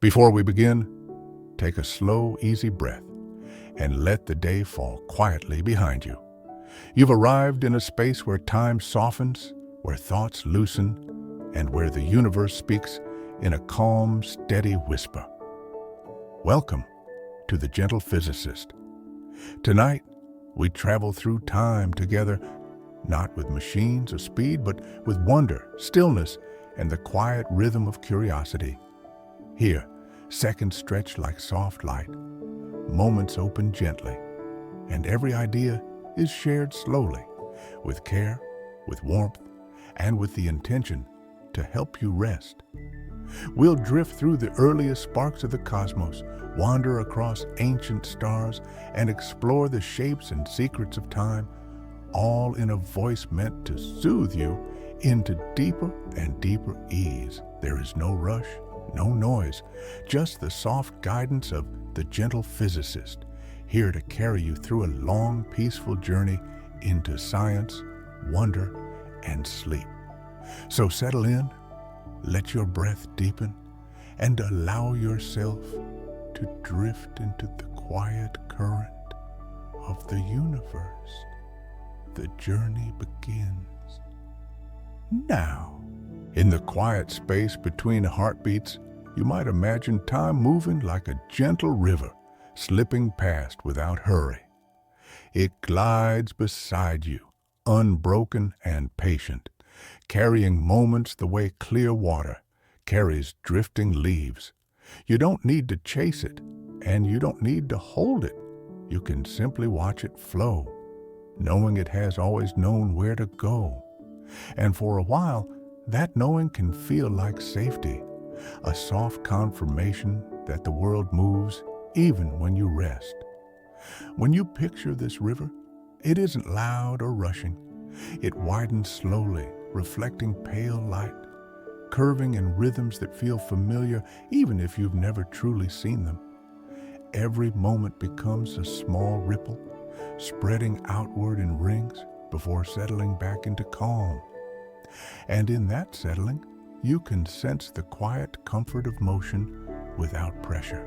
Before we begin, take a slow, easy breath and let the day fall quietly behind you. You've arrived in a space where time softens, where thoughts loosen, and where the universe speaks in a calm, steady whisper. Welcome to the Gentle Physicist. Tonight, we travel through time together, not with machines or speed, but with wonder, stillness, and the quiet rhythm of curiosity. Here, seconds stretch like soft light, moments open gently, and every idea is shared slowly, with care, with warmth, and with the intention to help you rest. We'll drift through the earliest sparks of the cosmos, wander across ancient stars, and explore the shapes and secrets of time, all in a voice meant to soothe you into deeper and deeper ease. There is no rush, no noise, just the soft guidance of the Gentle Physicist, here to carry you through a long, peaceful journey into science, wonder, and sleep. So settle in, let your breath deepen, and allow yourself to drift into the quiet current of the universe. The journey begins now. In the quiet space between heartbeats, you might imagine time moving like a gentle river, slipping past without hurry. It glides beside you, unbroken and patient, carrying moments the way clear water carries drifting leaves. You don't need to chase it, and you don't need to hold it. You can simply watch it flow, knowing it has always known where to go. And for a while, that knowing can feel like safety, a soft confirmation that the world moves even when you rest. When you picture this river, it isn't loud or rushing. It widens slowly, reflecting pale light, curving in rhythms that feel familiar even if you've never truly seen them. Every moment becomes a small ripple, spreading outward in rings before settling back into calm. And in that settling, you can sense the quiet comfort of motion without pressure.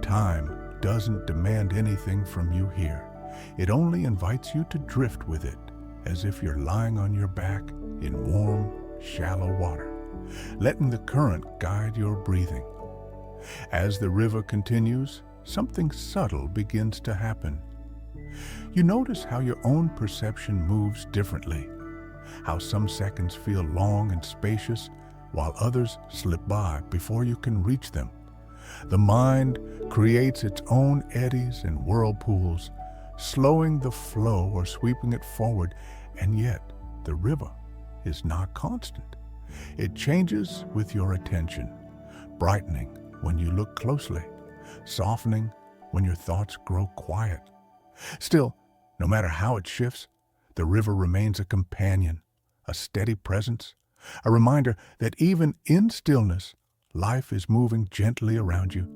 Time doesn't demand anything from you here. It only invites you to drift with it, as if you're lying on your back in warm, shallow water, letting the current guide your breathing. As the river continues, something subtle begins to happen. You notice how your own perception moves differently, how some seconds feel long and spacious, while others slip by before you can reach them. The mind creates its own eddies and whirlpools, slowing the flow or sweeping it forward, and yet the river is not constant. It changes with your attention, brightening when you look closely, softening when your thoughts grow quiet. Still, no matter how it shifts, the river remains a companion, a steady presence, a reminder that even in stillness, life is moving gently around you.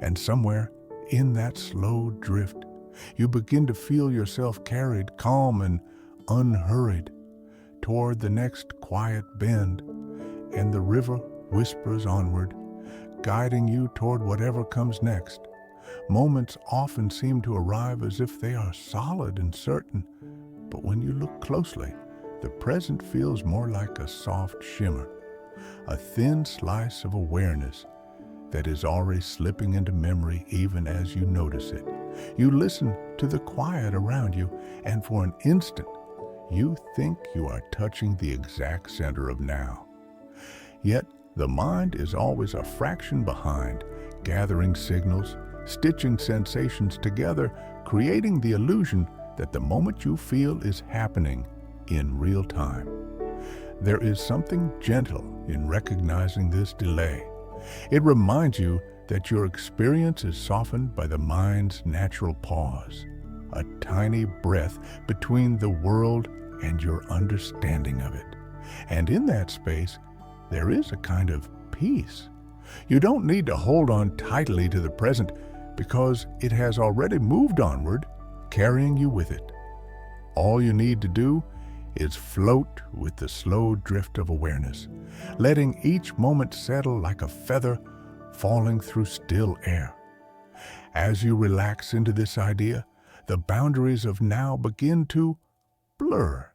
And somewhere in that slow drift, you begin to feel yourself carried calm and unhurried toward the next quiet bend, and the river whispers onward, guiding you toward whatever comes next. Moments often seem to arrive as if they are solid and certain, but when you look closely, the present feels more like a soft shimmer, a thin slice of awareness that is already slipping into memory even as you notice it. You listen to the quiet around you, and for an instant, you think you are touching the exact center of now. Yet, the mind is always a fraction behind, gathering signals, stitching sensations together, creating the illusion that the moment you feel is happening in real time. There is something gentle in recognizing this delay. It reminds you that your experience is softened by the mind's natural pause, a tiny breath between the world and your understanding of it. And in that space, there is a kind of peace. You don't need to hold on tightly to the present because it has already moved onward, carrying you with it. All you need to do is float with the slow drift of awareness, letting each moment settle like a feather falling through still air. As you relax into this idea, the boundaries of now begin to blur.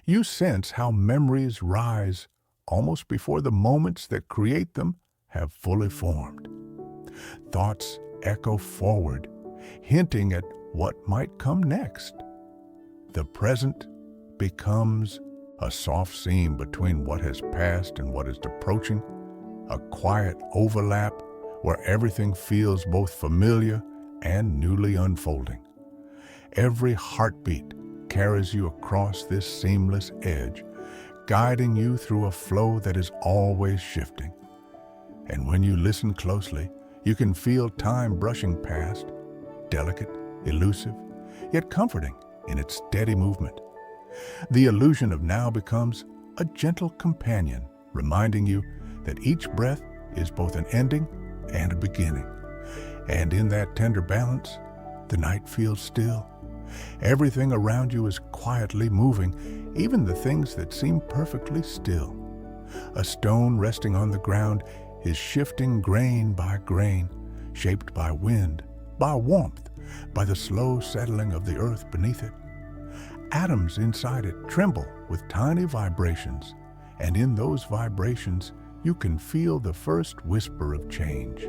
You sense how memories rise almost before the moments that create them have fully formed. Thoughts echo forward, hinting at what might come next. The present becomes a soft seam between what has passed and what is approaching, a quiet overlap where everything feels both familiar and newly unfolding. Every heartbeat carries you across this seamless edge, guiding you through a flow that is always shifting. And when you listen closely, you can feel time brushing past, delicate, elusive, yet comforting in its steady movement. The illusion of now becomes a gentle companion, reminding you that each breath is both an ending and a beginning. And in that tender balance, the night feels still. Everything around you is quietly moving, even the things that seem perfectly still. A stone resting on the ground is shifting grain by grain, shaped by wind, by warmth, by the slow settling of the earth beneath it. Atoms inside it tremble with tiny vibrations, and in those vibrations, you can feel the first whisper of change.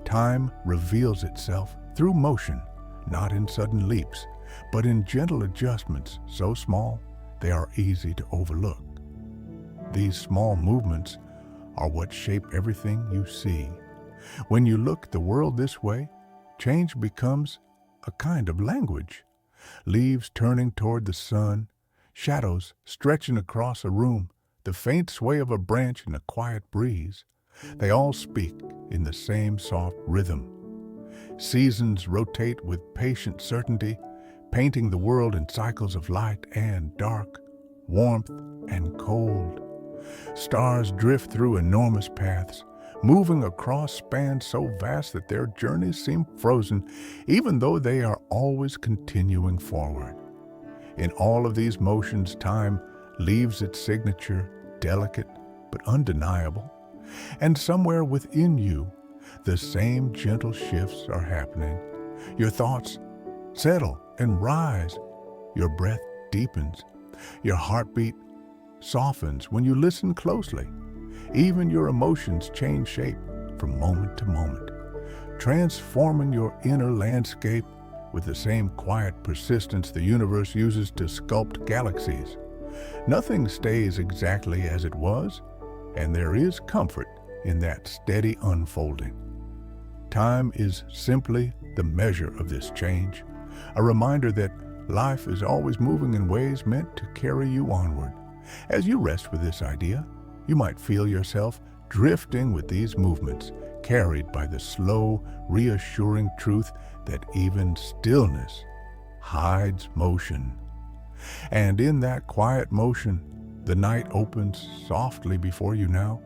Time reveals itself through motion, not in sudden leaps, but in gentle adjustments so small they are easy to overlook. These small movements are what shape everything you see. When you look at the world this way, change becomes a kind of language. Leaves turning toward the sun, shadows stretching across a room, the faint sway of a branch in a quiet breeze. They all speak in the same soft rhythm. Seasons rotate with patient certainty, painting the world in cycles of light and dark, warmth and cold. Stars drift through enormous paths, moving across spans so vast that their journeys seem frozen, even though they are always continuing forward. In all of these motions, time leaves its signature, delicate but undeniable. And somewhere within you, the same gentle shifts are happening. Your thoughts settle and rise. Your breath deepens. Your heartbeat softens when you listen closely. Even your emotions change shape from moment to moment, transforming your inner landscape with the same quiet persistence the universe uses to sculpt galaxies. Nothing stays exactly as it was, and there is comfort in that steady unfolding. Time is simply the measure of this change, a reminder that life is always moving in ways meant to carry you onward. As you rest with this idea, you might feel yourself drifting with these movements, carried by the slow, reassuring truth that even stillness hides motion. And in that quiet motion, the night opens softly before you now.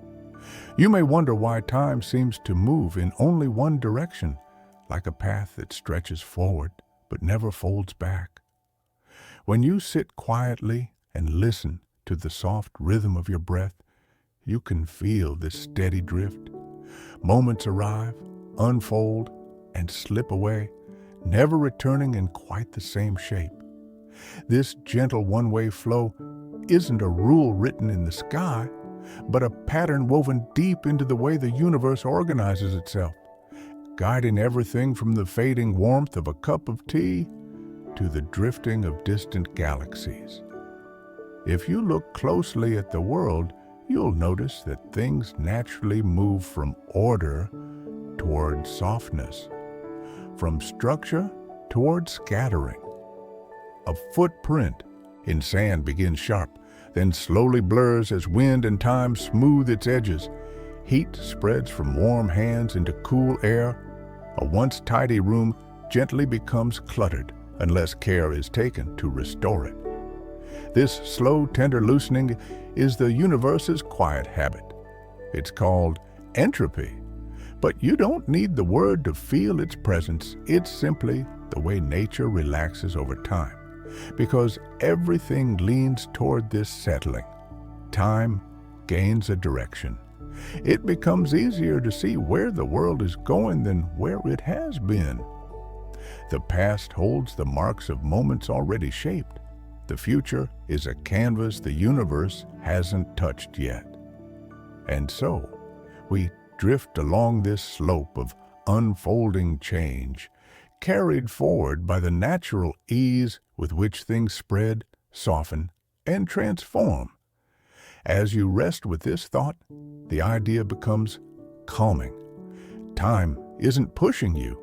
You may wonder why time seems to move in only one direction, like a path that stretches forward but never folds back. When you sit quietly and listen to the soft rhythm of your breath, you can feel this steady drift. Moments arrive, unfold, and slip away, never returning in quite the same shape. This gentle one-way flow isn't a rule written in the sky, but a pattern woven deep into the way the universe organizes itself, guiding everything from the fading warmth of a cup of tea to the drifting of distant galaxies. If you look closely at the world, you'll notice that things naturally move from order toward softness, from structure toward scattering. A footprint in sand begins sharp, then slowly blurs as wind and time smooth its edges. Heat spreads from warm hands into cool air. A once tidy room gently becomes cluttered unless care is taken to restore it. This slow, tender loosening is the universe's quiet habit. It's called entropy, but you don't need the word to feel its presence. It's simply the way nature relaxes over time, because everything leans toward this settling. Time gains a direction. It becomes easier to see where the world is going than where it has been. The past holds the marks of moments already shaped. The future is a canvas the universe hasn't touched yet. And so, we drift along this slope of unfolding change, carried forward by the natural ease with which things spread, soften, and transform. As you rest with this thought, the idea becomes calming. Time isn't pushing you.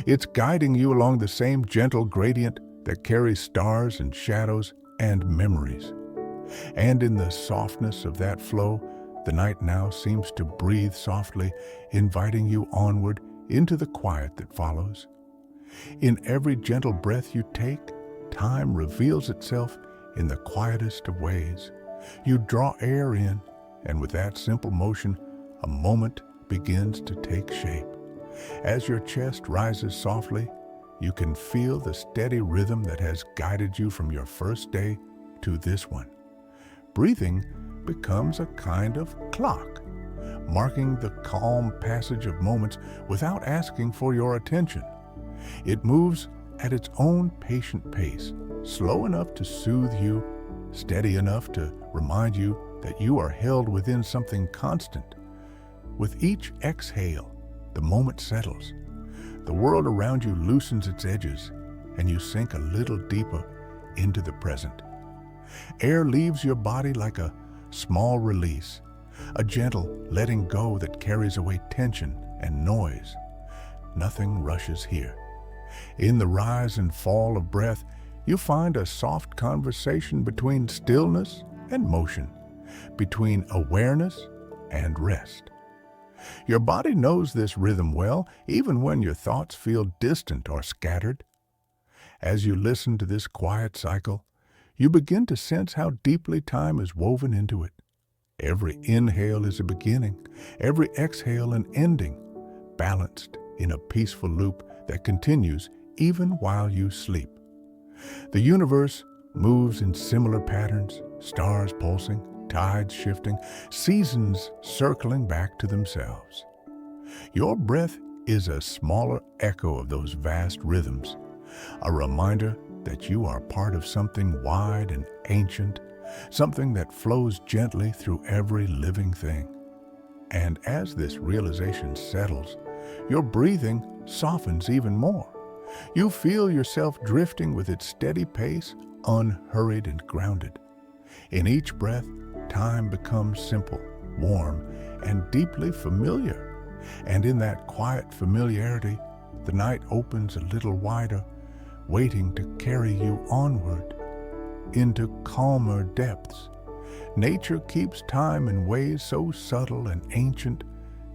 It's guiding you along the same gentle gradient that carries stars and shadows and memories. And in the softness of that flow, the night now seems to breathe softly, inviting you onward into the quiet that follows. In every gentle breath you take, time reveals itself in the quietest of ways. You draw air in, and with that simple motion, a moment begins to take shape. As your chest rises softly, you can feel the steady rhythm that has guided you from your first day to this one. Breathing becomes a kind of clock, marking the calm passage of moments without asking for your attention. It moves at its own patient pace, slow enough to soothe you, steady enough to remind you that you are held within something constant. With each exhale, the moment settles. The world around you loosens its edges, and you sink a little deeper into the present. Air leaves your body like a small release, a gentle letting go that carries away tension and noise. Nothing rushes here. In the rise and fall of breath, you find a soft conversation between stillness and motion, between awareness and rest. Your body knows this rhythm well, even when your thoughts feel distant or scattered. As you listen to this quiet cycle, you begin to sense how deeply time is woven into it. Every inhale is a beginning, every exhale an ending, balanced in a peaceful loop that continues even while you sleep. The universe moves in similar patterns, stars pulsing, tides shifting, seasons circling back to themselves. Your breath is a smaller echo of those vast rhythms, a reminder that you are part of something wide and ancient, something that flows gently through every living thing. And as this realization settles, your breathing softens even more. You feel yourself drifting with its steady pace, unhurried and grounded. In each breath, time becomes simple, warm, and deeply familiar. And in that quiet familiarity, the night opens a little wider, waiting to carry you onward into calmer depths. Nature keeps time in ways so subtle and ancient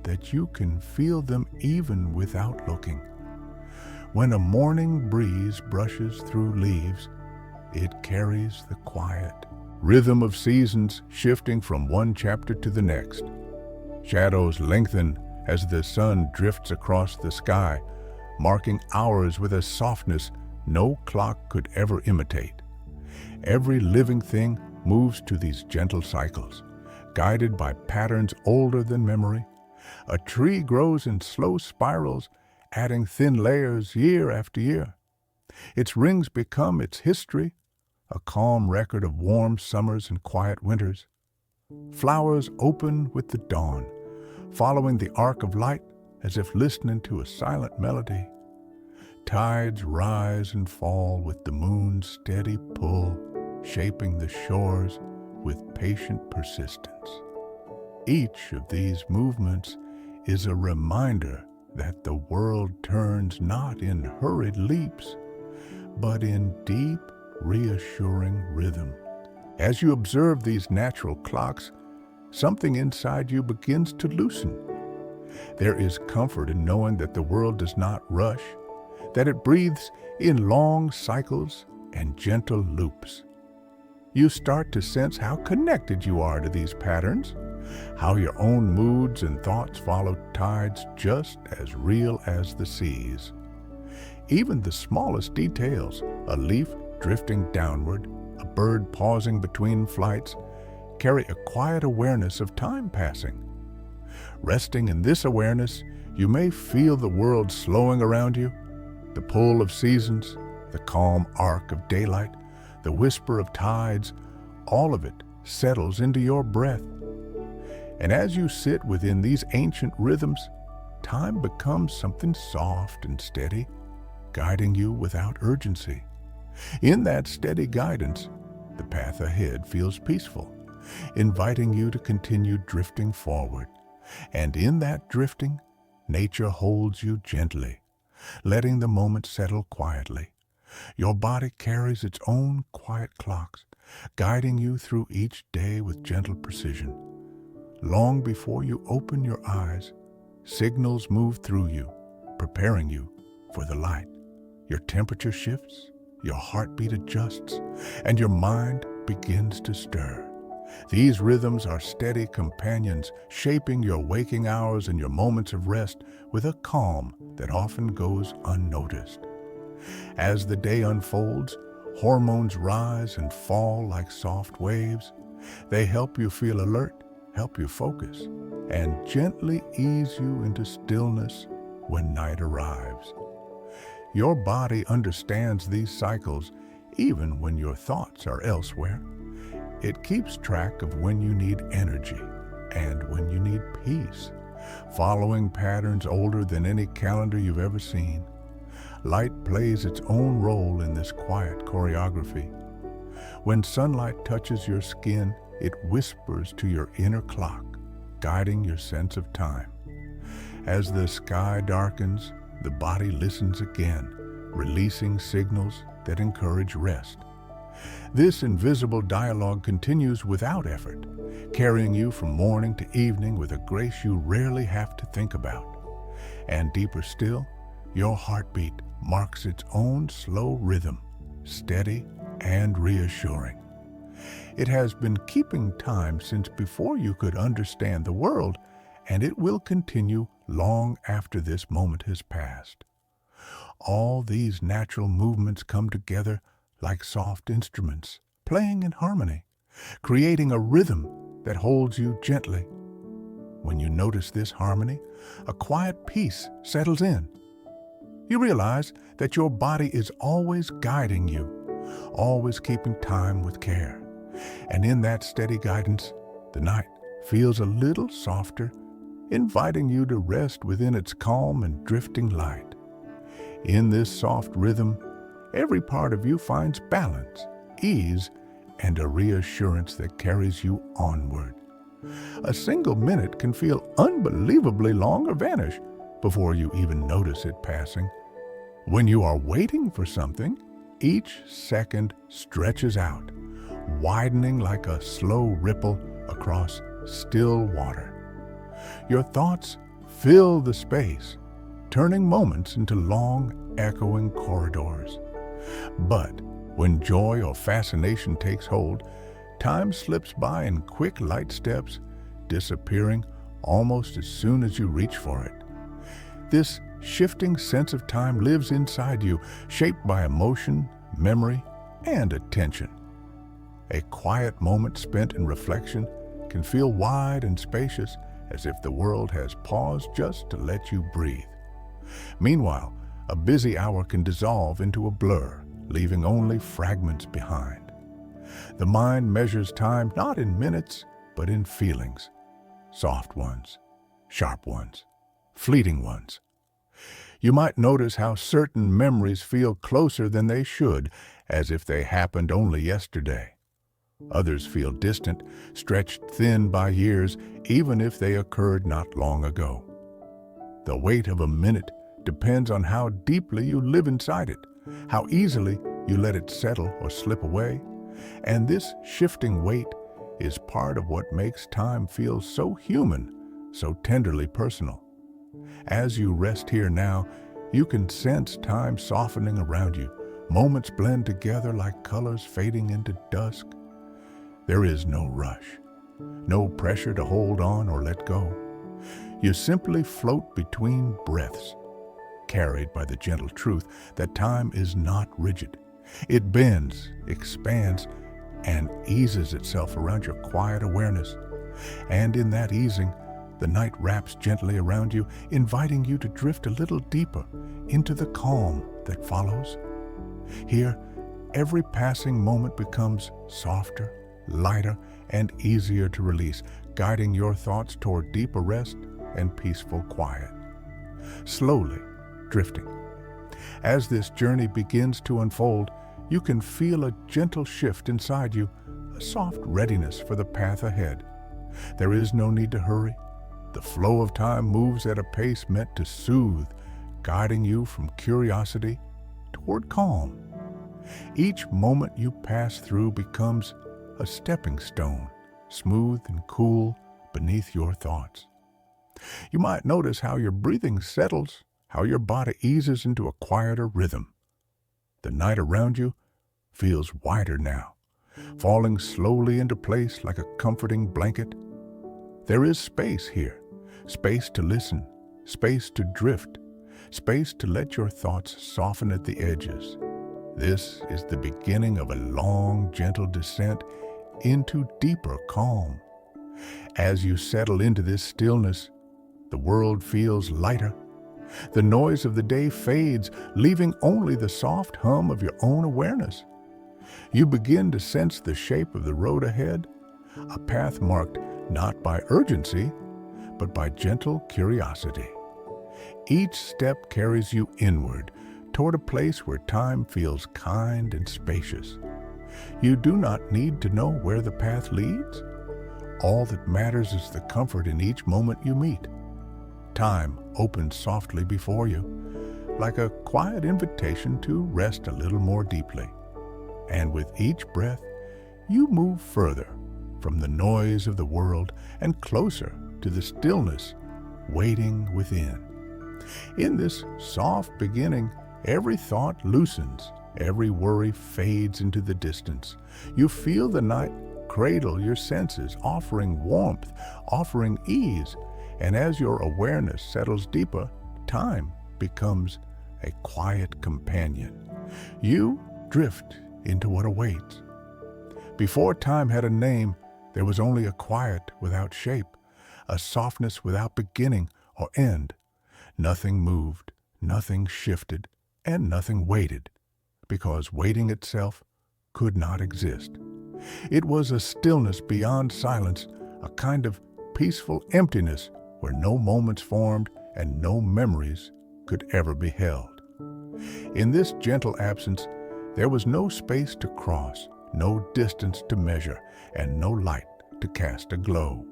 that you can feel them even without looking. When a morning breeze brushes through leaves, it carries the quiet rhythm of seasons shifting from one chapter to the next. Shadows lengthen as the sun drifts across the sky, marking hours with a softness no clock could ever imitate. Every living thing moves to these gentle cycles, guided by patterns older than memory. A tree grows in slow spirals, adding thin layers year after year. Its rings become its history, a calm record of warm summers and quiet winters. Flowers open with the dawn, following the arc of light as if listening to a silent melody. Tides rise and fall with the moon's steady pull, shaping the shores with patient persistence. Each of these movements is a reminder that the world turns not in hurried leaps, but in deep, reassuring rhythm. As you observe these natural clocks, something inside you begins to loosen. There is comfort in knowing that the world does not rush, that it breathes in long cycles and gentle loops. You start to sense how connected you are to these patterns, how your own moods and thoughts follow tides just as real as the seas. Even the smallest details, a leaf drifting downward, a bird pausing between flights, carry a quiet awareness of time passing. Resting in this awareness, you may feel the world slowing around you, the pull of seasons, the calm arc of daylight, the whisper of tides, all of it settles into your breath. And as you sit within these ancient rhythms, time becomes something soft and steady, guiding you without urgency. In that steady guidance, the path ahead feels peaceful, inviting you to continue drifting forward. And in that drifting, nature holds you gently, letting the moment settle quietly. Your body carries its own quiet clocks, guiding you through each day with gentle precision. Long before you open your eyes, signals move through you, preparing you for the light. Your temperature shifts, your heartbeat adjusts, and your mind begins to stir. These rhythms are steady companions, shaping your waking hours and your moments of rest with a calm that often goes unnoticed. As the day unfolds, hormones rise and fall like soft waves. They help you feel alert, help you focus, and gently ease you into stillness when night arrives. Your body understands these cycles even when your thoughts are elsewhere. It keeps track of when you need energy and when you need peace, following patterns older than any calendar you've ever seen. Light plays its own role in this quiet choreography. When sunlight touches your skin, it whispers to your inner clock, guiding your sense of time. As the sky darkens, the body listens again, releasing signals that encourage rest. This invisible dialogue continues without effort, carrying you from morning to evening with a grace you rarely have to think about. And deeper still, your heartbeat marks its own slow rhythm, steady and reassuring. It has been keeping time since before you could understand the world, and it will continue long after this moment has passed. All these natural movements come together like soft instruments, playing in harmony, creating a rhythm that holds you gently. When you notice this harmony, a quiet peace settles in. You realize that your body is always guiding you, always keeping time with care. And in that steady guidance, the night feels a little softer, inviting you to rest within its calm and drifting light. In this soft rhythm, every part of you finds balance, ease, and a reassurance that carries you onward. A single minute can feel unbelievably long or vanish before you even notice it passing. When you are waiting for something, each second stretches out, widening like a slow ripple across still water. Your thoughts fill the space, turning moments into long, echoing corridors. But when joy or fascination takes hold, time slips by in quick, light steps, disappearing almost as soon as you reach for it. This shifting sense of time lives inside you, shaped by emotion, memory, and attention. A quiet moment spent in reflection can feel wide and spacious, as if the world has paused just to let you breathe. Meanwhile, a busy hour can dissolve into a blur, leaving only fragments behind. The mind measures time not in minutes, but in feelings. Soft ones, sharp ones, fleeting ones. You might notice how certain memories feel closer than they should, as if they happened only yesterday. Others feel distant, stretched thin by years, even if they occurred not long ago. The weight of a minute depends on how deeply you live inside it, how easily you let it settle or slip away. And this shifting weight is part of what makes time feel so human, so tenderly personal. As you rest here now, you can sense time softening around you. Moments blend together like colors fading into dusk. There is no rush, no pressure to hold on or let go. You simply float between breaths, carried by the gentle truth that time is not rigid. It bends, expands, and eases itself around your quiet awareness. And in that easing, The night wraps gently around you, inviting you to drift a little deeper into the calm that follows. Here, every passing moment becomes softer, lighter, and easier to release, guiding your thoughts toward deeper rest and peaceful quiet. Slowly drifting. As this journey begins to unfold, you can feel a gentle shift inside you, a soft readiness for the path ahead. There is no need to hurry. The flow of time moves at a pace meant to soothe, guiding you from curiosity toward calm. Each moment you pass through becomes a stepping stone, smooth and cool beneath your thoughts. You might notice how your breathing settles, how your body eases into a quieter rhythm. The night around you feels wider now, falling slowly into place like a comforting blanket. There is space here, space to listen, space to drift, space to let your thoughts soften at the edges. This is the beginning of a long, gentle descent into deeper calm. As you settle into this stillness, the world feels lighter. The noise of the day fades, leaving only the soft hum of your own awareness. You begin to sense the shape of the road ahead, a path marked not by urgency, but by gentle curiosity. Each step carries you inward, toward a place where time feels kind and spacious. You do not need to know where the path leads. All that matters is the comfort in each moment you meet. Time opens softly before you, like a quiet invitation to rest a little more deeply. And with each breath, you move further from the noise of the world and closer to the stillness waiting within. In this soft beginning, every thought loosens, every worry fades into the distance. You feel the night cradle your senses, offering warmth, offering ease, and as your awareness settles deeper, time becomes a quiet companion. You drift into what awaits. Before time had a name, there was only a quiet without shape, a softness without beginning or end. Nothing moved, nothing shifted, and nothing waited, because waiting itself could not exist. It was a stillness beyond silence, a kind of peaceful emptiness where no moments formed and no memories could ever be held. In this gentle absence, there was no space to cross, no distance to measure, and no light to cast a glow.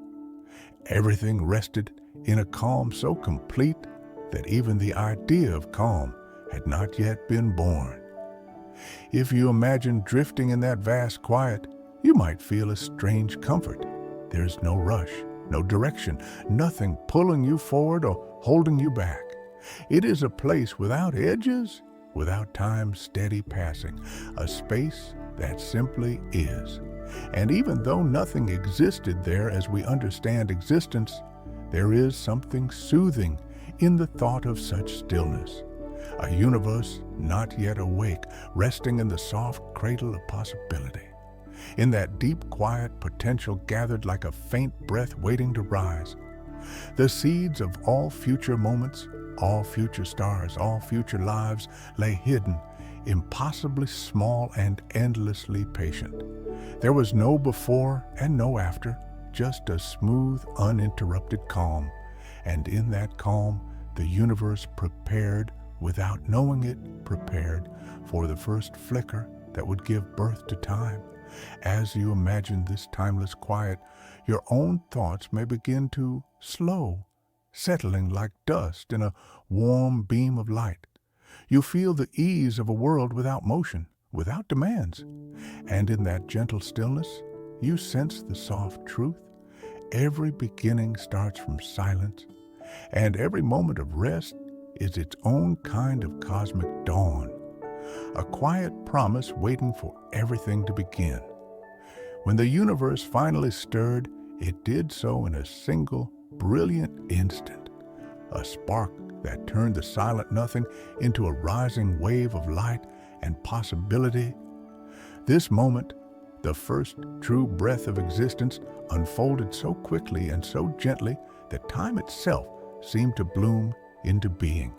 Everything rested in a calm so complete that even the idea of calm had not yet been born. If you imagine drifting in that vast quiet, you might feel a strange comfort. There's no rush, no direction, nothing pulling you forward or holding you back. It is a place without edges, without time's steady passing, a space that simply is. And even though nothing existed there as we understand existence, there is something soothing in the thought of such stillness. A universe not yet awake, resting in the soft cradle of possibility. In that deep, quiet potential gathered like a faint breath waiting to rise. The seeds of all future moments, all future stars, all future lives lay hidden, impossibly small and endlessly patient. There was no before and no after, just a smooth, uninterrupted calm. And in that calm, the universe prepared, without knowing it, prepared for the first flicker that would give birth to time. As you imagine this timeless quiet, your own thoughts may begin to slow, settling like dust in a warm beam of light. You feel the ease of a world without motion, without demands. And in that gentle stillness, you sense the soft truth. Every beginning starts from silence, and every moment of rest is its own kind of cosmic dawn, a quiet promise waiting for everything to begin. When the universe finally stirred, it did so in a single, brilliant instant, a spark that turned the silent nothing into a rising wave of light and possibility. This moment, the first true breath of existence, unfolded so quickly and so gently that time itself seemed to bloom into being.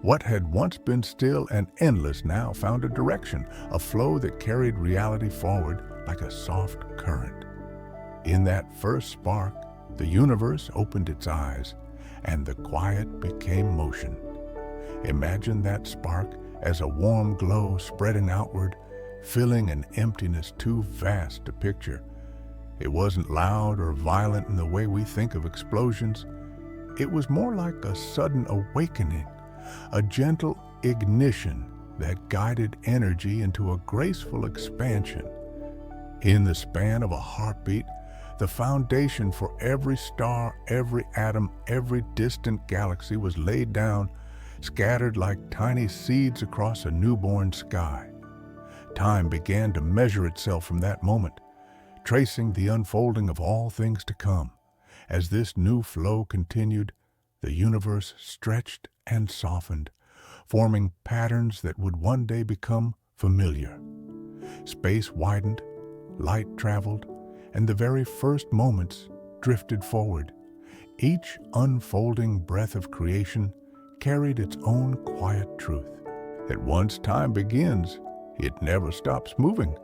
What had once been still and endless now found a direction, a flow that carried reality forward like a soft current. In that first spark, the universe opened its eyes, and the quiet became motion. Imagine that spark as a warm glow spreading outward, filling an emptiness too vast to picture. It wasn't loud or violent in the way we think of explosions. It was more like a sudden awakening, a gentle ignition that guided energy into a graceful expansion. In the span of a heartbeat, the foundation for every star, every atom, every distant galaxy was laid down, scattered like tiny seeds across a newborn sky. Time began to measure itself from that moment, tracing the unfolding of all things to come. As this new flow continued, the universe stretched and softened, forming patterns that would one day become familiar. Space widened, light traveled, and the very first moments drifted forward. Each unfolding breath of creation carried its own quiet truth, that once time begins, it never stops moving,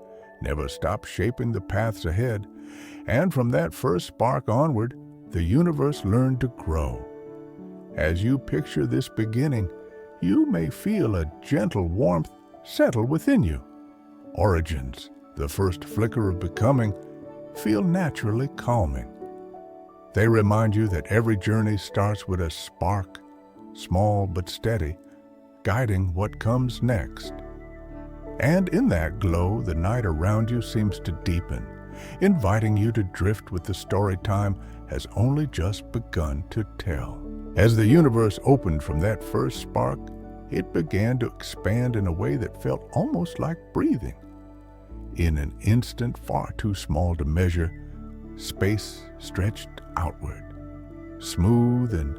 never stops shaping the paths ahead. And from that first spark onward, the universe learned to grow. As you picture this beginning, you may feel a gentle warmth settle within you. Origins, the first flicker of becoming, feel naturally calming. They remind you that every journey starts with a spark, small but steady, guiding what comes next. And in that glow, the night around you seems to deepen, inviting you to drift with the story time has only just begun to tell. As the universe opened from that first spark, it began to expand in a way that felt almost like breathing. In an instant far too small to measure, space stretched outward, smooth and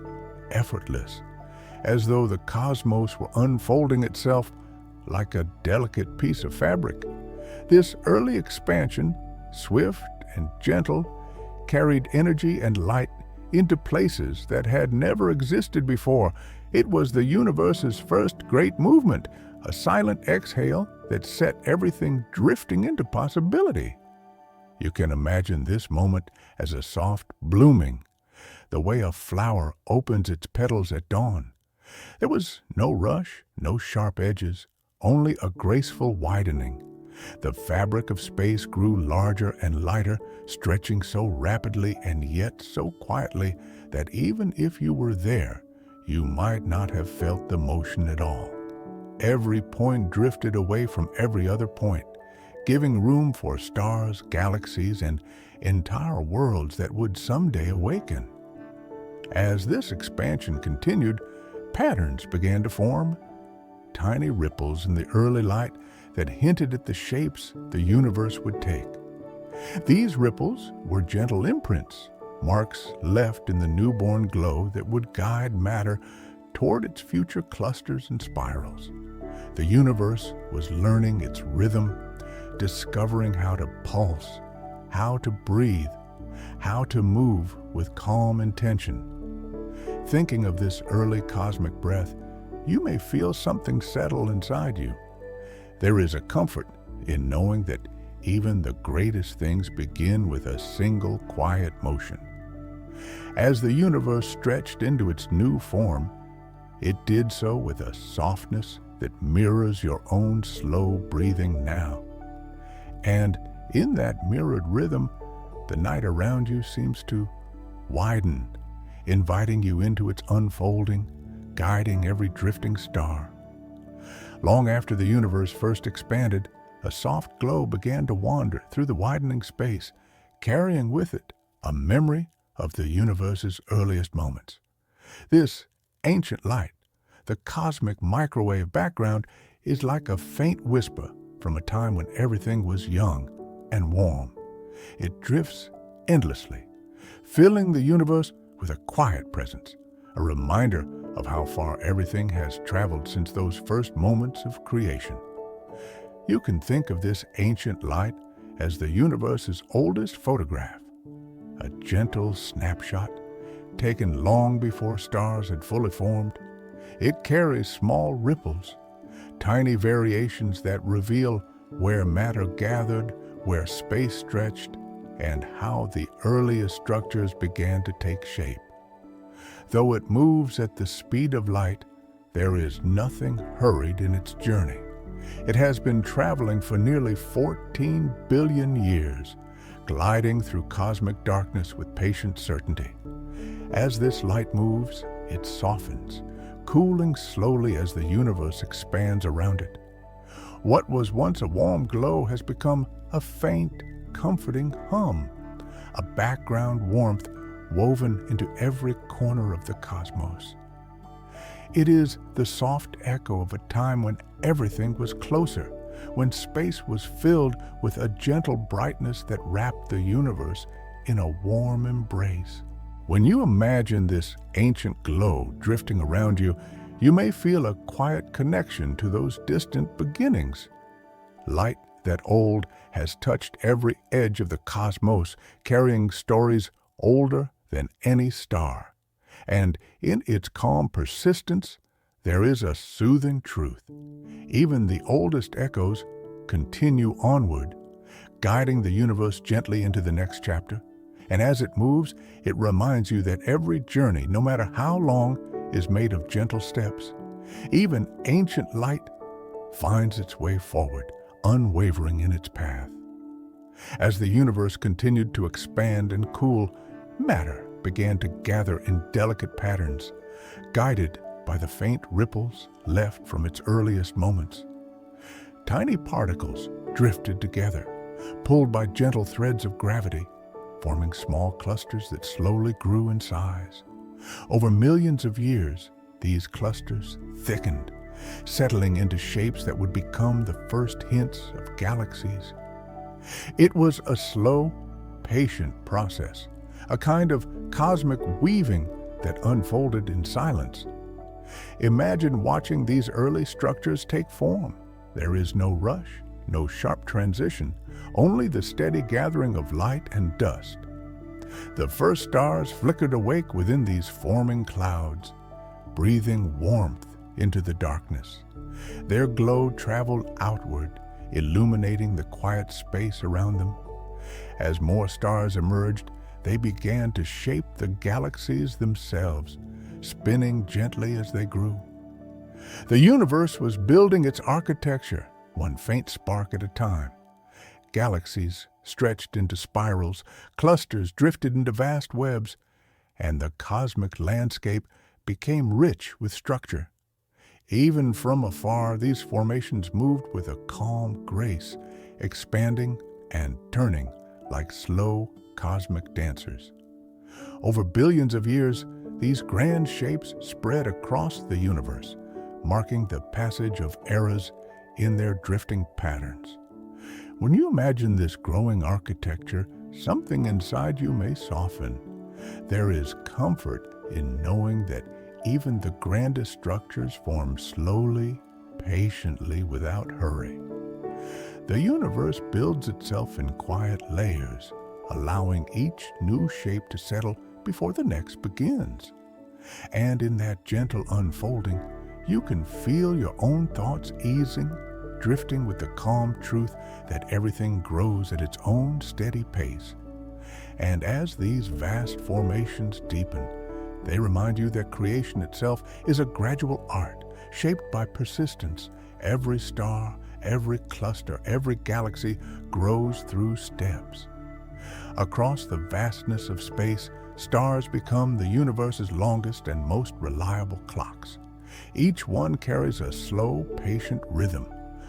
effortless, as though the cosmos were unfolding itself like a delicate piece of fabric. This early expansion, swift and gentle, carried energy and light into places that had never existed before. It was the universe's first great movement, a silent exhale that set everything drifting into possibility. You can imagine this moment as a soft blooming, the way a flower opens its petals at dawn. There was no rush, no sharp edges, only a graceful widening. The fabric of space grew larger and lighter, stretching so rapidly and yet so quietly that even if you were there, you might not have felt the motion at all. Every point drifted away from every other point, giving room for stars, galaxies, and entire worlds that would someday awaken. As this expansion continued, patterns began to form, tiny ripples in the early light that hinted at the shapes the universe would take. These ripples were gentle imprints, marks left in the newborn glow that would guide matter toward its future clusters and spirals. The universe was learning its rhythm, discovering how to pulse, how to breathe, how to move with calm intention. Thinking of this early cosmic breath, you may feel something settle inside you. There is a comfort in knowing that even the greatest things begin with a single quiet motion. As the universe stretched into its new form, it did so with a softness that mirrors your own slow breathing now. And in that mirrored rhythm, the night around you seems to widen, inviting you into its unfolding, guiding every drifting star. Long after the universe first expanded, a soft glow began to wander through the widening space, carrying with it a memory of the universe's earliest moments. This ancient light, the cosmic microwave background, is like a faint whisper from a time when everything was young and warm. It drifts endlessly, filling the universe with a quiet presence, a reminder of how far everything has traveled since those first moments of creation. You can think of this ancient light as the universe's oldest photograph, a gentle snapshot taken long before stars had fully formed. It carries small ripples, tiny variations that reveal where matter gathered, where space stretched, and how the earliest structures began to take shape. Though it moves at the speed of light, there is nothing hurried in its journey. It has been traveling for nearly 14 billion years, gliding through cosmic darkness with patient certainty. As this light moves, it softens, cooling slowly as the universe expands around it. What was once a warm glow has become a faint, comforting hum, a background warmth woven into every corner of the cosmos. It is the soft echo of a time when everything was closer, when space was filled with a gentle brightness that wrapped the universe in a warm embrace. When you imagine this ancient glow drifting around you, you may feel a quiet connection to those distant beginnings. Light that old has touched every edge of the cosmos, carrying stories older than any star. And in its calm persistence, there is a soothing truth. Even the oldest echoes continue onward, guiding the universe gently into the next chapter. And as it moves, it reminds you that every journey, no matter how long, is made of gentle steps. Even ancient light finds its way forward, unwavering in its path. As the universe continued to expand and cool, matter began to gather in delicate patterns, guided by the faint ripples left from its earliest moments. Tiny particles drifted together, pulled by gentle threads of gravity, forming small clusters that slowly grew in size. Over millions of years, these clusters thickened, settling into shapes that would become the first hints of galaxies. It was a slow, patient process, a kind of cosmic weaving that unfolded in silence. Imagine watching these early structures take form. There is no rush, no sharp transition, only the steady gathering of light and dust. The first stars flickered awake within these forming clouds, breathing warmth into the darkness. Their glow traveled outward, illuminating the quiet space around them. As more stars emerged, they began to shape the galaxies themselves, spinning gently as they grew. The universe was building its architecture, one faint spark at a time. Galaxies stretched into spirals, clusters drifted into vast webs, and the cosmic landscape became rich with structure. Even from afar, these formations moved with a calm grace, expanding and turning like slow cosmic dancers. Over billions of years, these grand shapes spread across the universe, marking the passage of eras in their drifting patterns. When you imagine this growing architecture, something inside you may soften. There is comfort in knowing that even the grandest structures form slowly, patiently, without hurry. The universe builds itself in quiet layers, allowing each new shape to settle before the next begins. And in that gentle unfolding, you can feel your own thoughts easing, drifting with the calm truth that everything grows at its own steady pace. And as these vast formations deepen, they remind you that creation itself is a gradual art, shaped by persistence. Every star, every cluster, every galaxy grows through steps. Across the vastness of space, stars become the universe's longest and most reliable clocks. Each one carries a slow, patient rhythm,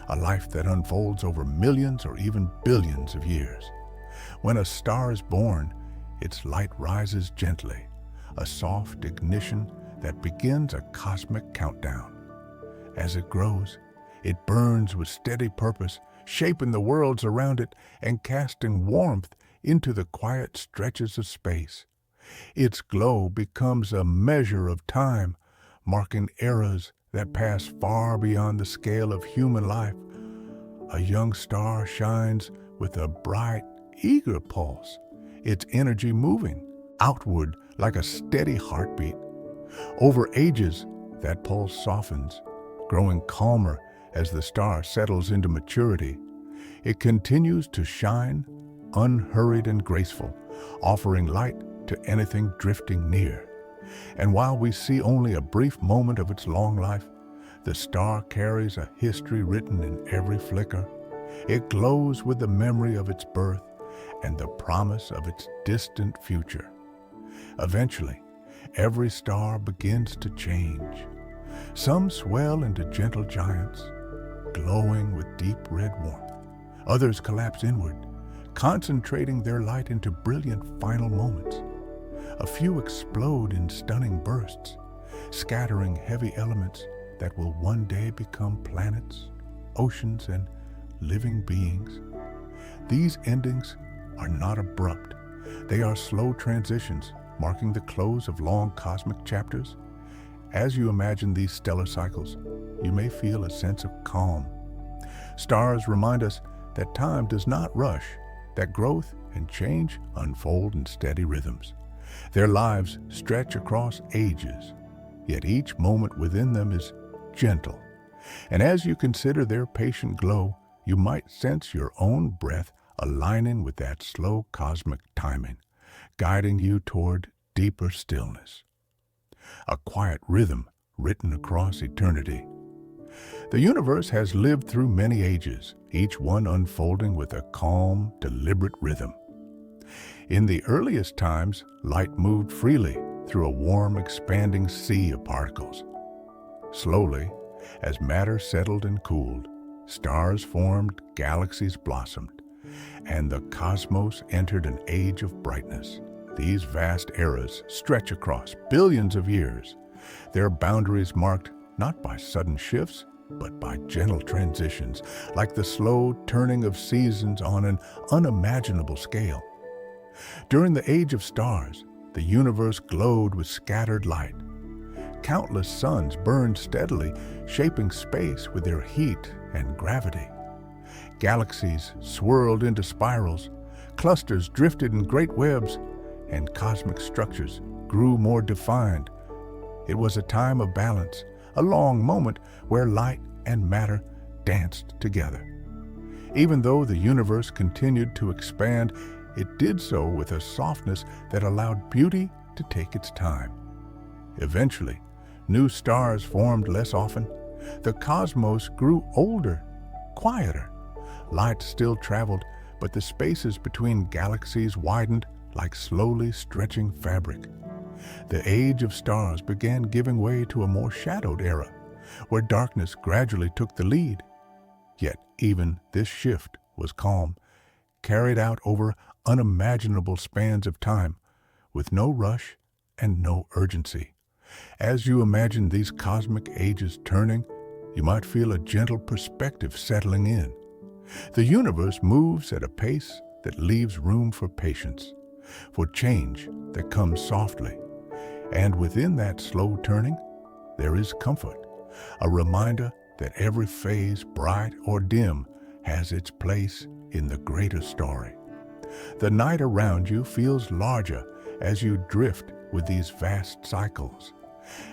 a life that unfolds over millions or even billions of years. When a star is born, its light rises gently, a soft ignition that begins a cosmic countdown. As it grows, it burns with steady purpose, shaping the worlds around it and casting warmth into the quiet stretches of space. Its glow becomes a measure of time, marking eras that pass far beyond the scale of human life. A young star shines with a bright, eager pulse, its energy moving outward like a steady heartbeat. Over ages, that pulse softens, growing calmer as the star settles into maturity. It continues to shine, unhurried and graceful, offering light to anything drifting near. And while we see only a brief moment of its long life, the star carries a history written in every flicker. It glows with the memory of its birth and the promise of its distant future. Eventually, every star begins to change. Some swell into gentle giants, glowing with deep red warmth. Others collapse inward, concentrating their light into brilliant final moments. A few explode in stunning bursts, scattering heavy elements that will one day become planets, oceans, and living beings. These endings are not abrupt. They are slow transitions, marking the close of long cosmic chapters. As you imagine these stellar cycles, you may feel a sense of calm. Stars remind us that time does not rush, that growth and change unfold in steady rhythms. Their lives stretch across ages, yet each moment within them is gentle. And as you consider their patient glow, you might sense your own breath aligning with that slow cosmic timing, guiding you toward deeper stillness. A quiet rhythm written across eternity. The universe has lived through many ages, each one unfolding with a calm, deliberate rhythm. In the earliest times, light moved freely through a warm, expanding sea of particles. Slowly, as matter settled and cooled, stars formed, galaxies blossomed, and the cosmos entered an age of brightness. These vast eras stretch across billions of years, their boundaries marked not by sudden shifts, but by gentle transitions, like the slow turning of seasons on an unimaginable scale. During the age of stars, the universe glowed with scattered light. Countless suns burned steadily, shaping space with their heat and gravity. Galaxies swirled into spirals, clusters drifted in great webs, and cosmic structures grew more defined. It was a time of balance, a long moment where light and matter danced together. Even though the universe continued to expand, it did so with a softness that allowed beauty to take its time. Eventually, new stars formed less often. The cosmos grew older, quieter. Light still traveled, but the spaces between galaxies widened like slowly stretching fabric. The age of stars began giving way to a more shadowed era, where darkness gradually took the lead. Yet even this shift was calm, carried out over unimaginable spans of time, with no rush and no urgency. As you imagine these cosmic ages turning, you might feel a gentle perspective settling in. The universe moves at a pace that leaves room for patience, for change that comes softly. And within that slow turning, there is comfort, a reminder that every phase, bright or dim, has its place in the greater story. The night around you feels larger as you drift with these vast cycles.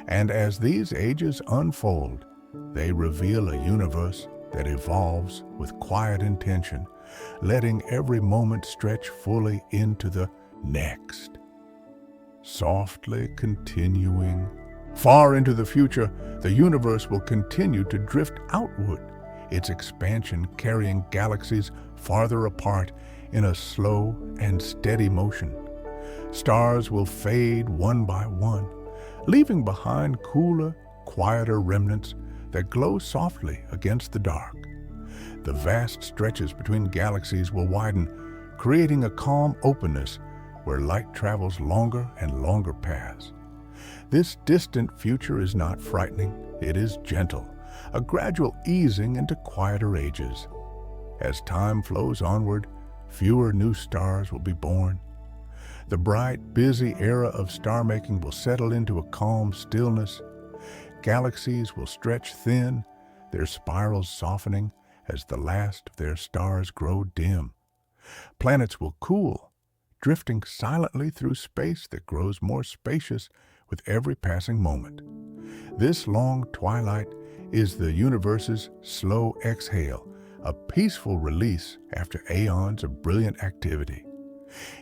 And as these ages unfold, they reveal a universe that evolves with quiet intention, letting every moment stretch fully into the next. Softly continuing. Far into the future, the universe will continue to drift outward, its expansion carrying galaxies farther apart in a slow and steady motion. Stars will fade one by one, leaving behind cooler, quieter remnants that glow softly against the dark. The vast stretches between galaxies will widen, creating a calm openness where light travels longer and longer paths. This distant future is not frightening, it is gentle, a gradual easing into quieter ages. As time flows onward, fewer new stars will be born. The bright, busy era of star-making will settle into a calm stillness. Galaxies will stretch thin, their spirals softening as the last of their stars grow dim. Planets will cool, drifting silently through space that grows more spacious with every passing moment. This long twilight is the universe's slow exhale, a peaceful release after aeons of brilliant activity.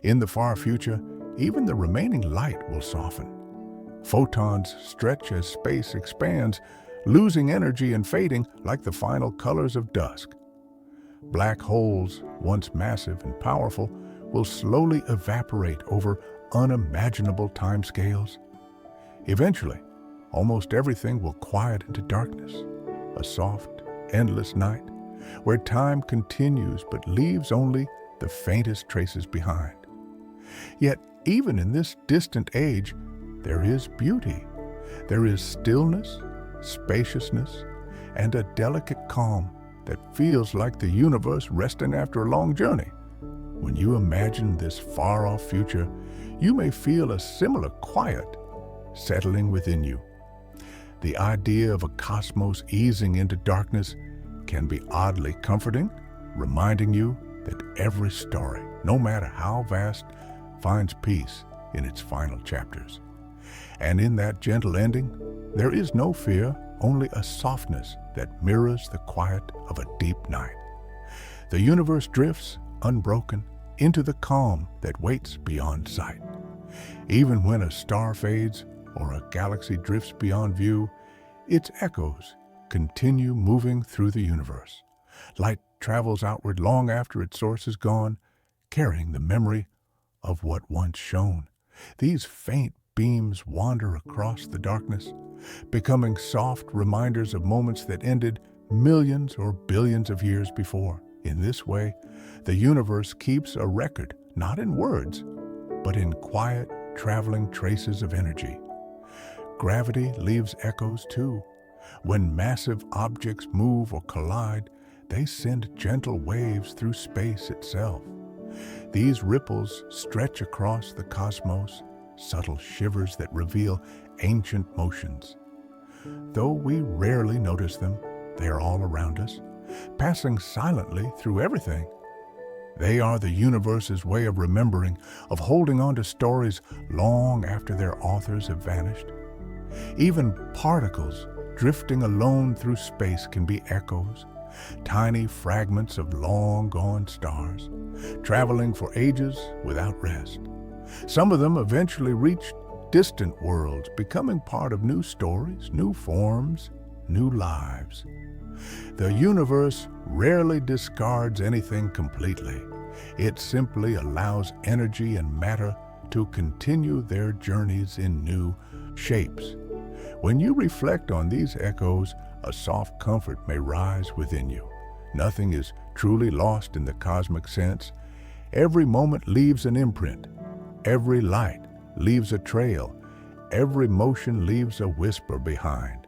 In the far future, even the remaining light will soften. Photons stretch as space expands, losing energy and fading like the final colors of dusk. Black holes, once massive and powerful, will slowly evaporate over unimaginable timescales. Eventually, almost everything will quiet into darkness, a soft, endless night where time continues but leaves only the faintest traces behind. Yet, even in this distant age, there is beauty. There is stillness, spaciousness, and a delicate calm that feels like the universe resting after a long journey. When you imagine this far-off future, you may feel a similar quiet settling within you. The idea of a cosmos easing into darkness can be oddly comforting, reminding you that every story, no matter how vast, finds peace in its final chapters. And in that gentle ending, there is no fear, only a softness that mirrors the quiet of a deep night. The universe drifts, unbroken, into the calm that waits beyond sight. Even when a star fades or a galaxy drifts beyond view, its echoes continue moving through the universe. Light travels outward long after its source is gone, carrying the memory of what once shone. These faint beams wander across the darkness, becoming soft reminders of moments that ended millions or billions of years before. In this way, the universe keeps a record, not in words, but in quiet, traveling traces of energy. Gravity leaves echoes too. When massive objects move or collide, they send gentle waves through space itself. These ripples stretch across the cosmos, subtle shivers that reveal ancient motions. Though we rarely notice them, they are all around us, passing silently through everything. They are the universe's way of remembering, of holding on to stories long after their authors have vanished. Even particles drifting alone through space can be echoes, tiny fragments of long-gone stars, traveling for ages without rest. Some of them eventually reach distant worlds, becoming part of new stories, new forms, new lives. The universe rarely discards anything completely. It simply allows energy and matter to continue their journeys in new shapes. When you reflect on these echoes, a soft comfort may rise within you. Nothing is truly lost in the cosmic sense. Every moment leaves an imprint. Every light leaves a trail. Every motion leaves a whisper behind.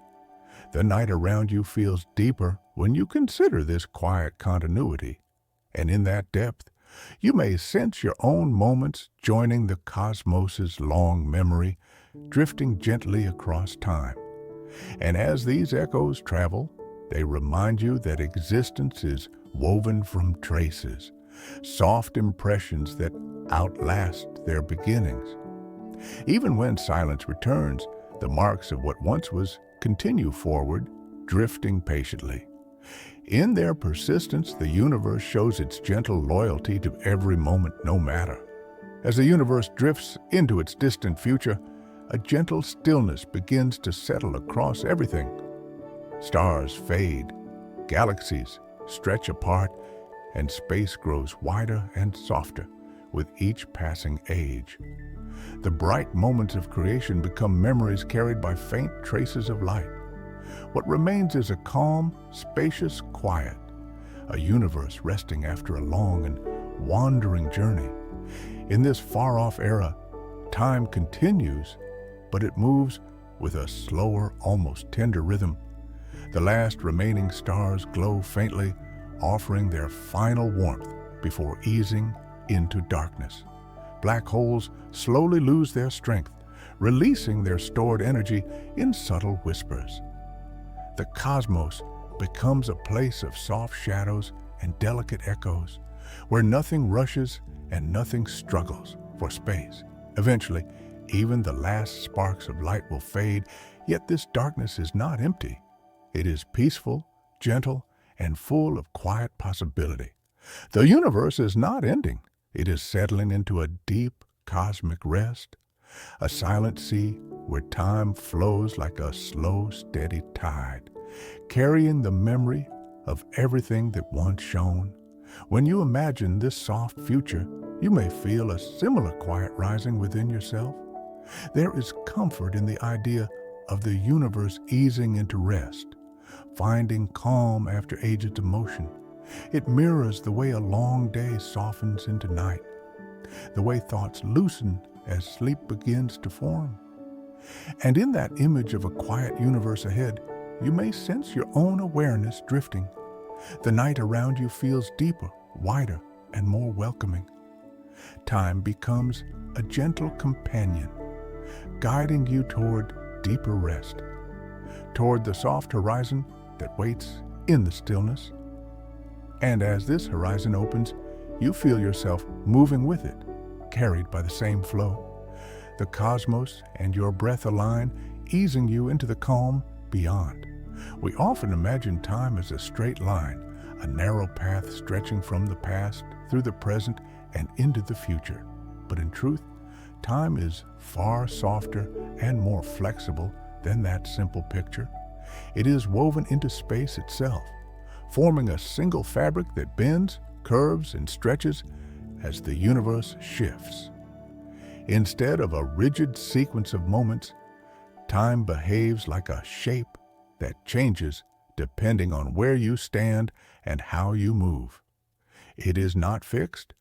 The night around you feels deeper when you consider this quiet continuity. And in that depth, you may sense your own moments joining the cosmos's long memory, drifting gently across time. And as these echoes travel, they remind you that existence is woven from traces, soft impressions that outlast their beginnings. Even when silence returns, the marks of what once was continue forward, drifting patiently. In their persistence, the universe shows its gentle loyalty to every moment, no matter. As the universe drifts into its distant future, a gentle stillness begins to settle across everything. Stars fade, galaxies stretch apart, and space grows wider and softer with each passing age. The bright moments of creation become memories carried by faint traces of light. What remains is a calm, spacious quiet, a universe resting after a long and wandering journey. In this far-off era, time continues, but it moves with a slower, almost tender rhythm. The last remaining stars glow faintly, offering their final warmth before easing into darkness. Black holes slowly lose their strength, releasing their stored energy in subtle whispers. The cosmos becomes a place of soft shadows and delicate echoes, where nothing rushes and nothing struggles, for space. Eventually, even the last sparks of light will fade, yet this darkness is not empty. It is peaceful, gentle, and full of quiet possibility. The universe is not ending. It is settling into a deep cosmic rest, a silent sea where time flows like a slow, steady tide, carrying the memory of everything that once shone. When you imagine this soft future, you may feel a similar quiet rising within yourself. There is comfort in the idea of the universe easing into rest, finding calm after ages of motion. It mirrors the way a long day softens into night, the way thoughts loosen as sleep begins to form. And in that image of a quiet universe ahead, you may sense your own awareness drifting. The night around you feels deeper, wider, and more welcoming. Time becomes a gentle companion, guiding you toward deeper rest, toward the soft horizon that waits in the stillness. And as this horizon opens, you feel yourself moving with it, carried by the same flow. The cosmos and your breath align, easing you into the calm beyond. We often imagine time as a straight line, a narrow path stretching from the past through the present and into the future. But in truth, time is far softer and more flexible than that simple picture. It is woven into space itself, forming a single fabric that bends, curves, and stretches as the universe shifts. Instead of a rigid sequence of moments, time behaves like a shape that changes depending on where you stand and how you move. It is not fixed.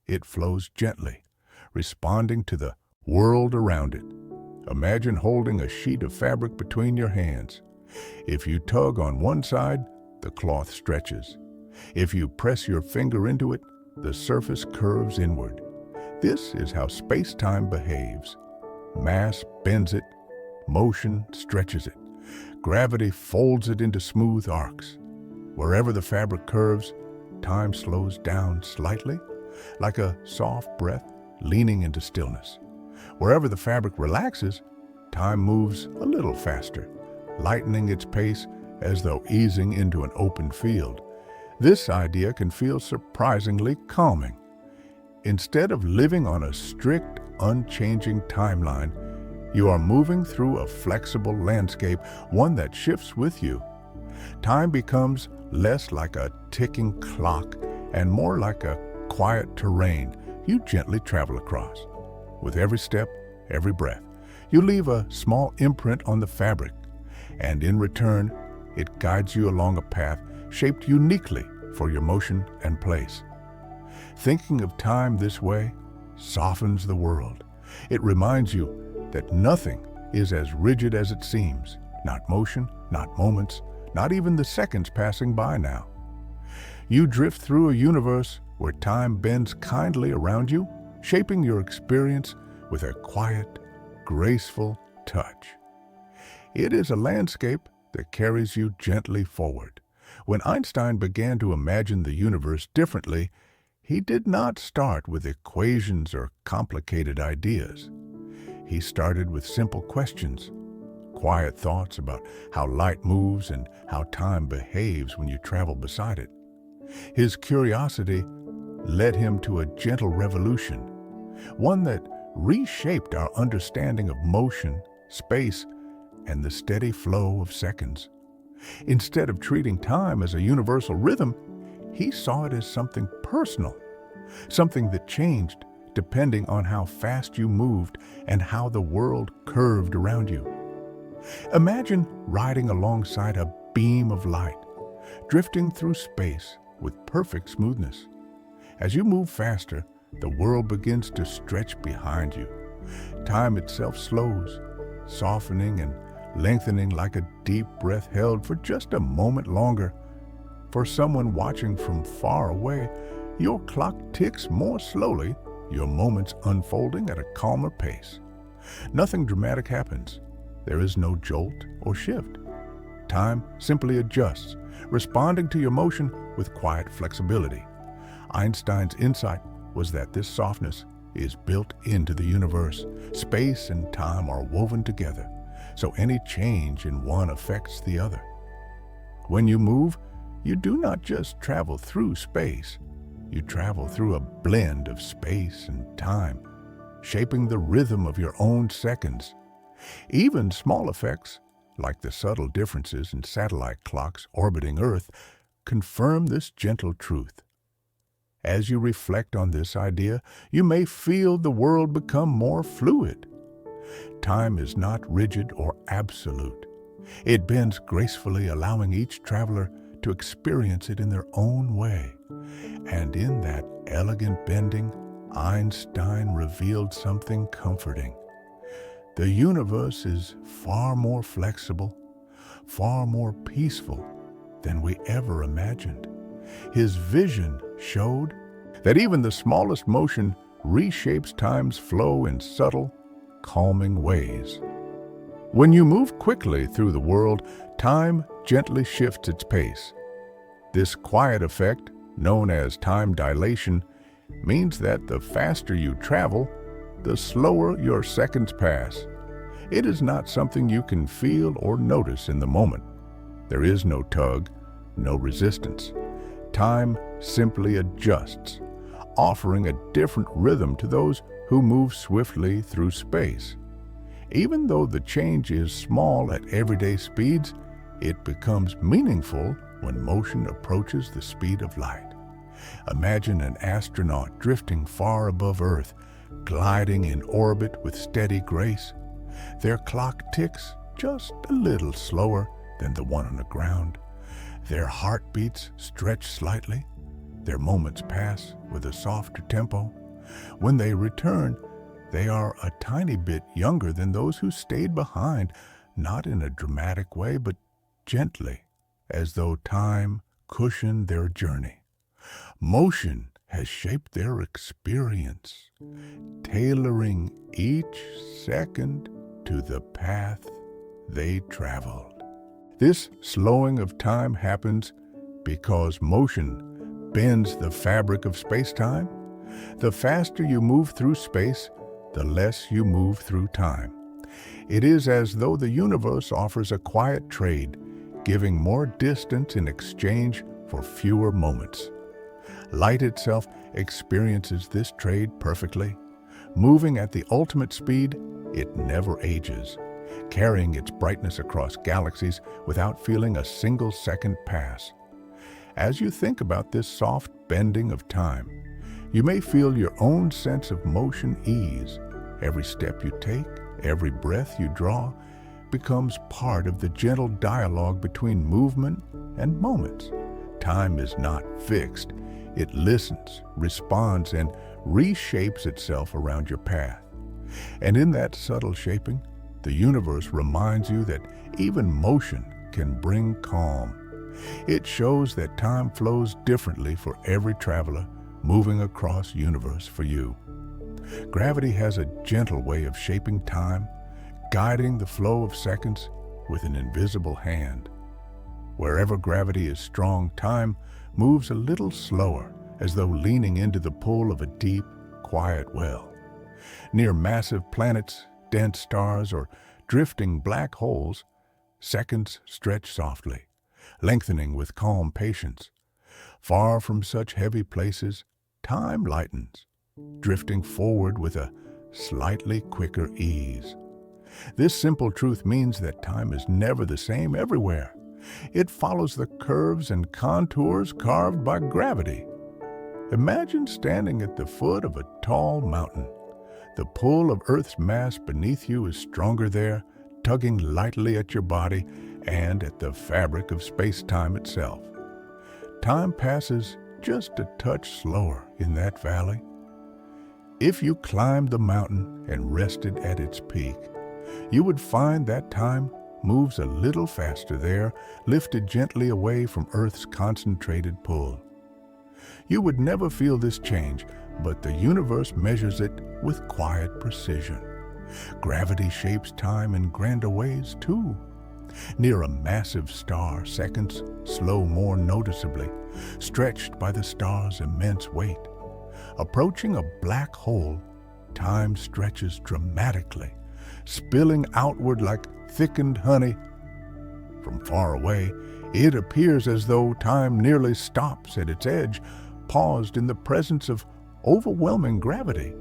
It flows gently, responding to the world around it. Imagine holding a sheet of fabric between your hands. If you tug on one side, the cloth stretches. If you press your finger into it, the surface curves inward. This is how space-time behaves. Mass bends it, motion stretches it. Gravity folds it into smooth arcs. Wherever the fabric curves, time slows down slightly, like a soft breath leaning into stillness. Wherever the fabric relaxes, time moves a little faster, lightening its pace as though easing into an open field. This idea can feel surprisingly calming. Instead of living on a strict, unchanging timeline, you are moving through a flexible landscape, one that shifts with you. Time becomes less like a ticking clock and more like a quiet terrain you gently travel across. With every step, every breath, you leave a small imprint on the fabric, and in return, it guides you along a path shaped uniquely for your motion and place. Thinking of time this way softens the world. It reminds you that nothing is as rigid as it seems. Not motion, not moments, not even the seconds passing by now. You drift through a universe where time bends kindly around you, shaping your experience with a quiet, graceful touch. It is a landscape that carries you gently forward. When Einstein began to imagine the universe differently, he did not start with equations or complicated ideas. He started with simple questions, quiet thoughts about how light moves and how time behaves when you travel beside it. His curiosity led him to a gentle revolution, one that reshaped our understanding of motion, space, and the steady flow of seconds. Instead of treating time as a universal rhythm, he saw it as something personal, something that changed depending on how fast you moved and how the world curved around you. Imagine riding alongside a beam of light, drifting through space with perfect smoothness. As you move faster, the world begins to stretch behind you. Time itself slows, softening and lengthening like a deep breath held for just a moment longer. For someone watching from far away, your clock ticks more slowly, your moments unfolding at a calmer pace. Nothing dramatic happens. There is no jolt or shift. Time simply adjusts, responding to your motion with quiet flexibility. Einstein's insight was that this softness is built into the universe. Space and time are woven together, so any change in one affects the other. When you move, you do not just travel through space. You travel through a blend of space and time, shaping the rhythm of your own seconds. Even small effects, like the subtle differences in satellite clocks orbiting Earth, confirm this gentle truth. As you reflect on this idea, you may feel the world become more fluid. Time is not rigid or absolute. It bends gracefully, allowing each traveler to experience it in their own way. And in that elegant bending, Einstein revealed something comforting. The universe is far more flexible, far more peaceful than we ever imagined. His vision showed that even the smallest motion reshapes time's flow in subtle, calming ways. When you move quickly through the world, time gently shifts its pace. This quiet effect, known as time dilation, means that the faster you travel, the slower your seconds pass. It is not something you can feel or notice in the moment. There is no tug, no resistance. Time simply adjusts, offering a different rhythm to those who move swiftly through space. Even though the change is small at everyday speeds, it becomes meaningful when motion approaches the speed of light. Imagine an astronaut drifting far above Earth, gliding in orbit with steady grace. Their clock ticks just a little slower than the one on the ground. Their heartbeats stretch slightly. Their moments pass with a softer tempo. When they return, they are a tiny bit younger than those who stayed behind, not in a dramatic way, but gently, as though time cushioned their journey. Motion has shaped their experience, tailoring each second to the path they traveled. This slowing of time happens because motion bends the fabric of space-time. The faster you move through space, the less you move through time. It is as though the universe offers a quiet trade, giving more distance in exchange for fewer moments. Light itself experiences this trade perfectly. Moving at the ultimate speed, it never ages, carrying its brightness across galaxies without feeling a single second pass. As you think about this soft bending of time, you may feel your own sense of motion ease. Every step you take, every breath you draw, becomes part of the gentle dialogue between movement and moments. Time is not fixed. It listens, responds, and reshapes itself around your path. And in that subtle shaping, the universe reminds you that even motion can bring calm. It shows that time flows differently for every traveler moving across universe for you. Gravity has a gentle way of shaping time, guiding the flow of seconds with an invisible hand. Wherever gravity is strong, time moves a little slower, as though leaning into the pull of a deep, quiet well. Near massive planets, dense stars, or drifting black holes, seconds stretch softly, lengthening with calm patience. Far from such heavy places, time lightens, drifting forward with a slightly quicker ease. This simple truth means that time is never the same everywhere. It follows the curves and contours carved by gravity. Imagine standing at the foot of a tall mountain. The pull of Earth's mass beneath you is stronger there, tugging lightly at your body and at the fabric of space-time itself. Time passes just a touch slower in that valley. If you climbed the mountain and rested at its peak, you would find that time moves a little faster there, lifted gently away from Earth's concentrated pull. You would never feel this change, but the universe measures it with quiet precision. Gravity shapes time in grander ways, too. Near a massive star, seconds slow more noticeably, stretched by the star's immense weight. Approaching a black hole, time stretches dramatically, spilling outward like thickened honey. From far away, it appears as though time nearly stops at its edge, paused in the presence of overwhelming gravity.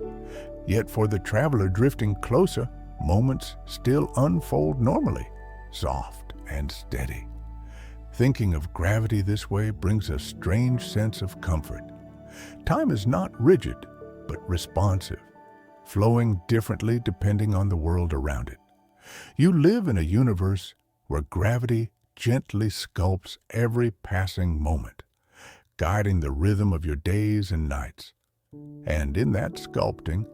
Yet for the traveler drifting closer, moments still unfold normally, soft and steady. Thinking of gravity this way brings a strange sense of comfort. Time is not rigid, but responsive, flowing differently depending on the world around it. You live in a universe where gravity gently sculpts every passing moment, guiding the rhythm of your days and nights. And in that sculpting,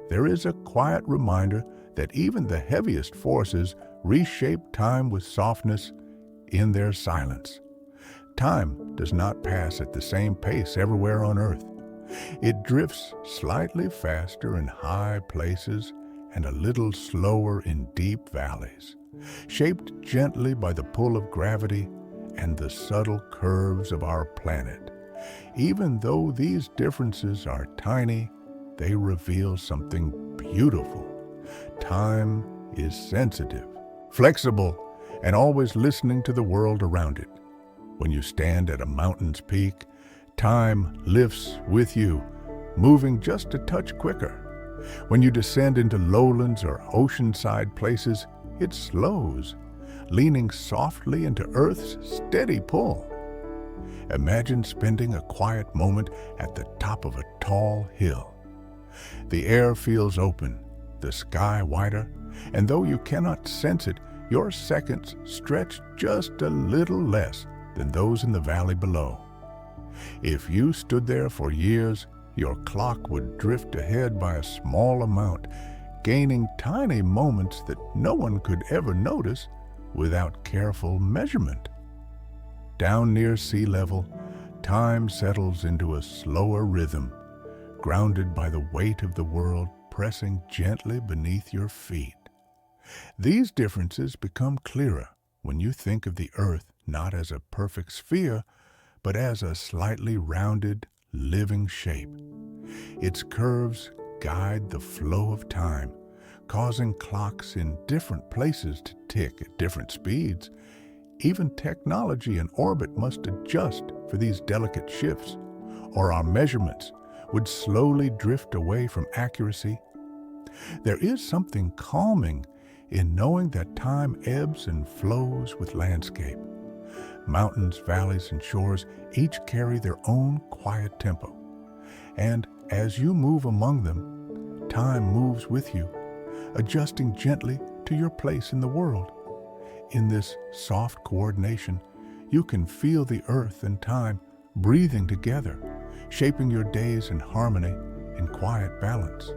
there is a quiet reminder that even the heaviest forces reshape time with softness in their silence. Time does not pass at the same pace everywhere on Earth. It drifts slightly faster in high places and a little slower in deep valleys, shaped gently by the pull of gravity and the subtle curves of our planet. Even though these differences are tiny, they reveal something beautiful. Time is sensitive, flexible, and always listening to the world around it. When you stand at a mountain's peak, time lifts with you, moving just a touch quicker. When you descend into lowlands or oceanside places, it slows, leaning softly into Earth's steady pull. Imagine spending a quiet moment at the top of a tall hill. The air feels open, the sky wider, and though you cannot sense it, your seconds stretch just a little less than those in the valley below. If you stood there for years, your clock would drift ahead by a small amount, gaining tiny moments that no one could ever notice without careful measurement. Down near sea level, time settles into a slower rhythm, grounded by the weight of the world pressing gently beneath your feet. These differences become clearer when you think of the Earth not as a perfect sphere, but as a slightly rounded, living shape. Its curves guide the flow of time, causing clocks in different places to tick at different speeds. Even technology in orbit must adjust for these delicate shifts, or our measurements would slowly drift away from accuracy. There is something calming in knowing that time ebbs and flows with landscape. Mountains, valleys, and shores each carry their own quiet tempo. And as you move among them, time moves with you, adjusting gently to your place in the world. In this soft coordination, you can feel the earth and time breathing together, shaping your days in harmony and quiet balance.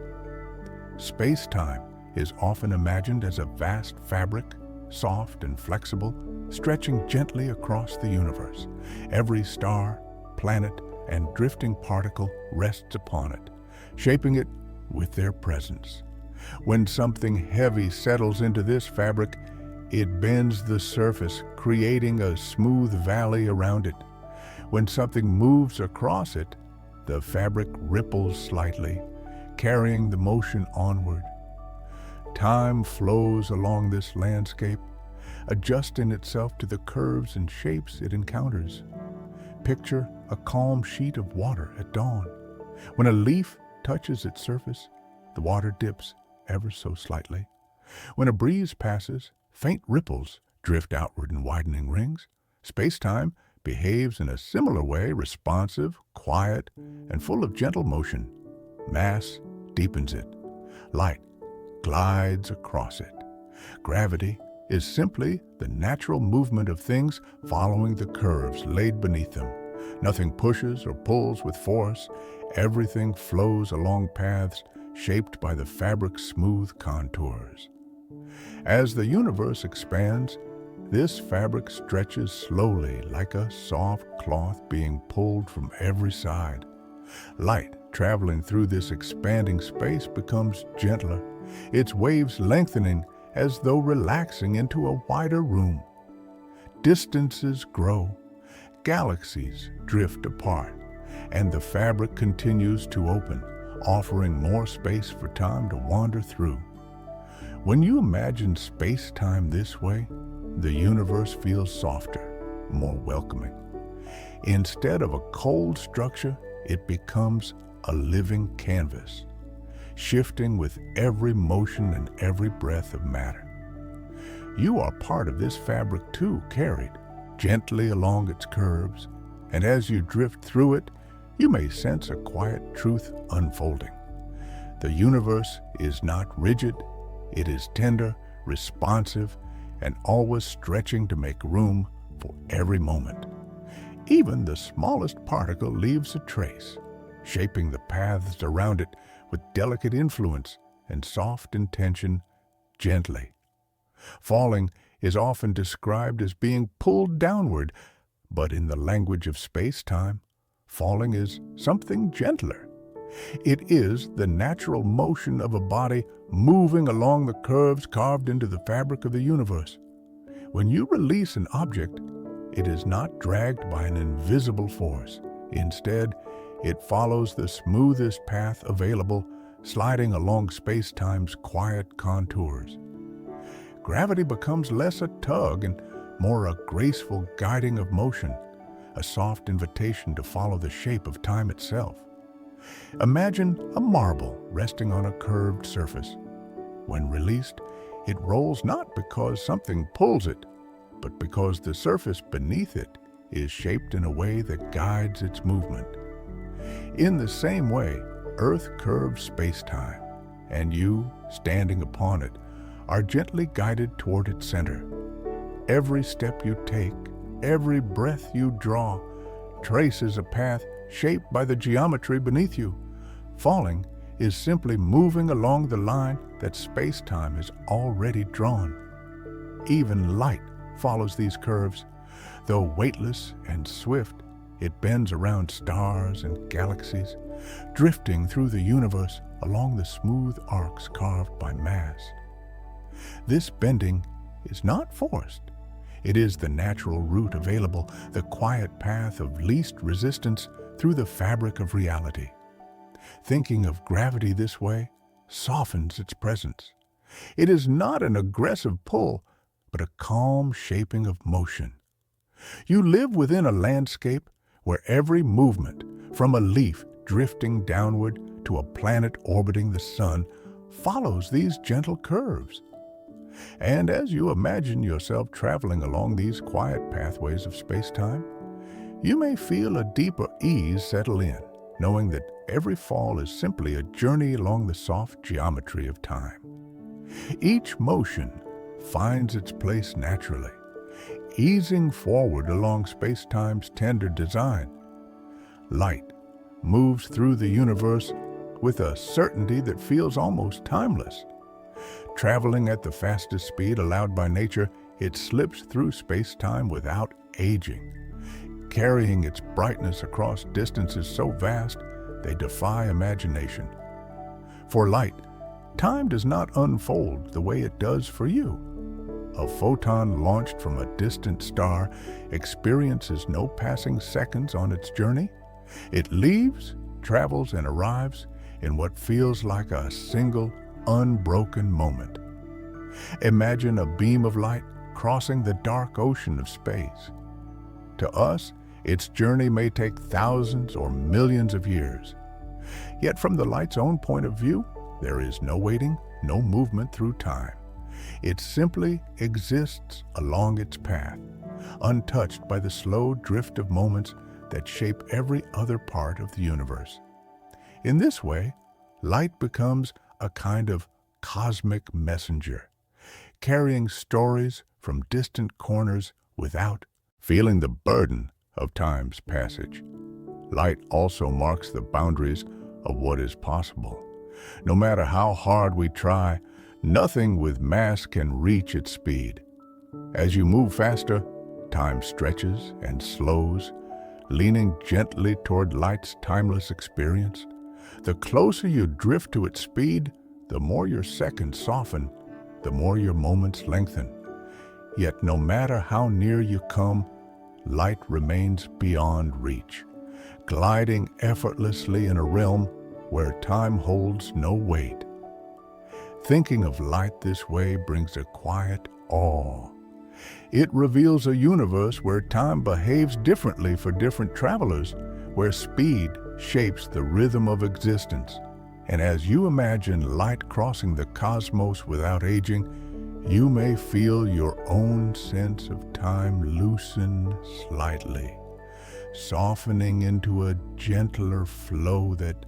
Space-time is often imagined as a vast fabric, soft and flexible, stretching gently across the universe. Every star, planet, and drifting particle rests upon it, shaping it with their presence. When something heavy settles into this fabric, it bends the surface, creating a smooth valley around it. When something moves across it, the fabric ripples slightly, carrying the motion onward. Time flows along this landscape, adjusting itself to the curves and shapes it encounters. Picture a calm sheet of water at dawn. When a leaf touches its surface, the water dips ever so slightly. When a breeze passes, faint ripples drift outward in widening rings. Space-time behaves in a similar way, responsive, quiet, and full of gentle motion. Mass deepens it. Light glides across it. Gravity is simply the natural movement of things following the curves laid beneath them. Nothing pushes or pulls with force. Everything flows along paths shaped by the fabric's smooth contours. As the universe expands, this fabric stretches slowly like a soft cloth being pulled from every side. Light traveling through this expanding space becomes gentler, its waves lengthening as though relaxing into a wider room. Distances grow, galaxies drift apart, and the fabric continues to open, offering more space for time to wander through. When you imagine space-time this way, the universe feels softer, more welcoming. Instead of a cold structure, it becomes a living canvas, shifting with every motion and every breath of matter. You are part of this fabric too, carried gently along its curves, and as you drift through it, you may sense a quiet truth unfolding. The universe is not rigid, it is tender, responsive, and always stretching to make room for every moment. Even the smallest particle leaves a trace, shaping the paths around it with delicate influence and soft intention gently. Falling is often described as being pulled downward, but in the language of space-time, falling is something gentler. It is the natural motion of a body moving along the curves carved into the fabric of the universe. When you release an object, it is not dragged by an invisible force. Instead, it follows the smoothest path available, sliding along space-time's quiet contours. Gravity becomes less a tug and more a graceful guiding of motion, a soft invitation to follow the shape of time itself. Imagine a marble resting on a curved surface. When released, it rolls not because something pulls it, but because the surface beneath it is shaped in a way that guides its movement. In the same way, Earth curves space-time, and you, standing upon it, are gently guided toward its center. Every step you take, every breath you draw, traces a path shaped by the geometry beneath you. Falling is simply moving along the line that space-time has already drawn. Even light follows these curves. Though weightless and swift, it bends around stars and galaxies, drifting through the universe along the smooth arcs carved by mass. This bending is not forced. It is the natural route available, the quiet path of least resistance through the fabric of reality. Thinking of gravity this way softens its presence. It is not an aggressive pull, but a calm shaping of motion. You live within a landscape where every movement, from a leaf drifting downward to a planet orbiting the sun, follows these gentle curves. And as you imagine yourself traveling along these quiet pathways of space-time, you may feel a deeper ease settle in, knowing that every fall is simply a journey along the soft geometry of time. Each motion finds its place naturally, easing forward along space-time's tender design. Light moves through the universe with a certainty that feels almost timeless. Traveling at the fastest speed allowed by nature, it slips through space-time without aging, carrying its brightness across distances so vast they defy imagination. For light, time does not unfold the way it does for you. A photon launched from a distant star experiences no passing seconds on its journey. It leaves, travels, and arrives in what feels like a single, unbroken moment. Imagine a beam of light crossing the dark ocean of space. To us, its journey may take thousands or millions of years. Yet from the light's own point of view, there is no waiting, no movement through time. It simply exists along its path, untouched by the slow drift of moments that shape every other part of the universe. In this way, light becomes a kind of cosmic messenger, carrying stories from distant corners without feeling the burden of time's passage. Light also marks the boundaries of what is possible. No matter how hard we try, nothing with mass can reach its speed. As you move faster, time stretches and slows, leaning gently toward light's timeless experience. The closer you drift to its speed, the more your seconds soften, the more your moments lengthen. Yet no matter how near you come, light remains beyond reach, gliding effortlessly in a realm where time holds no weight. Thinking of light this way brings a quiet awe. It reveals a universe where time behaves differently for different travelers, where speed shapes the rhythm of existence. And as you imagine light crossing the cosmos without aging, you may feel your own sense of time loosen slightly, softening into a gentler flow that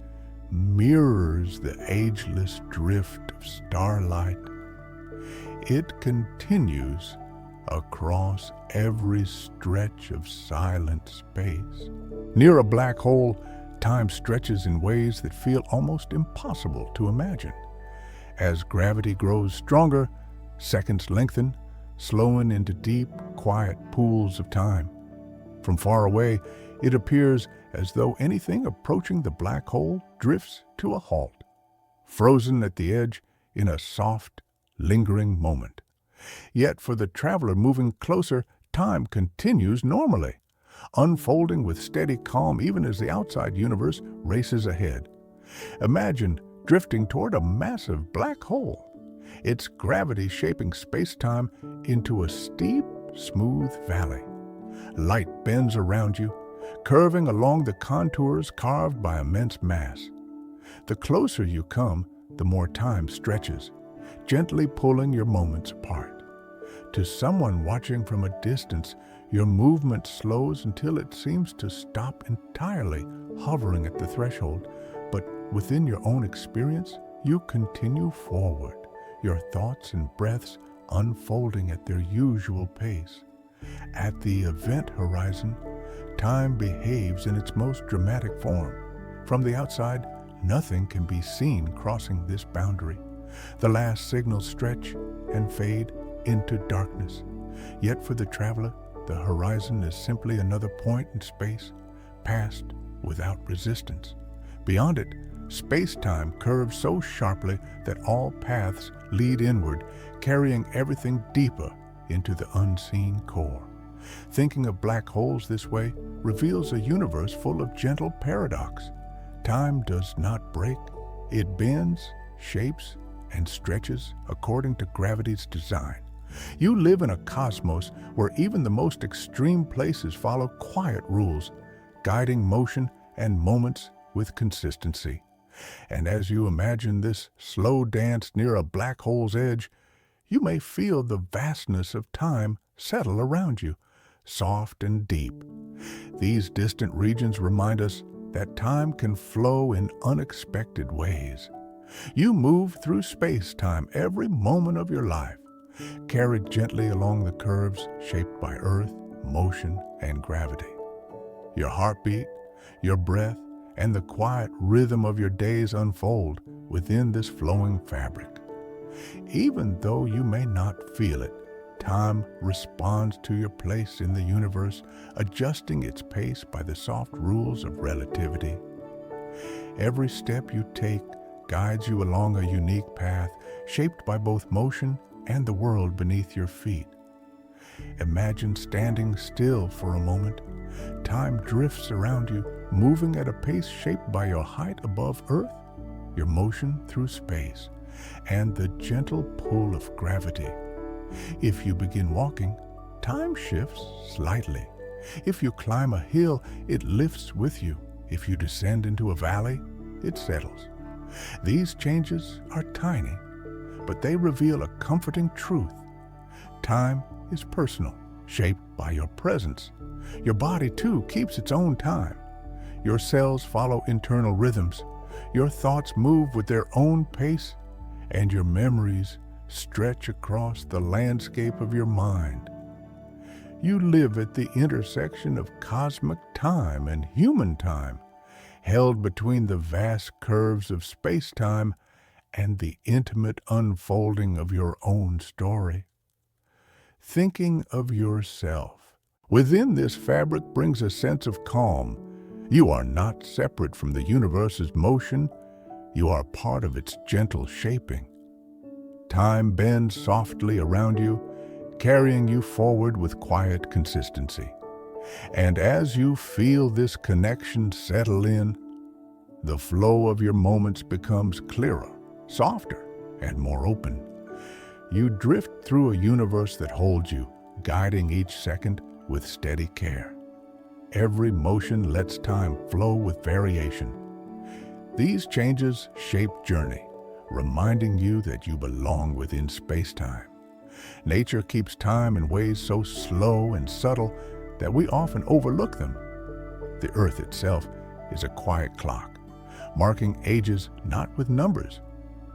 mirrors the ageless drift of starlight. It continues across every stretch of silent space. Near a black hole, time stretches in ways that feel almost impossible to imagine. As gravity grows stronger, seconds lengthen, slowing into deep, quiet pools of time. From far away, it appears as though anything approaching the black hole drifts to a halt, frozen at the edge in a soft, lingering moment. Yet for the traveler moving closer, time continues normally, unfolding with steady calm even as the outside universe races ahead. Imagine drifting toward a massive black hole, its gravity shaping space-time into a steep, smooth valley. Light bends around you, curving along the contours carved by immense mass. The closer you come, the more time stretches, gently pulling your moments apart. To someone watching from a distance, your movement slows until it seems to stop entirely, hovering at the threshold. But within your own experience, you continue forward, your thoughts and breaths unfolding at their usual pace. At the event horizon, time behaves in its most dramatic form. From the outside, nothing can be seen crossing this boundary. The last signals stretch and fade into darkness. Yet for the traveler, the horizon is simply another point in space, passed without resistance. Beyond it, space-time curves so sharply that all paths lead inward, carrying everything deeper into the unseen core. Thinking of black holes this way reveals a universe full of gentle paradox. Time does not break. It bends, shapes, and stretches according to gravity's design. You live in a cosmos where even the most extreme places follow quiet rules, guiding motion and moments with consistency. And as you imagine this slow dance near a black hole's edge, you may feel the vastness of time settle around you, soft and deep. These distant regions remind us that time can flow in unexpected ways. You move through space-time every moment of your life, carried gently along the curves shaped by earth, motion, and gravity. Your heartbeat, your breath, and the quiet rhythm of your days unfold within this flowing fabric. Even though you may not feel it, time responds to your place in the universe, adjusting its pace by the soft rules of relativity. Every step you take guides you along a unique path, shaped by both motion and the world beneath your feet. Imagine standing still for a moment. Time drifts around you, moving at a pace shaped by your height above Earth, your motion through space, and the gentle pull of gravity. If you begin walking, time shifts slightly. If you climb a hill, it lifts with you. If you descend into a valley, it settles. These changes are tiny, but they reveal a comforting truth. Time is personal, shaped by your presence. Your body, too, keeps its own time. Your cells follow internal rhythms. Your thoughts move with their own pace, and your memories stretch across the landscape of your mind. You live at the intersection of cosmic time and human time, held between the vast curves of space-time and the intimate unfolding of your own story. Thinking of yourself within this fabric brings a sense of calm. You are not separate from the universe's motion. You are part of its gentle shaping. Time bends softly around you, carrying you forward with quiet consistency. And as you feel this connection settle in, The flow of your moments becomes clearer, softer, and more open. You drift through a universe that holds you, guiding each second with steady care. Every motion lets time flow with variation. These changes shape journey, reminding you that you belong within space-time. Nature keeps time in ways so slow and subtle that we often overlook them. The Earth itself is a quiet clock, marking ages not with numbers,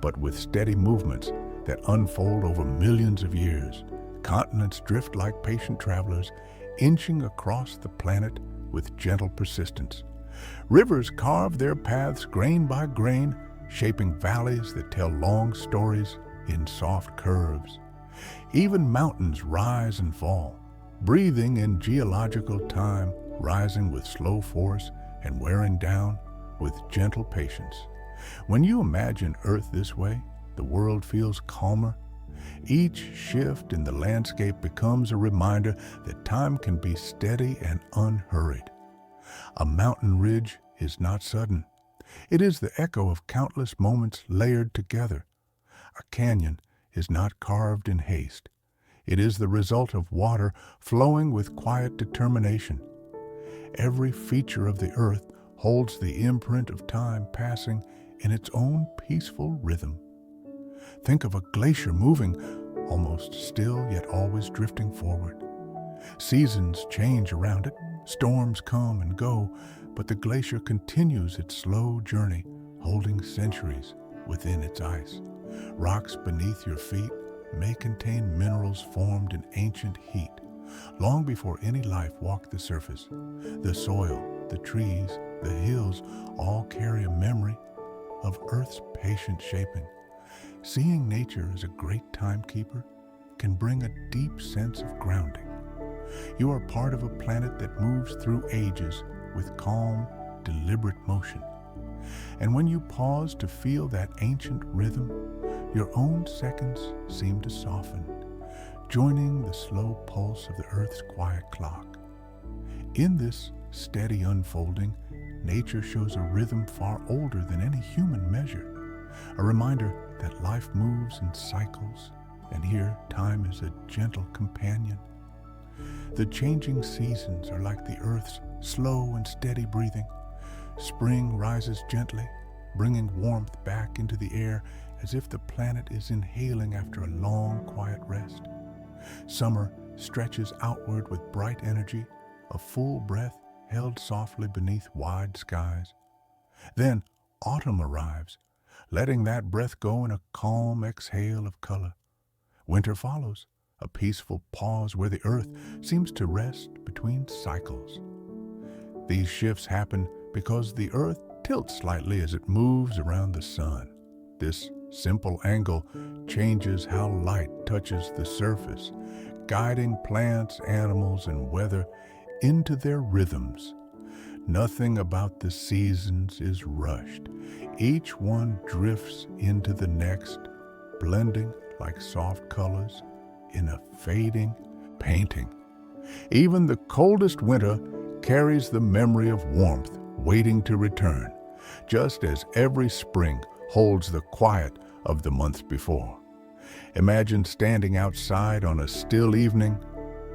but with steady movements that unfold over millions of years. Continents drift like patient travelers, inching across the planet with gentle persistence. Rivers carve their paths grain by grain, shaping valleys that tell long stories in soft curves. Even mountains rise and fall, breathing in geological time, rising with slow force and wearing down with gentle patience. When you imagine Earth this way, the world feels calmer. Each shift in the landscape becomes a reminder that time can be steady and unhurried. A mountain ridge is not sudden. It is the echo of countless moments layered together. A canyon is not carved in haste. It is the result of water flowing with quiet determination. Every feature of the earth holds the imprint of time passing in its own peaceful rhythm. Think of a glacier moving, almost still yet always drifting forward. Seasons change around it, storms come and go, but the glacier continues its slow journey, holding centuries within its ice. Rocks beneath your feet may contain minerals formed in ancient heat, long before any life walked the surface. The soil, the trees, the hills all carry a memory of Earth's patient shaping. Seeing nature as a great timekeeper can bring a deep sense of grounding. You are part of a planet that moves through ages with calm, deliberate motion. And when you pause to feel that ancient rhythm, your own seconds seem to soften, joining the slow pulse of the Earth's quiet clock. In this steady unfolding, nature shows a rhythm far older than any human measure, a reminder that life moves in cycles, and here time is a gentle companion. The changing seasons are like the Earth's slow and steady breathing. Spring rises gently, bringing warmth back into the air as if the planet is inhaling after a long, quiet rest. Summer stretches outward with bright energy, a full breath held softly beneath wide skies. Then autumn arrives, letting that breath go in a calm exhale of color. Winter follows, a peaceful pause where the earth seems to rest between cycles. These shifts happen because the earth tilts slightly as it moves around the sun. This simple angle changes how light touches the surface, guiding plants, animals, and weather into their rhythms. Nothing about the seasons is rushed. Each one drifts into the next, blending like soft colors in a fading painting. Even the coldest winter carries the memory of warmth waiting to return, just as every spring holds the quiet of the months before. Imagine standing outside on a still evening.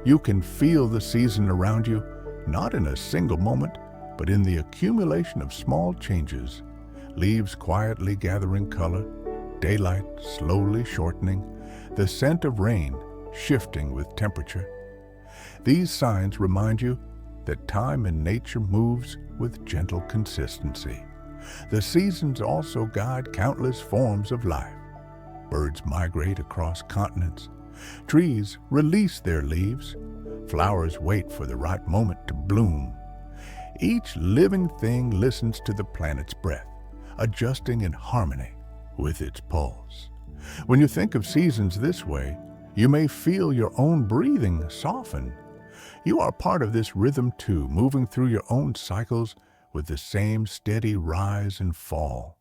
You can feel the season around you, not in a single moment, but in the accumulation of small changes. Leaves quietly gathering color, daylight slowly shortening, the scent of rain shifting with temperature. These signs remind you that time in nature moves with gentle consistency. The seasons also guide countless forms of life. Birds migrate across continents. Trees release their leaves. Flowers wait for the right moment to bloom. Each living thing listens to the planet's breath, adjusting in harmony with its pulse. When you think of seasons this way, you may feel your own breathing soften. You are part of this rhythm too, moving through your own cycles with the same steady rise and fall.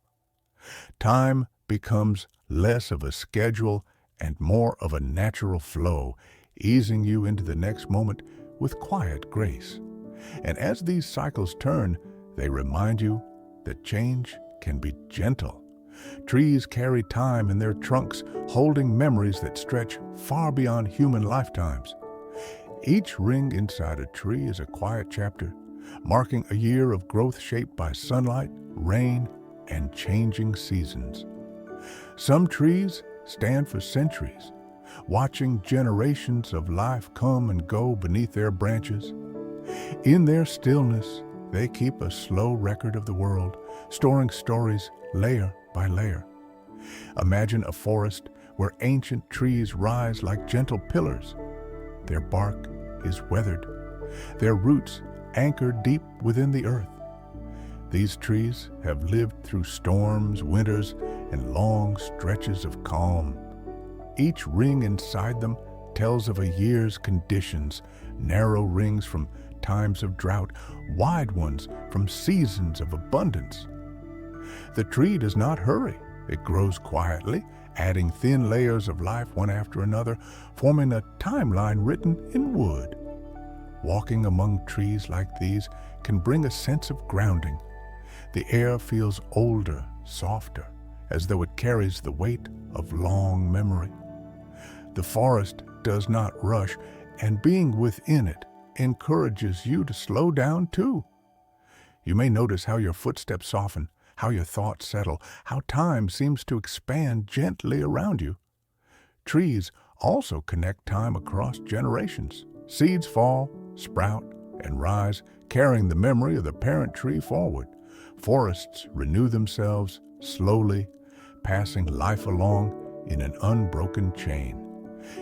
Time becomes less of a schedule and more of a natural flow, easing you into the next moment with quiet grace. And as these cycles turn, they remind you that change can be gentle. Trees carry time in their trunks, holding memories that stretch far beyond human lifetimes. Each ring inside a tree is a quiet chapter, marking a year of growth shaped by sunlight, rain, and changing seasons. Some trees stand for centuries, watching generations of life come and go beneath their branches. In their stillness, they keep a slow record of the world, storing stories layer by layer. Imagine a forest where ancient trees rise like gentle pillars. Their bark is weathered, their roots anchored deep within the earth. These trees have lived through storms, winters, and long stretches of calm. Each ring inside them tells of a year's conditions, narrow rings from times of drought, wide ones from seasons of abundance. The tree does not hurry. It grows quietly, adding thin layers of life one after another, forming a timeline written in wood. Walking among trees like these can bring a sense of grounding. The air feels older, softer, as though it carries the weight of long memory. The forest does not rush, and being within it encourages you to slow down too. You may notice how your footsteps soften, how your thoughts settle, how time seems to expand gently around you. Trees also connect time across generations. Seeds fall, sprout, and rise, carrying the memory of the parent tree forward. Forests renew themselves slowly, passing life along in an unbroken chain.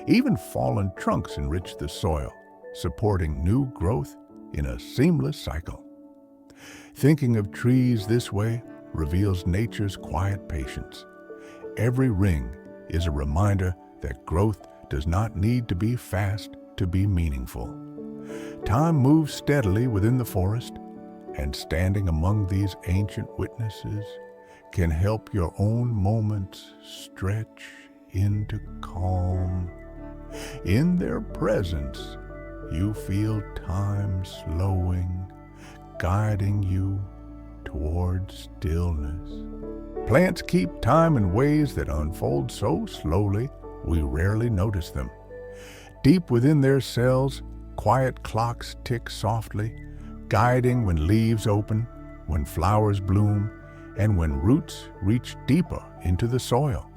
Even fallen trunks enrich the soil, supporting new growth in a seamless cycle. Thinking of trees this way reveals nature's quiet patience. Every ring is a reminder that growth does not need to be fast to be meaningful. Time moves steadily within the forest, and standing among these ancient witnesses can help your own moments stretch into calm. In their presence, you feel time slowing, guiding you toward stillness. Plants keep time in ways that unfold so slowly we rarely notice them. Deep within their cells, quiet clocks tick softly, guiding when leaves open, when flowers bloom, and when roots reach deeper into the soil.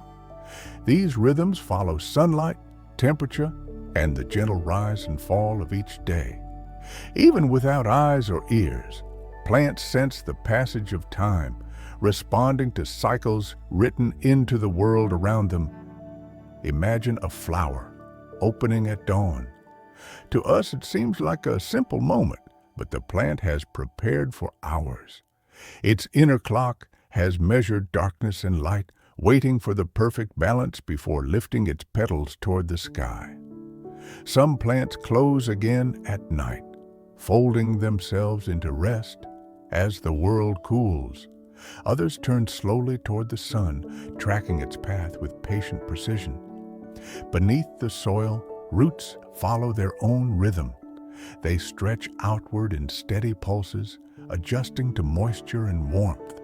These rhythms follow sunlight, temperature, and the gentle rise and fall of each day. Even without eyes or ears, plants sense the passage of time, responding to cycles written into the world around them. Imagine a flower opening at dawn. To us, it seems like a simple moment, but the plant has prepared for hours. Its inner clock has measured darkness and light, waiting for the perfect balance before lifting its petals toward the sky. Some plants close again at night, folding themselves into rest as the world cools. Others turn slowly toward the sun, tracking its path with patient precision. Beneath the soil, roots follow their own rhythm. They stretch outward in steady pulses, adjusting to moisture and warmth.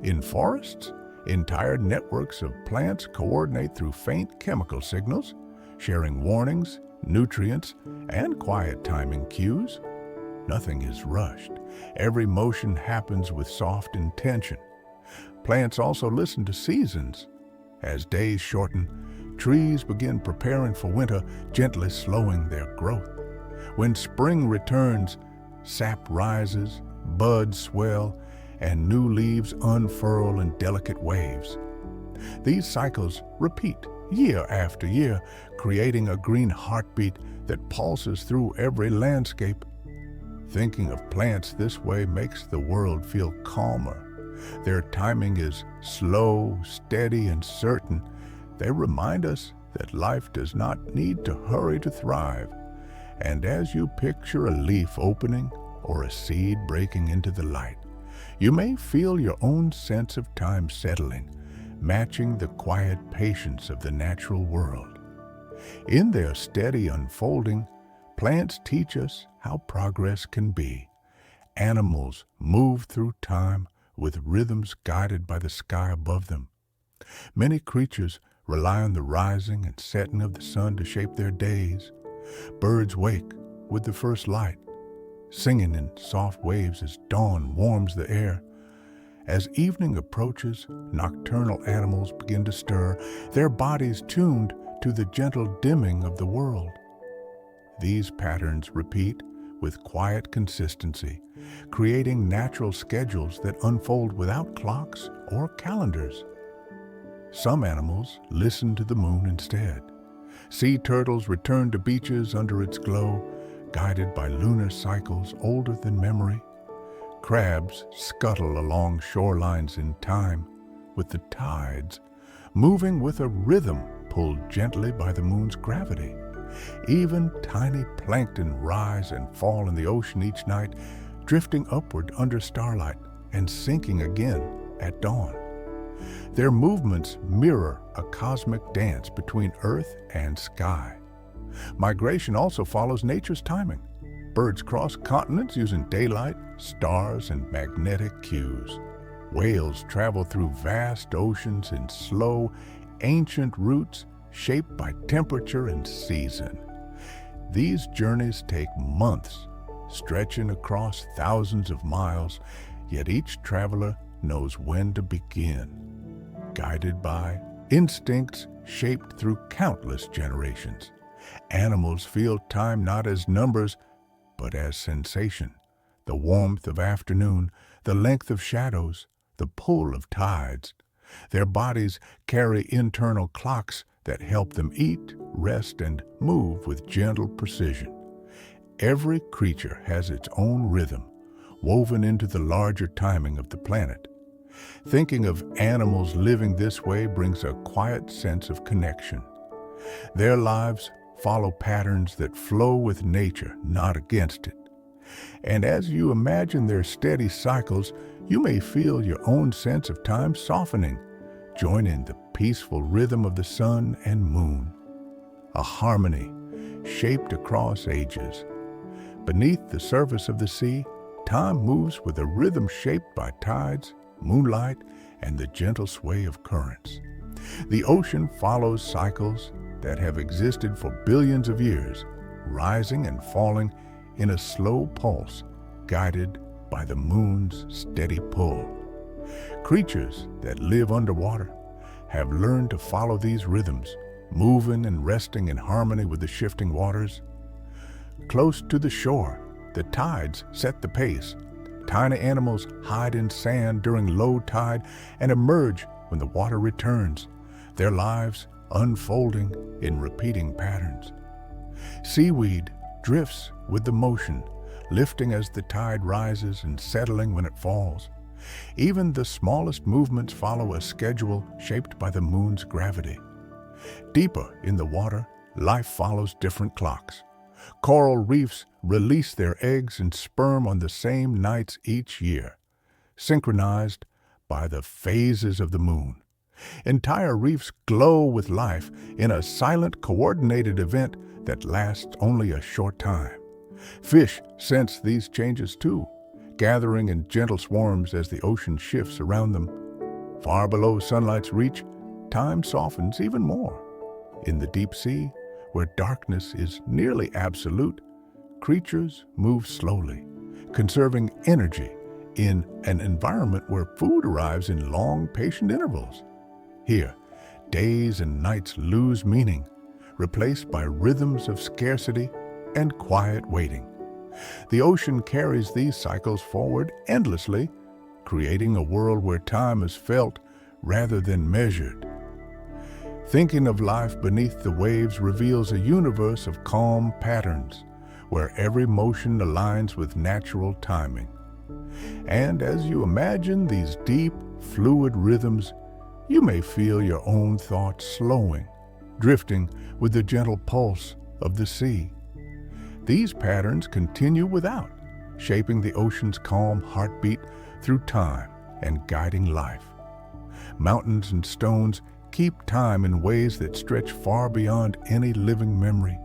In forests, entire networks of plants coordinate through faint chemical signals, sharing warnings, nutrients, and quiet timing cues. Nothing is rushed. Every motion happens with soft intention. Plants also listen to seasons. As days shorten, trees begin preparing for winter, gently slowing their growth. When spring returns, sap rises, buds swell, and new leaves unfurl in delicate waves. These cycles repeat year after year, creating a green heartbeat that pulses through every landscape. Thinking of plants this way makes the world feel calmer. Their timing is slow, steady, and certain. They remind us that life does not need to hurry to thrive. And as you picture a leaf opening or a seed breaking into the light, you may feel your own sense of time settling, matching the quiet patience of the natural world. In their steady unfolding, plants teach us how progress can be. Animals move through time with rhythms guided by the sky above them. Many creatures rely on the rising and setting of the sun to shape their days. Birds wake with the first light, singing in soft waves as dawn warms the air. As evening approaches, nocturnal animals begin to stir, their bodies tuned to the gentle dimming of the world. These patterns repeat with quiet consistency, creating natural schedules that unfold without clocks or calendars. Some animals listen to the moon instead. Sea turtles return to beaches under its glow, guided by lunar cycles older than memory. Crabs scuttle along shorelines in time with the tides, moving with a rhythm pulled gently by the moon's gravity. Even tiny plankton rise and fall in the ocean each night, drifting upward under starlight and sinking again at dawn. Their movements mirror a cosmic dance between earth and sky. Migration also follows nature's timing. Birds cross continents using daylight, stars, and magnetic cues. Whales travel through vast oceans in slow, ancient routes shaped by temperature and season. These journeys take months, stretching across thousands of miles, yet each traveler knows when to begin. Guided by instincts shaped through countless generations, animals feel time not as numbers, but as sensation. The warmth of afternoon, the length of shadows, the pull of tides. Their bodies carry internal clocks that help them eat, rest, and move with gentle precision. Every creature has its own rhythm, woven into the larger timing of the planet. Thinking of animals living this way brings a quiet sense of connection. Their lives follow patterns that flow with nature, not against it. And as you imagine their steady cycles, you may feel your own sense of time softening, joining the peaceful rhythm of the sun and moon. A harmony shaped across ages. Beneath the surface of the sea, time moves with a rhythm shaped by tides, moonlight, and the gentle sway of currents. The ocean follows cycles that have existed for billions of years, rising and falling in a slow pulse, guided by the moon's steady pull. Creatures that live underwater have learned to follow these rhythms, moving and resting in harmony with the shifting waters. Close to the shore, the tides set the pace. Tiny animals hide in sand during low tide and emerge when the water returns, their lives unfolding in repeating patterns. Seaweed drifts with the motion, lifting as the tide rises and settling when it falls. Even the smallest movements follow a schedule shaped by the moon's gravity. Deeper in the water, life follows different clocks. Coral reefs release their eggs and sperm on the same nights each year, synchronized by the phases of the moon. Entire reefs glow with life in a silent, coordinated event that lasts only a short time. Fish sense these changes too, gathering in gentle swarms as the ocean shifts around them. Far below sunlight's reach, time softens even more. In the deep sea, where darkness is nearly absolute, creatures move slowly, conserving energy in an environment where food arrives in long, patient intervals. Here, days and nights lose meaning, replaced by rhythms of scarcity and quiet waiting. The ocean carries these cycles forward endlessly, creating a world where time is felt rather than measured. Thinking of life beneath the waves reveals a universe of calm patterns, where every motion aligns with natural timing. And as you imagine these deep, fluid rhythms, you may feel your own thoughts slowing, drifting with the gentle pulse of the sea. These patterns continue without, shaping the ocean's calm heartbeat through time and guiding life. Mountains and stones keep time in ways that stretch far beyond any living memory.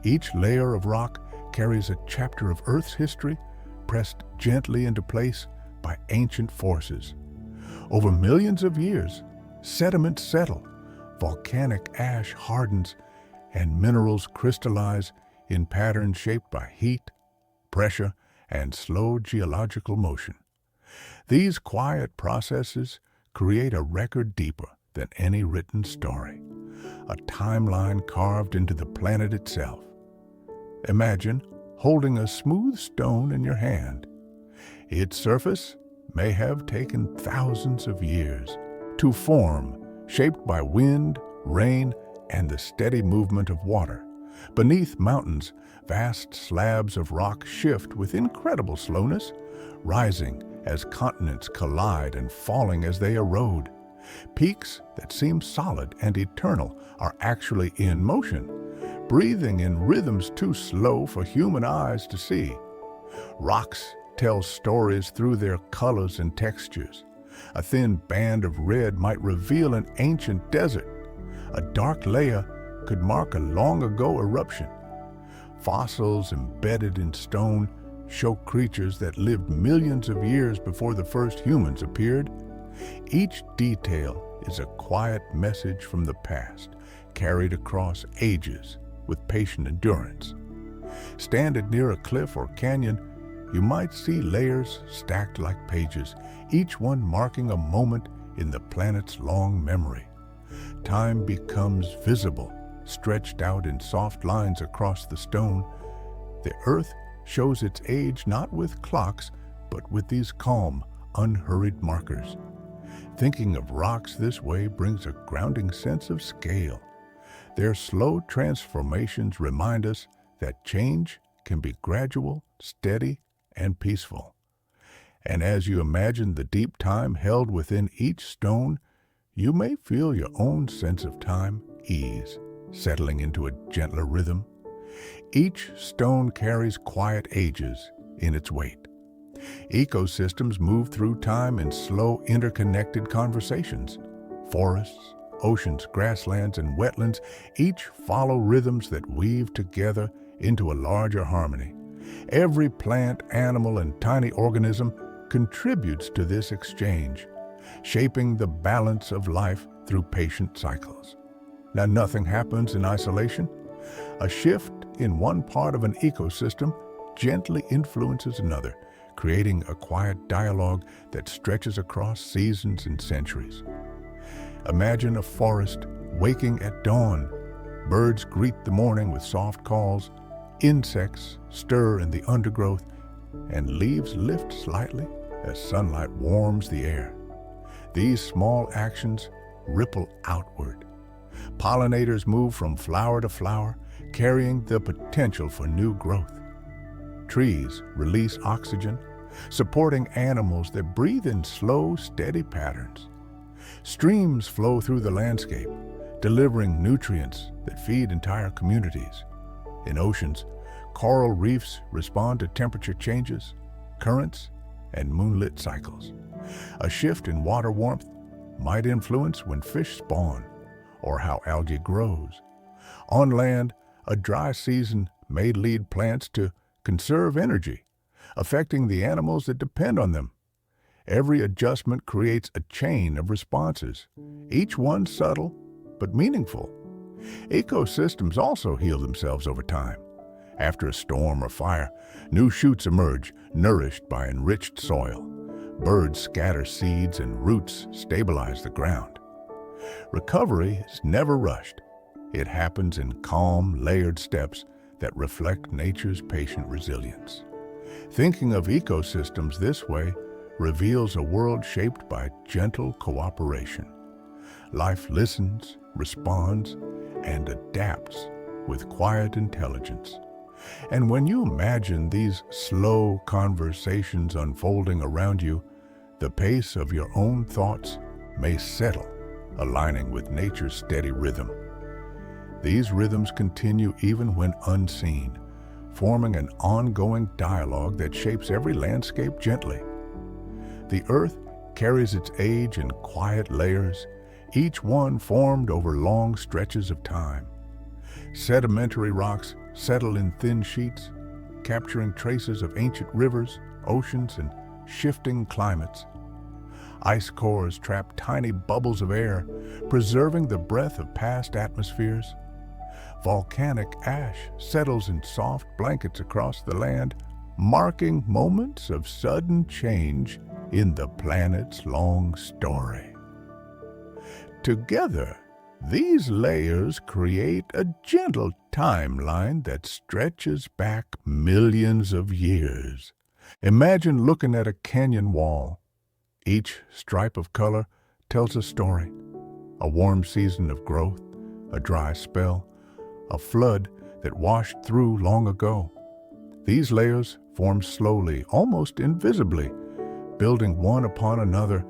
Each layer of rock carries a chapter of Earth's history, pressed gently into place by ancient forces. Over millions of years, sediments settle, volcanic ash hardens, and minerals crystallize in patterns shaped by heat, pressure, and slow geological motion. These quiet processes create a record deeper than any written story, a timeline carved into the planet itself. Imagine holding a smooth stone in your hand. Its surface may have taken thousands of years to form, shaped by wind, rain, and the steady movement of water. Beneath mountains, vast slabs of rock shift with incredible slowness, rising as continents collide and falling as they erode. Peaks that seem solid and eternal are actually in motion, breathing in rhythms too slow for human eyes to see. Rocks tell stories through their colors and textures. A thin band of red might reveal an ancient desert. A dark layer could mark a long-ago eruption. Fossils embedded in stone show creatures that lived millions of years before the first humans appeared. Each detail is a quiet message from the past, carried across ages with patient endurance. Standing near a cliff or canyon, you might see layers stacked like pages, each one marking a moment in the planet's long memory. Time becomes visible, stretched out in soft lines across the stone. The earth shows its age not with clocks, but with these calm, unhurried markers. Thinking of rocks this way brings a grounding sense of scale. Their slow transformations remind us that change can be gradual, steady, and peaceful. And as you imagine the deep time held within each stone, you may feel your own sense of time ease, settling into a gentler rhythm. Each stone carries quiet ages in its weight. Ecosystems move through time in slow, interconnected conversations. Forests, oceans, grasslands, and wetlands each follow rhythms that weave together into a larger harmony. Every plant, animal, and tiny organism contributes to this exchange, shaping the balance of life through patient cycles. Now, nothing happens in isolation. A shift in one part of an ecosystem gently influences another, creating a quiet dialogue that stretches across seasons and centuries. Imagine a forest waking at dawn. Birds greet the morning with soft calls, insects stir in the undergrowth, and leaves lift slightly as sunlight warms the air. These small actions ripple outward. Pollinators move from flower to flower, carrying the potential for new growth. Trees release oxygen, supporting animals that breathe in slow, steady patterns. Streams flow through the landscape, delivering nutrients that feed entire communities. In oceans, coral reefs respond to temperature changes, currents, and moonlit cycles. A shift in water warmth might influence when fish spawn or how algae grows. On land, a dry season may lead plants to conserve energy, affecting the animals that depend on them. Every adjustment creates a chain of responses, each one subtle but meaningful. Ecosystems also heal themselves over time. After a storm or fire, new shoots emerge, nourished by enriched soil. Birds scatter seeds and roots stabilize the ground. Recovery is never rushed. It happens in calm, layered steps that reflect nature's patient resilience. Thinking of ecosystems this way reveals a world shaped by gentle cooperation. Life listens, responds, and adapts with quiet intelligence. And when you imagine these slow conversations unfolding around you, the pace of your own thoughts may settle, aligning with nature's steady rhythm. These rhythms continue even when unseen, forming an ongoing dialogue that shapes every landscape gently. The earth carries its age in quiet layers, each one formed over long stretches of time. Sedimentary rocks settle in thin sheets, capturing traces of ancient rivers, oceans, and shifting climates. Ice cores trap tiny bubbles of air, preserving the breath of past atmospheres. Volcanic ash settles in soft blankets across the land, marking moments of sudden change in the planet's long story. Together, these layers create a gentle timeline that stretches back millions of years. Imagine looking at a canyon wall. Each stripe of color tells a story. A warm season of growth, a dry spell, a flood that washed through long ago. These layers form slowly, almost invisibly, building one upon another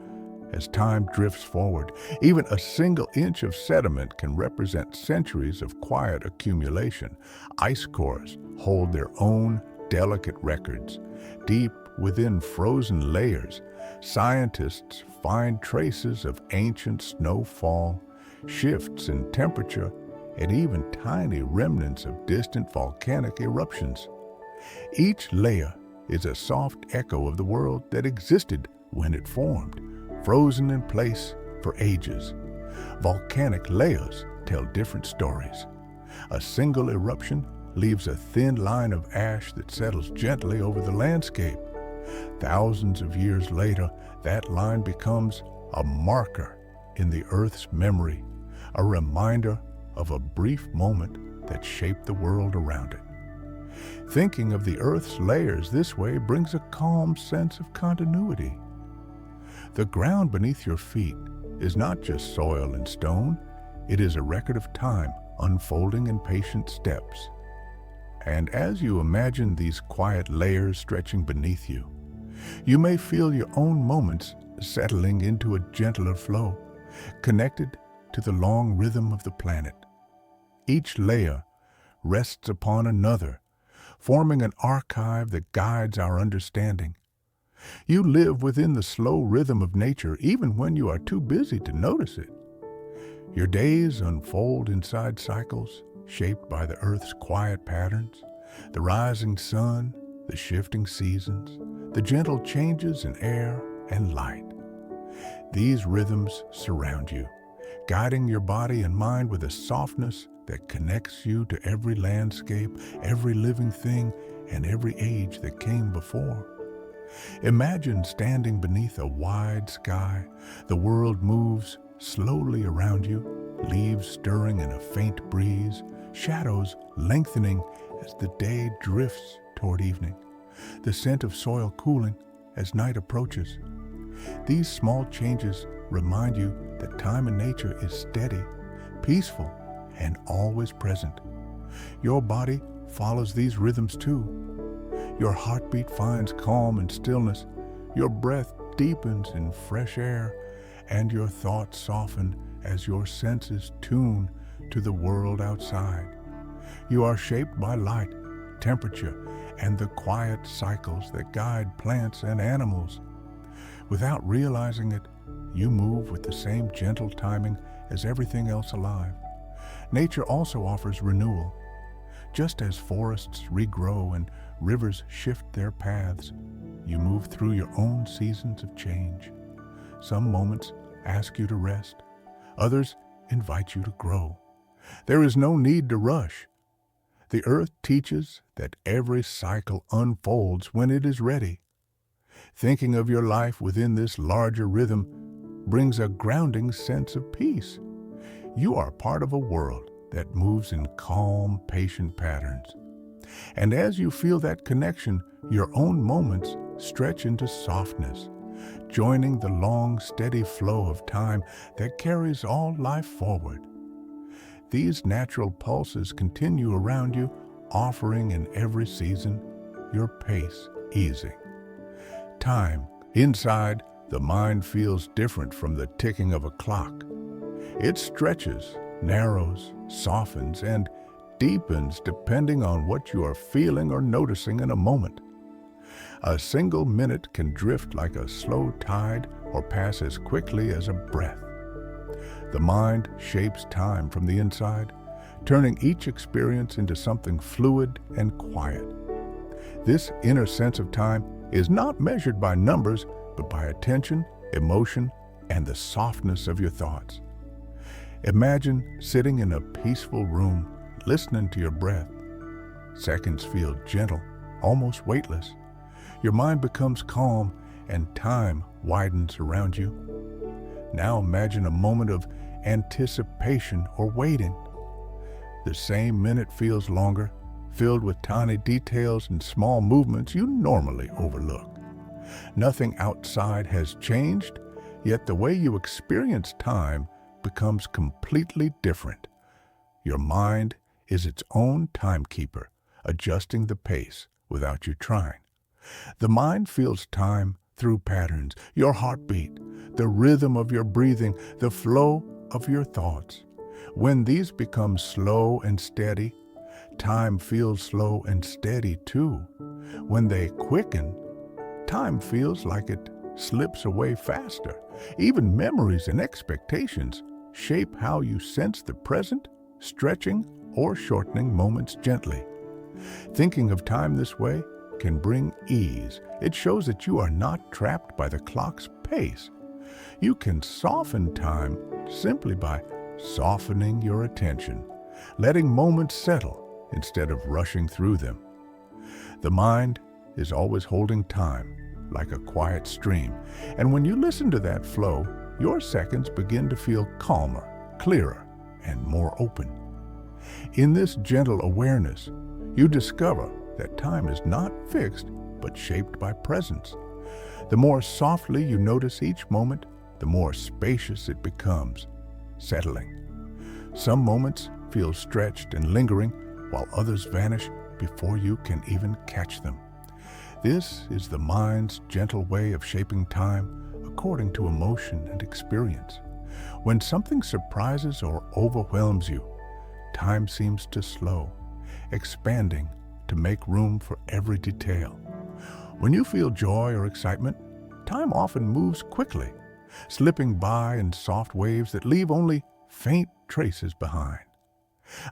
as time drifts forward. Even a single inch of sediment can represent centuries of quiet accumulation. Ice cores hold their own delicate records. Deep within frozen layers, scientists find traces of ancient snowfall, shifts in temperature, and even tiny remnants of distant volcanic eruptions. Each layer is a soft echo of the world that existed when it formed, frozen in place for ages. Volcanic layers tell different stories. A single eruption leaves a thin line of ash that settles gently over the landscape. Thousands of years later, that line becomes a marker in the Earth's memory, a reminder of a brief moment that shaped the world around it. Thinking of the Earth's layers this way brings a calm sense of continuity. The ground beneath your feet is not just soil and stone, it is a record of time unfolding in patient steps. And as you imagine these quiet layers stretching beneath you, you may feel your own moments settling into a gentler flow, connected to the long rhythm of the planet. Each layer rests upon another, forming an archive that guides our understanding. You live within the slow rhythm of nature even when you are too busy to notice it. Your days unfold inside cycles shaped by the Earth's quiet patterns, the rising sun, the shifting seasons, the gentle changes in air and light. These rhythms surround you, guiding your body and mind with a softness that connects you to every landscape, every living thing, and every age that came before. Imagine standing beneath a wide sky. The world moves slowly around you, leaves stirring in a faint breeze, shadows lengthening as the day drifts toward evening, the scent of soil cooling as night approaches. These small changes remind you that time in nature is steady, peaceful, and always present. Your body follows these rhythms too. Your heartbeat finds calm and stillness, your breath deepens in fresh air, and your thoughts soften as your senses tune to the world outside. You are shaped by light, temperature, and the quiet cycles that guide plants and animals. Without realizing it, you move with the same gentle timing as everything else alive. Nature also offers renewal. Just as forests regrow and rivers shift their paths, you move through your own seasons of change. Some moments ask you to rest, others invite you to grow. There is no need to rush. The earth teaches that every cycle unfolds when it is ready. Thinking of your life within this larger rhythm brings a grounding sense of peace. You are part of a world that moves in calm, patient patterns. And as you feel that connection, your own moments stretch into softness, joining the long, steady flow of time that carries all life forward. These natural pulses continue around you, offering in every season your pace easing. Time, inside, the mind feels different from the ticking of a clock. It stretches, narrows, softens, and deepens depending on what you are feeling or noticing in a moment. A single minute can drift like a slow tide or pass as quickly as a breath. The mind shapes time from the inside, turning each experience into something fluid and quiet. This inner sense of time is not measured by numbers, but by attention, emotion, and the softness of your thoughts. Imagine sitting in a peaceful room, listening to your breath. Seconds feel gentle, almost weightless. Your mind becomes calm and time widens around you. Now imagine a moment of anticipation or waiting. The same minute feels longer, filled with tiny details and small movements you normally overlook. Nothing outside has changed, yet the way you experience time becomes completely different. Your mind is its own timekeeper, adjusting the pace without you trying. The mind feels time through patterns, your heartbeat, the rhythm of your breathing, the flow of your thoughts. When these become slow and steady, time feels slow and steady too. When they quicken, time feels like it slips away faster. Even memories and expectations shape how you sense the present, stretching or shortening moments gently. Thinking of time this way can bring ease. It shows that you are not trapped by the clock's pace. You can soften time simply by softening your attention, letting moments settle instead of rushing through them. The mind is always holding time like a quiet stream, and when you listen to that flow, your seconds begin to feel calmer, clearer, and more open. In this gentle awareness, you discover that time is not fixed but shaped by presence. The more softly you notice each moment, the more spacious it becomes, settling. Some moments feel stretched and lingering, while others vanish before you can even catch them. This is the mind's gentle way of shaping time according to emotion and experience. When something surprises or overwhelms you, time seems to slow, expanding to make room for every detail. When you feel joy or excitement, time often moves quickly, slipping by in soft waves that leave only faint traces behind.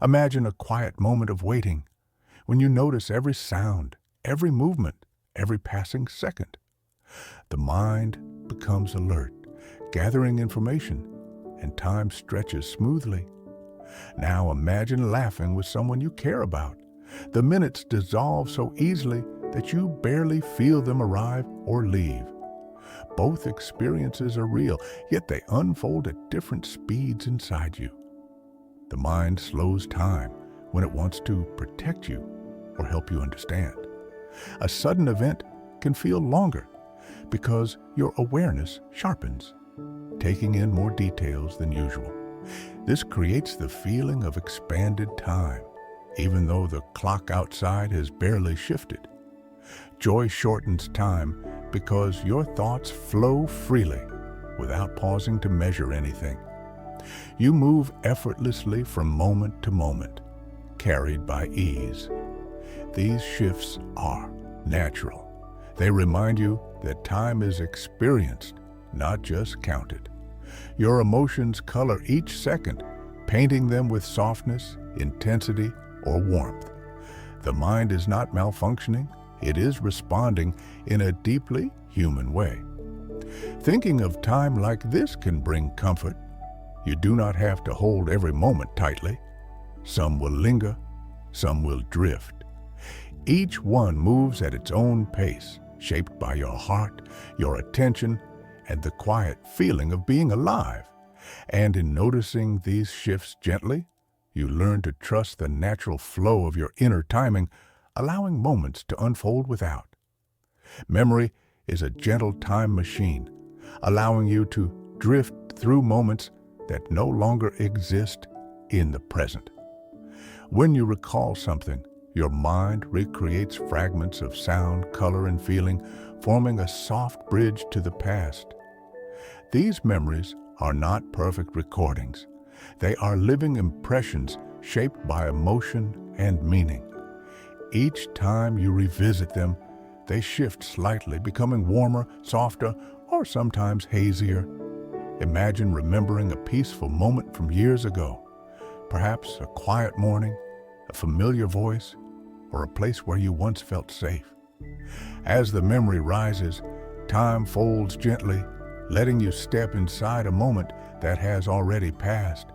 Imagine a quiet moment of waiting, when you notice every sound, every movement, every passing second. The mind becomes alert, gathering information, and time stretches smoothly. Now imagine laughing with someone you care about. The minutes dissolve so easily that you barely feel them arrive or leave. Both experiences are real, yet they unfold at different speeds inside you. The mind slows time when it wants to protect you or help you understand. A sudden event can feel longer because your awareness sharpens, taking in more details than usual. This creates the feeling of expanded time, even though the clock outside has barely shifted. Joy shortens time because your thoughts flow freely without pausing to measure anything. You move effortlessly from moment to moment, carried by ease. These shifts are natural. They remind you that time is experienced, not just counted. Your emotions color each second, painting them with softness, intensity, or warmth. The mind is not malfunctioning, it is responding in a deeply human way. Thinking of time like this can bring comfort. You do not have to hold every moment tightly. Some will linger, some will drift. Each one moves at its own pace, shaped by your heart, your attention, and the quiet feeling of being alive. And in noticing these shifts gently, you learn to trust the natural flow of your inner timing, allowing moments to unfold without. Memory is a gentle time machine, allowing you to drift through moments that no longer exist in the present. When you recall something, your mind recreates fragments of sound, color, and feeling, forming a soft bridge to the past. These memories are not perfect recordings. They are living impressions shaped by emotion and meaning. Each time you revisit them, they shift slightly, becoming warmer, softer, or sometimes hazier. Imagine remembering a peaceful moment from years ago, perhaps a quiet morning, a familiar voice, or a place where you once felt safe. As the memory rises, time folds gently, letting you step inside a moment that has already passed.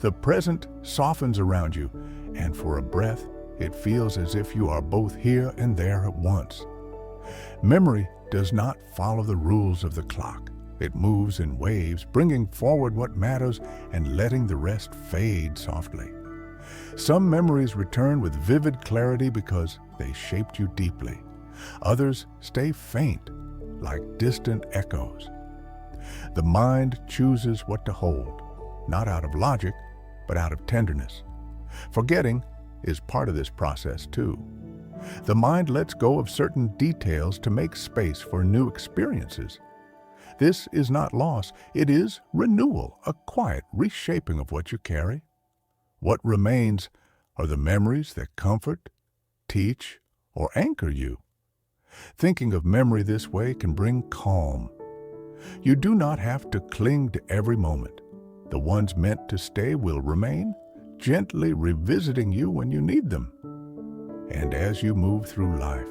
The present softens around you, and for a breath, it feels as if you are both here and there at once. Memory does not follow the rules of the clock. It moves in waves, bringing forward what matters and letting the rest fade softly. Some memories return with vivid clarity because they shaped you deeply. Others stay faint, like distant echoes. The mind chooses what to hold, not out of logic, but out of tenderness. Forgetting is part of this process too. The mind lets go of certain details to make space for new experiences. This is not loss, it is renewal, a quiet reshaping of what you carry. What remains are the memories that comfort, teach, or anchor you. Thinking of memory this way can bring calm. You do not have to cling to every moment. The ones meant to stay will remain, gently revisiting you when you need them. And as you move through life,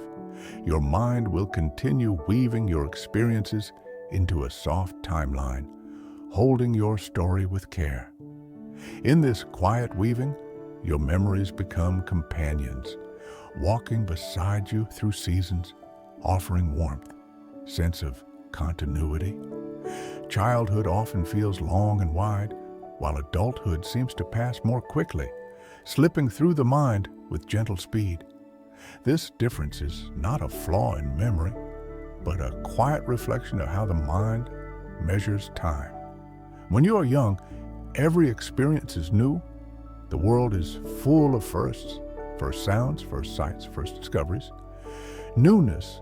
your mind will continue weaving your experiences into a soft timeline, holding your story with care. In this quiet weaving, your memories become companions, walking beside you through seasons, offering warmth, sense of continuity. Childhood often feels long and wide, while adulthood seems to pass more quickly, slipping through the mind with gentle speed. This difference is not a flaw in memory, but a quiet reflection of how the mind measures time. When you are young, every experience is new. The world is full of firsts, first sounds, first sights, first discoveries. Newness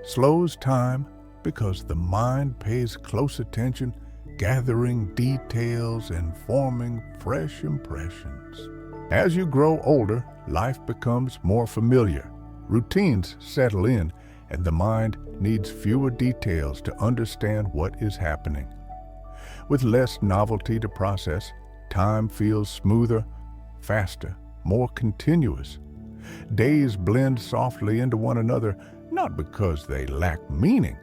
slows time because the mind pays close attention, gathering details and forming fresh impressions. As you grow older, life becomes more familiar. Routines settle in, and the mind needs fewer details to understand what is happening. With less novelty to process, time feels smoother, faster, more continuous. Days blend softly into one another, not because they lack meaning,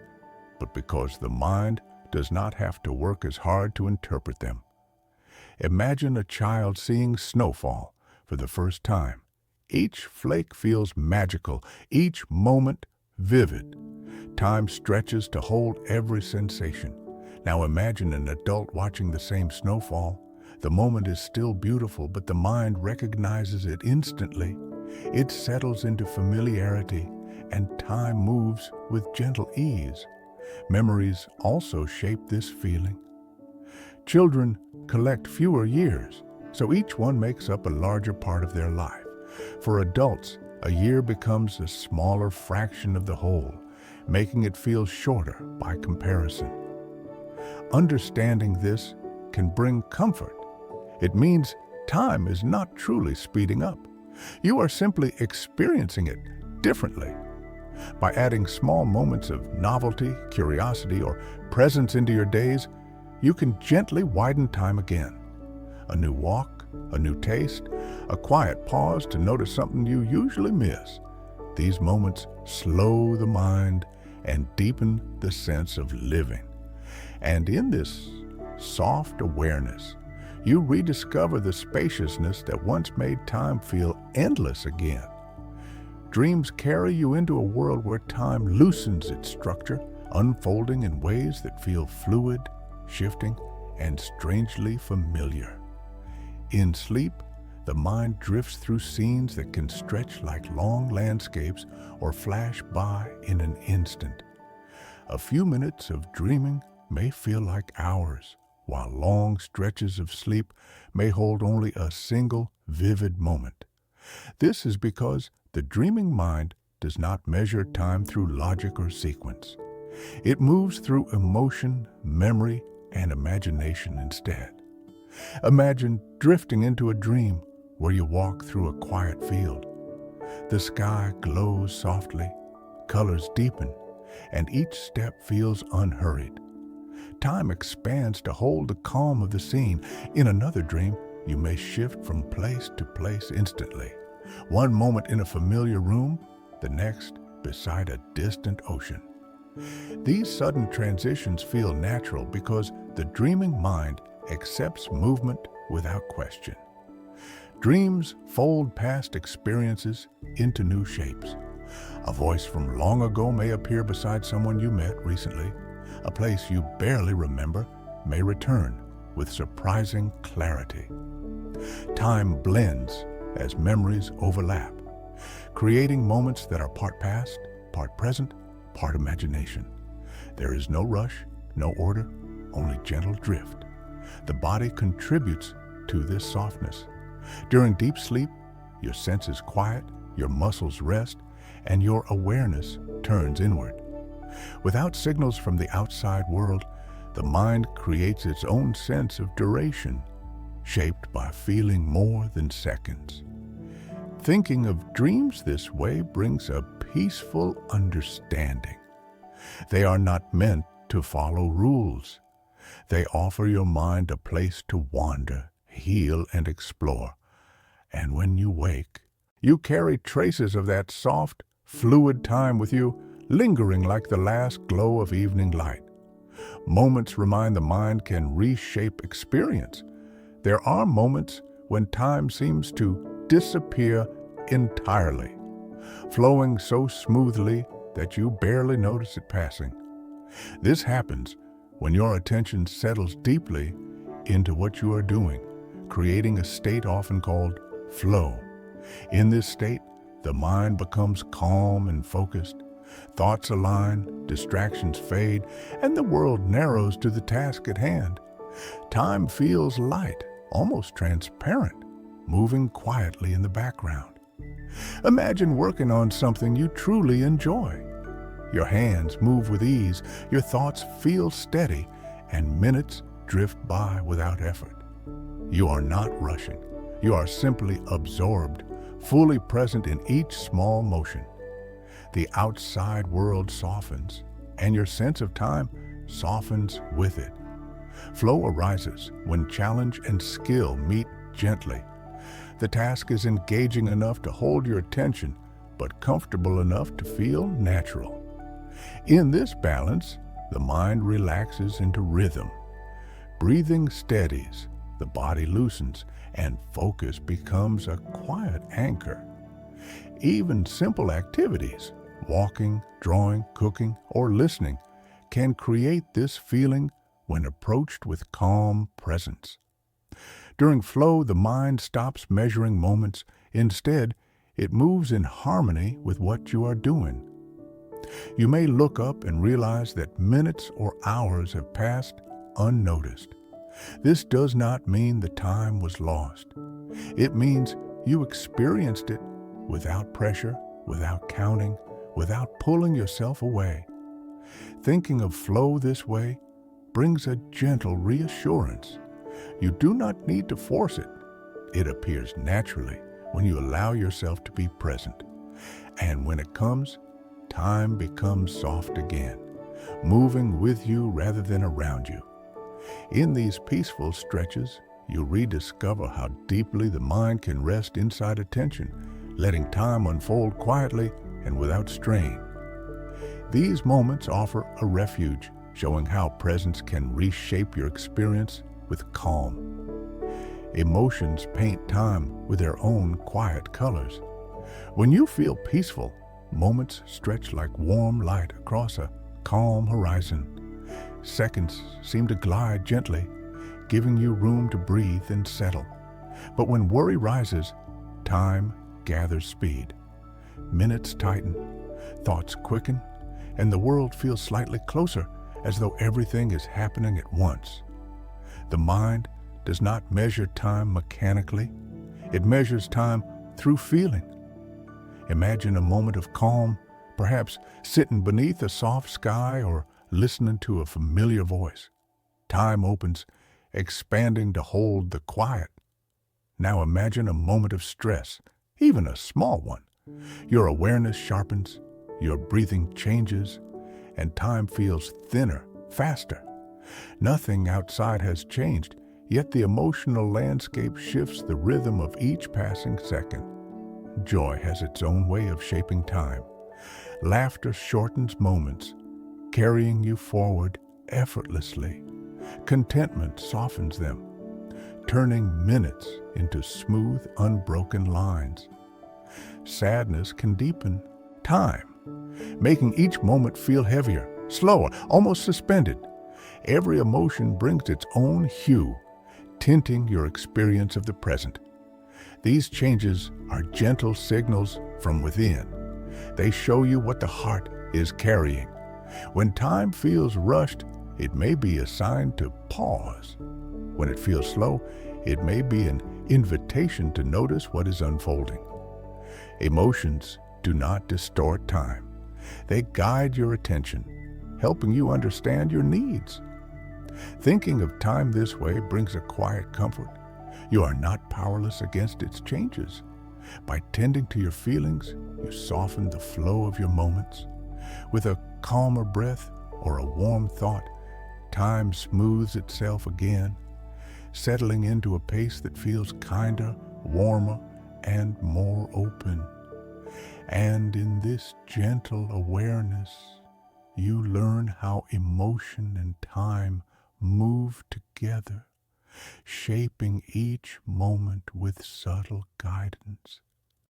but because the mind does not have to work as hard to interpret them. Imagine a child seeing snowfall for the first time. Each flake feels magical, each moment vivid. Time stretches to hold every sensation. Now imagine an adult watching the same snowfall. The moment is still beautiful, but the mind recognizes it instantly. It settles into familiarity, and time moves with gentle ease. Memories also shape this feeling. Children collect fewer years, so each one makes up a larger part of their life. For adults, a year becomes a smaller fraction of the whole, making it feel shorter by comparison. Understanding this can bring comfort. It means time is not truly speeding up. You are simply experiencing it differently. By adding small moments of novelty, curiosity, or presence into your days, you can gently widen time again. A new walk, a new taste, a quiet pause to notice something you usually miss. These moments slow the mind and deepen the sense of living. And in this soft awareness, you rediscover the spaciousness that once made time feel endless again. Dreams carry you into a world where time loosens its structure, unfolding in ways that feel fluid, shifting, and strangely familiar. In sleep, the mind drifts through scenes that can stretch like long landscapes or flash by in an instant. A few minutes of dreaming may feel like hours, while long stretches of sleep may hold only a single vivid moment. This is because the dreaming mind does not measure time through logic or sequence. It moves through emotion, memory, and imagination instead. Imagine drifting into a dream where you walk through a quiet field. The sky glows softly, colors deepen, and each step feels unhurried. Time expands to hold the calm of the scene. In another dream, you may shift from place to place instantly. One moment in a familiar room, the next beside a distant ocean. These sudden transitions feel natural because the dreaming mind accepts movement without question. Dreams fold past experiences into new shapes. A voice from long ago may appear beside someone you met recently. A place you barely remember may return with surprising clarity. Time blends as memories overlap, creating moments that are part past, part present, part imagination. There is no rush, no order, only gentle drift. The body contributes to this softness. During deep sleep, your senses quiet, your muscles rest, and your awareness turns inward. Without signals from the outside world, the mind creates its own sense of duration, shaped by feeling more than seconds. Thinking of dreams this way brings a peaceful understanding. They are not meant to follow rules. They offer your mind a place to wander, heal, and explore. And when you wake, you carry traces of that soft, fluid time with you, lingering like the last glow of evening light. Moments remind the mind can reshape experience. There are moments when time seems to disappear entirely, flowing so smoothly that you barely notice it passing. This happens when your attention settles deeply into what you are doing, creating a state often called flow. In this state, the mind becomes calm and focused. Thoughts align, distractions fade, and the world narrows to the task at hand. Time feels light, almost transparent, moving quietly in the background. Imagine working on something you truly enjoy. Your hands move with ease, your thoughts feel steady, and minutes drift by without effort. You are not rushing. You are simply absorbed, fully present in each small motion. The outside world softens, and your sense of time softens with it. Flow arises when challenge and skill meet gently. The task is engaging enough to hold your attention, but comfortable enough to feel natural. In this balance, the mind relaxes into rhythm. Breathing steadies, the body loosens, and focus becomes a quiet anchor. Even simple activities, walking, drawing, cooking, or listening, can create this feeling when approached with calm presence. During flow, the mind stops measuring moments. Instead, it moves in harmony with what you are doing. You may look up and realize that minutes or hours have passed unnoticed. This does not mean the time was lost. It means you experienced it without pressure, without counting, without pulling yourself away. Thinking of flow this way brings a gentle reassurance. You do not need to force it. It appears naturally when you allow yourself to be present. And when it comes, time becomes soft again, moving with you rather than around you. In these peaceful stretches, you rediscover how deeply the mind can rest inside attention, letting time unfold quietly and without strain. These moments offer a refuge, showing how presence can reshape your experience with calm. Emotions paint time with their own quiet colors. When you feel peaceful, moments stretch like warm light across a calm horizon. Seconds seem to glide gently, giving you room to breathe and settle. But when worry rises, time gathers speed. Minutes tighten, thoughts quicken, and the world feels slightly closer, as though everything is happening at once. The mind does not measure time mechanically. It measures time through feeling. Imagine a moment of calm, perhaps sitting beneath a soft sky or listening to a familiar voice. Time opens, expanding to hold the quiet. Now imagine a moment of stress, even a small one. Your awareness sharpens, your breathing changes, and time feels thinner, faster. Nothing outside has changed, yet the emotional landscape shifts the rhythm of each passing second. Joy has its own way of shaping time. Laughter shortens moments, carrying you forward effortlessly. Contentment softens them, turning minutes into smooth, unbroken lines. Sadness can deepen time, making each moment feel heavier, slower, almost suspended. Every emotion brings its own hue, tinting your experience of the present. These changes are gentle signals from within. They show you what the heart is carrying. When time feels rushed, it may be a sign to pause. When it feels slow, it may be an invitation to notice what is unfolding. Emotions do not distort time. They guide your attention, helping you understand your needs. Thinking of time this way brings a quiet comfort. You are not powerless against its changes. By tending to your feelings, you soften the flow of your moments. With a calmer breath or a warm thought, time smooths itself again, settling into a pace that feels kinder, warmer, and more open. And in this gentle awareness, you learn how emotion and time move together, shaping each moment with subtle guidance.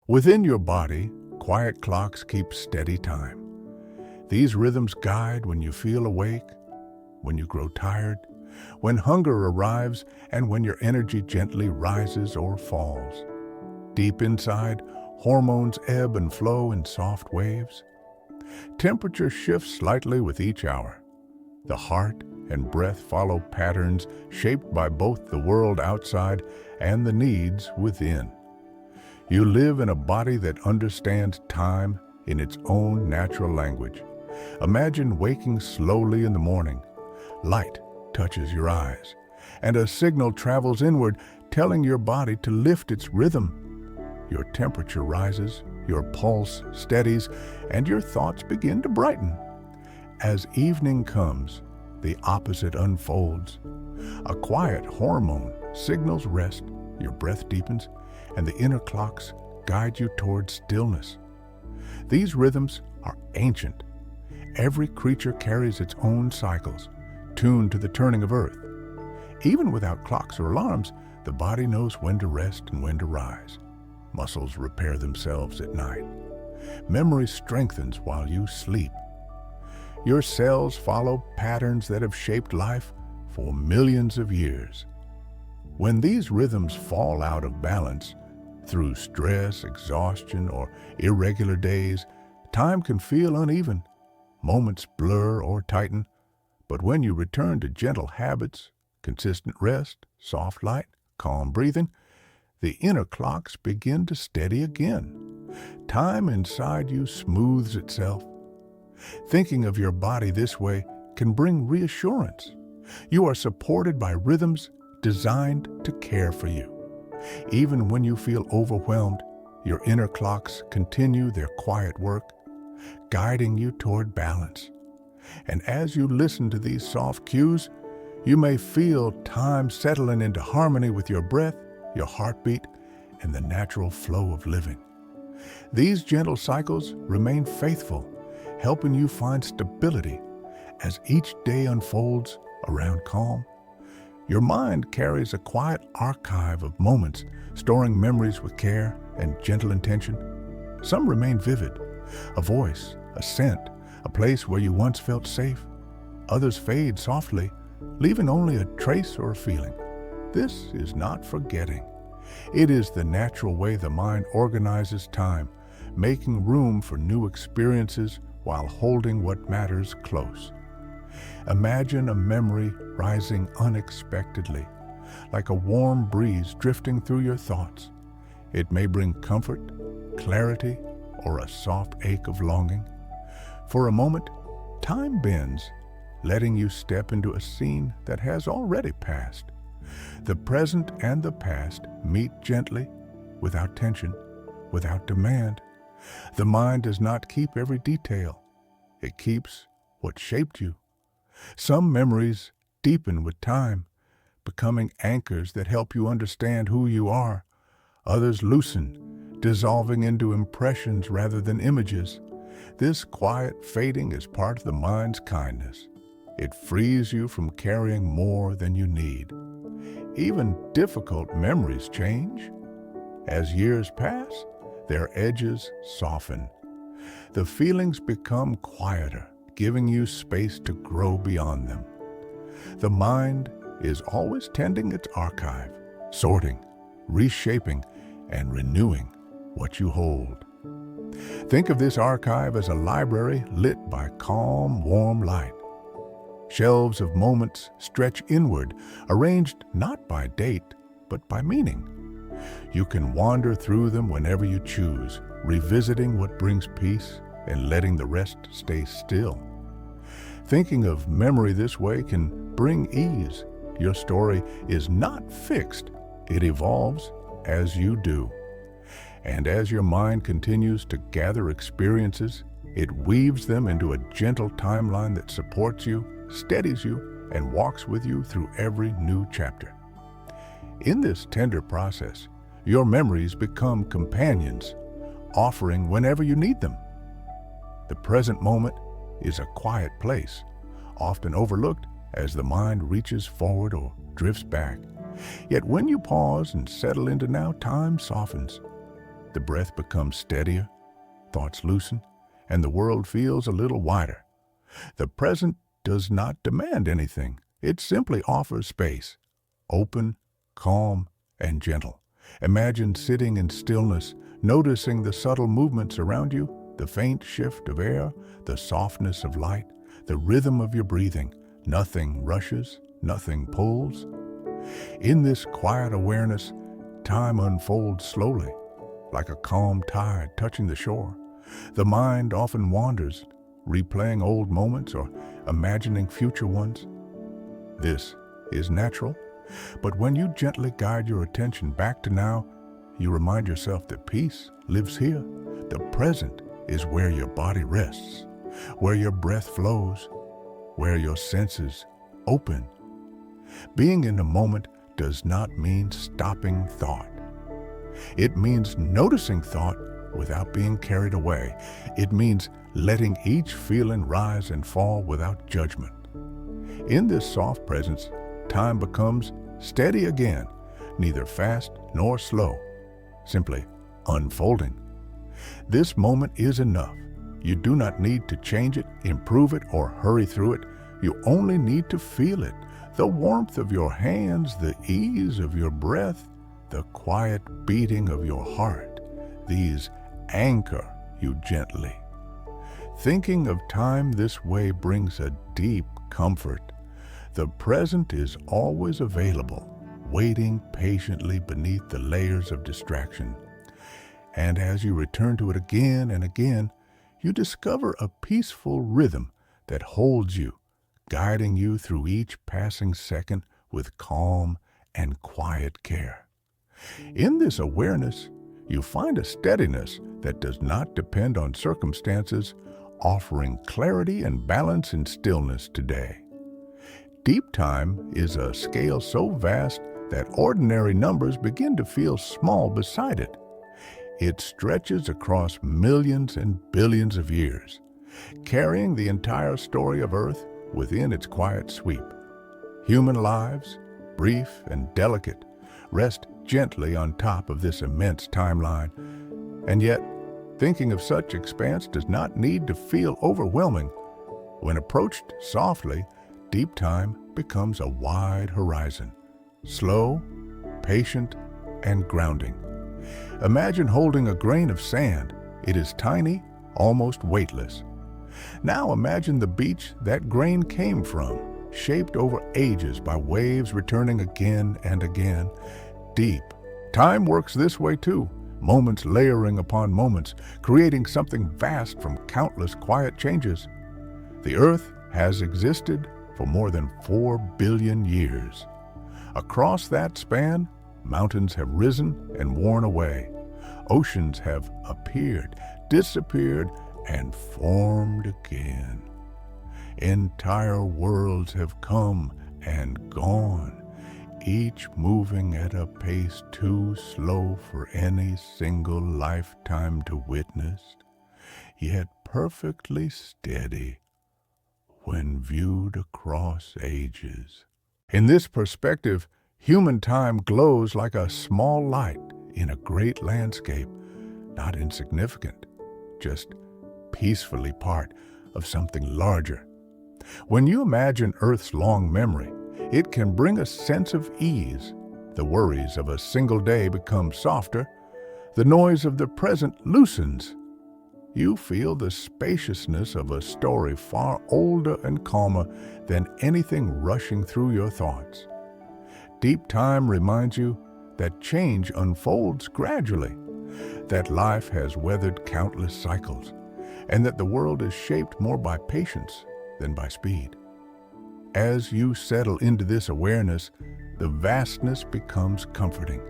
Within your body, quiet clocks keep steady time. These rhythms guide when you feel awake, when you grow tired, when hunger arrives, and when your energy gently rises or falls. Deep inside, hormones ebb and flow in soft waves. Temperature shifts slightly with each hour. The heart and breath follow patterns shaped by both the world outside and the needs within. You live in a body that understands time in its own natural language. Imagine waking slowly in the morning. Light touches your eyes, and a signal travels inward, telling your body to lift its rhythm. Your temperature rises, your pulse steadies, and your thoughts begin to brighten. As evening comes, the opposite unfolds. A quiet hormone signals rest, your breath deepens, and the inner clocks guide you towards stillness. These rhythms are ancient. Every creature carries its own cycles, tuned to the turning of Earth. Even without clocks or alarms, the body knows when to rest and when to rise. Muscles repair themselves at night. Memory strengthens while you sleep. Your cells follow patterns that have shaped life for millions of years. When these rhythms fall out of balance, through stress, exhaustion, or irregular days, time can feel uneven. Moments blur or tighten. But when you return to gentle habits, consistent rest, soft light, calm breathing, the inner clocks begin to steady again. Time inside you smooths itself. Thinking of your body this way can bring reassurance. You are supported by rhythms designed to care for you. Even when you feel overwhelmed, your inner clocks continue their quiet work, guiding you toward balance. And as you listen to these soft cues, you may feel time settling into harmony with your breath, your heartbeat, and the natural flow of living. These gentle cycles remain faithful, helping you find stability as each day unfolds around calm. Your mind carries a quiet archive of moments, storing memories with care and gentle intention. Some remain vivid, a voice, a scent, a place where you once felt safe. Others fade softly, leaving only a trace or a feeling. This is not forgetting. It is the natural way the mind organizes time, making room for new experiences while holding what matters close. Imagine a memory rising unexpectedly, like a warm breeze drifting through your thoughts. It may bring comfort, clarity, or a soft ache of longing. For a moment, time bends, letting you step into a scene that has already passed. The present and the past meet gently, without tension, without demand. The mind does not keep every detail. It keeps what shaped you. Some memories deepen with time, becoming anchors that help you understand who you are. Others loosen, dissolving into impressions rather than images. This quiet fading is part of the mind's kindness. It frees you from carrying more than you need. Even difficult memories change. As years pass, their edges soften. The feelings become quieter, giving you space to grow beyond them. The mind is always tending its archive, sorting, reshaping, and renewing what you hold. Think of this archive as a library lit by calm, warm light. Shelves of moments stretch inward, arranged not by date, but by meaning. You can wander through them whenever you choose, revisiting what brings peace and letting the rest stay still. Thinking of memory this way can bring ease. Your story is not fixed. It evolves as you do. And as your mind continues to gather experiences, it weaves them into a gentle timeline that supports you, steadies you, and walks with you through every new chapter. In this tender process, your memories become companions, offering whenever you need them. The present moment is a quiet place, often overlooked as the mind reaches forward or drifts back. Yet when you pause and settle into now, time softens. The breath becomes steadier, thoughts loosen, and the world feels a little wider. The present does not demand anything. It simply offers space, open, calm, and gentle. Imagine sitting in stillness, noticing the subtle movements around you, the faint shift of air, the softness of light, the rhythm of your breathing. Nothing rushes, nothing pulls. In this quiet awareness, time unfolds slowly, like a calm tide touching the shore. The mind often wanders, replaying old moments or imagining future ones. This is natural, but when you gently guide your attention back to now, you remind yourself that peace lives here. The present is where your body rests, where your breath flows, where your senses open. Being in the moment does not mean stopping thought. It means noticing thought without being carried away. It means letting each feeling rise and fall without judgment. In this soft presence, time becomes steady again, neither fast nor slow, simply unfolding. This moment is enough. You do not need to change it, improve it, or hurry through it. You only need to feel it. The warmth of your hands, the ease of your breath, the quiet beating of your heart. These anchor you gently. Thinking of time this way brings a deep comfort. The present is always available, waiting patiently beneath the layers of distraction. And as you return to it again and again, you discover a peaceful rhythm that holds you, guiding you through each passing second with calm and quiet care. In this awareness, you find a steadiness that does not depend on circumstances, offering clarity and balance in stillness today. Deep time is a scale so vast that ordinary numbers begin to feel small beside it. It stretches across millions and billions of years, carrying the entire story of Earth within its quiet sweep. Human lives, brief and delicate, rest gently on top of this immense timeline. And yet, thinking of such expanse does not need to feel overwhelming. When approached softly, deep time becomes a wide horizon, slow, patient, and grounding. Imagine holding a grain of sand. It is tiny, almost weightless. Now imagine the beach that grain came from, shaped over ages by waves returning again and again. Deep. Time works this way too, moments layering upon moments, creating something vast from countless quiet changes. The Earth has existed for more than 4 billion years. Across that span, mountains have risen and worn away. Oceans have appeared, disappeared, and formed again. Entire worlds have come and gone, each moving at a pace too slow for any single lifetime to witness. yet perfectly steady when viewed across ages. In this perspective, human time glows like a small light in a great landscape, not insignificant, just peacefully part of something larger. When you imagine Earth's long memory, it can bring a sense of ease. The worries of a single day become softer, the noise of the present loosens. You feel the spaciousness of a story far older and calmer than anything rushing through your thoughts. Deep time reminds you that change unfolds gradually, that life has weathered countless cycles, and that the world is shaped more by patience than by speed. As you settle into this awareness, the vastness becomes comforting.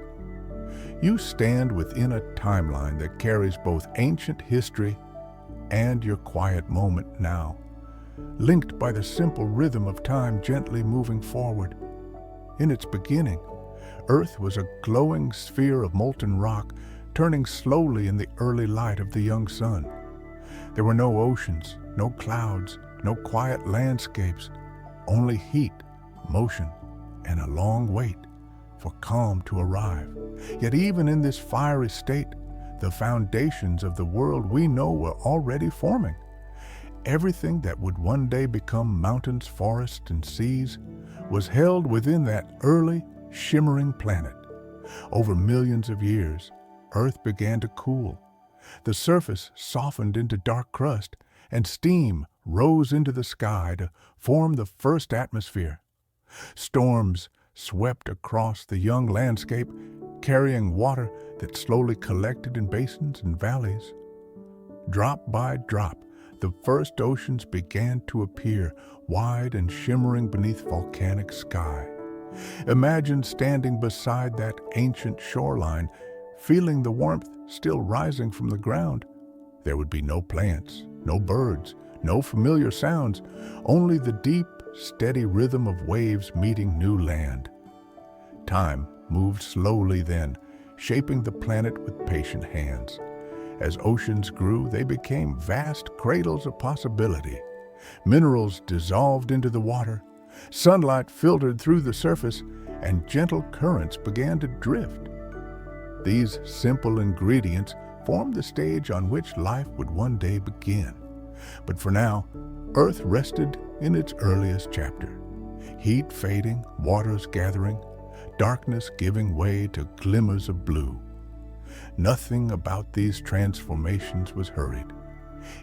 You stand within a timeline that carries both ancient history and your quiet moment now, linked by the simple rhythm of time gently moving forward. In its beginning, Earth was a glowing sphere of molten rock, turning slowly in the early light of the young sun. There were no oceans, no clouds, no quiet landscapes, only heat, motion, and a long wait for calm to arrive. Yet even in this fiery state, the foundations of the world we know were already forming. Everything that would one day become mountains, forests, and seas was held within that early, shimmering planet. Over millions of years, Earth began to cool. The surface softened into dark crust, and steam rose into the sky to form the first atmosphere. Storms swept across the young landscape, carrying water that slowly collected in basins and valleys. Drop by drop, the first oceans began to appear, wide and shimmering beneath volcanic sky. Imagine standing beside that ancient shoreline, feeling the warmth still rising from the ground. There would be no plants, no birds, no familiar sounds, only the deep, steady rhythm of waves meeting new land. Time moved slowly then, shaping the planet with patient hands. As oceans grew, they became vast cradles of possibility. Minerals dissolved into the water, sunlight filtered through the surface, and gentle currents began to drift. These simple ingredients formed the stage on which life would one day begin. But for now, Earth rested in its earliest chapter. Heat fading, waters gathering, darkness giving way to glimmers of blue. Nothing about these transformations was hurried.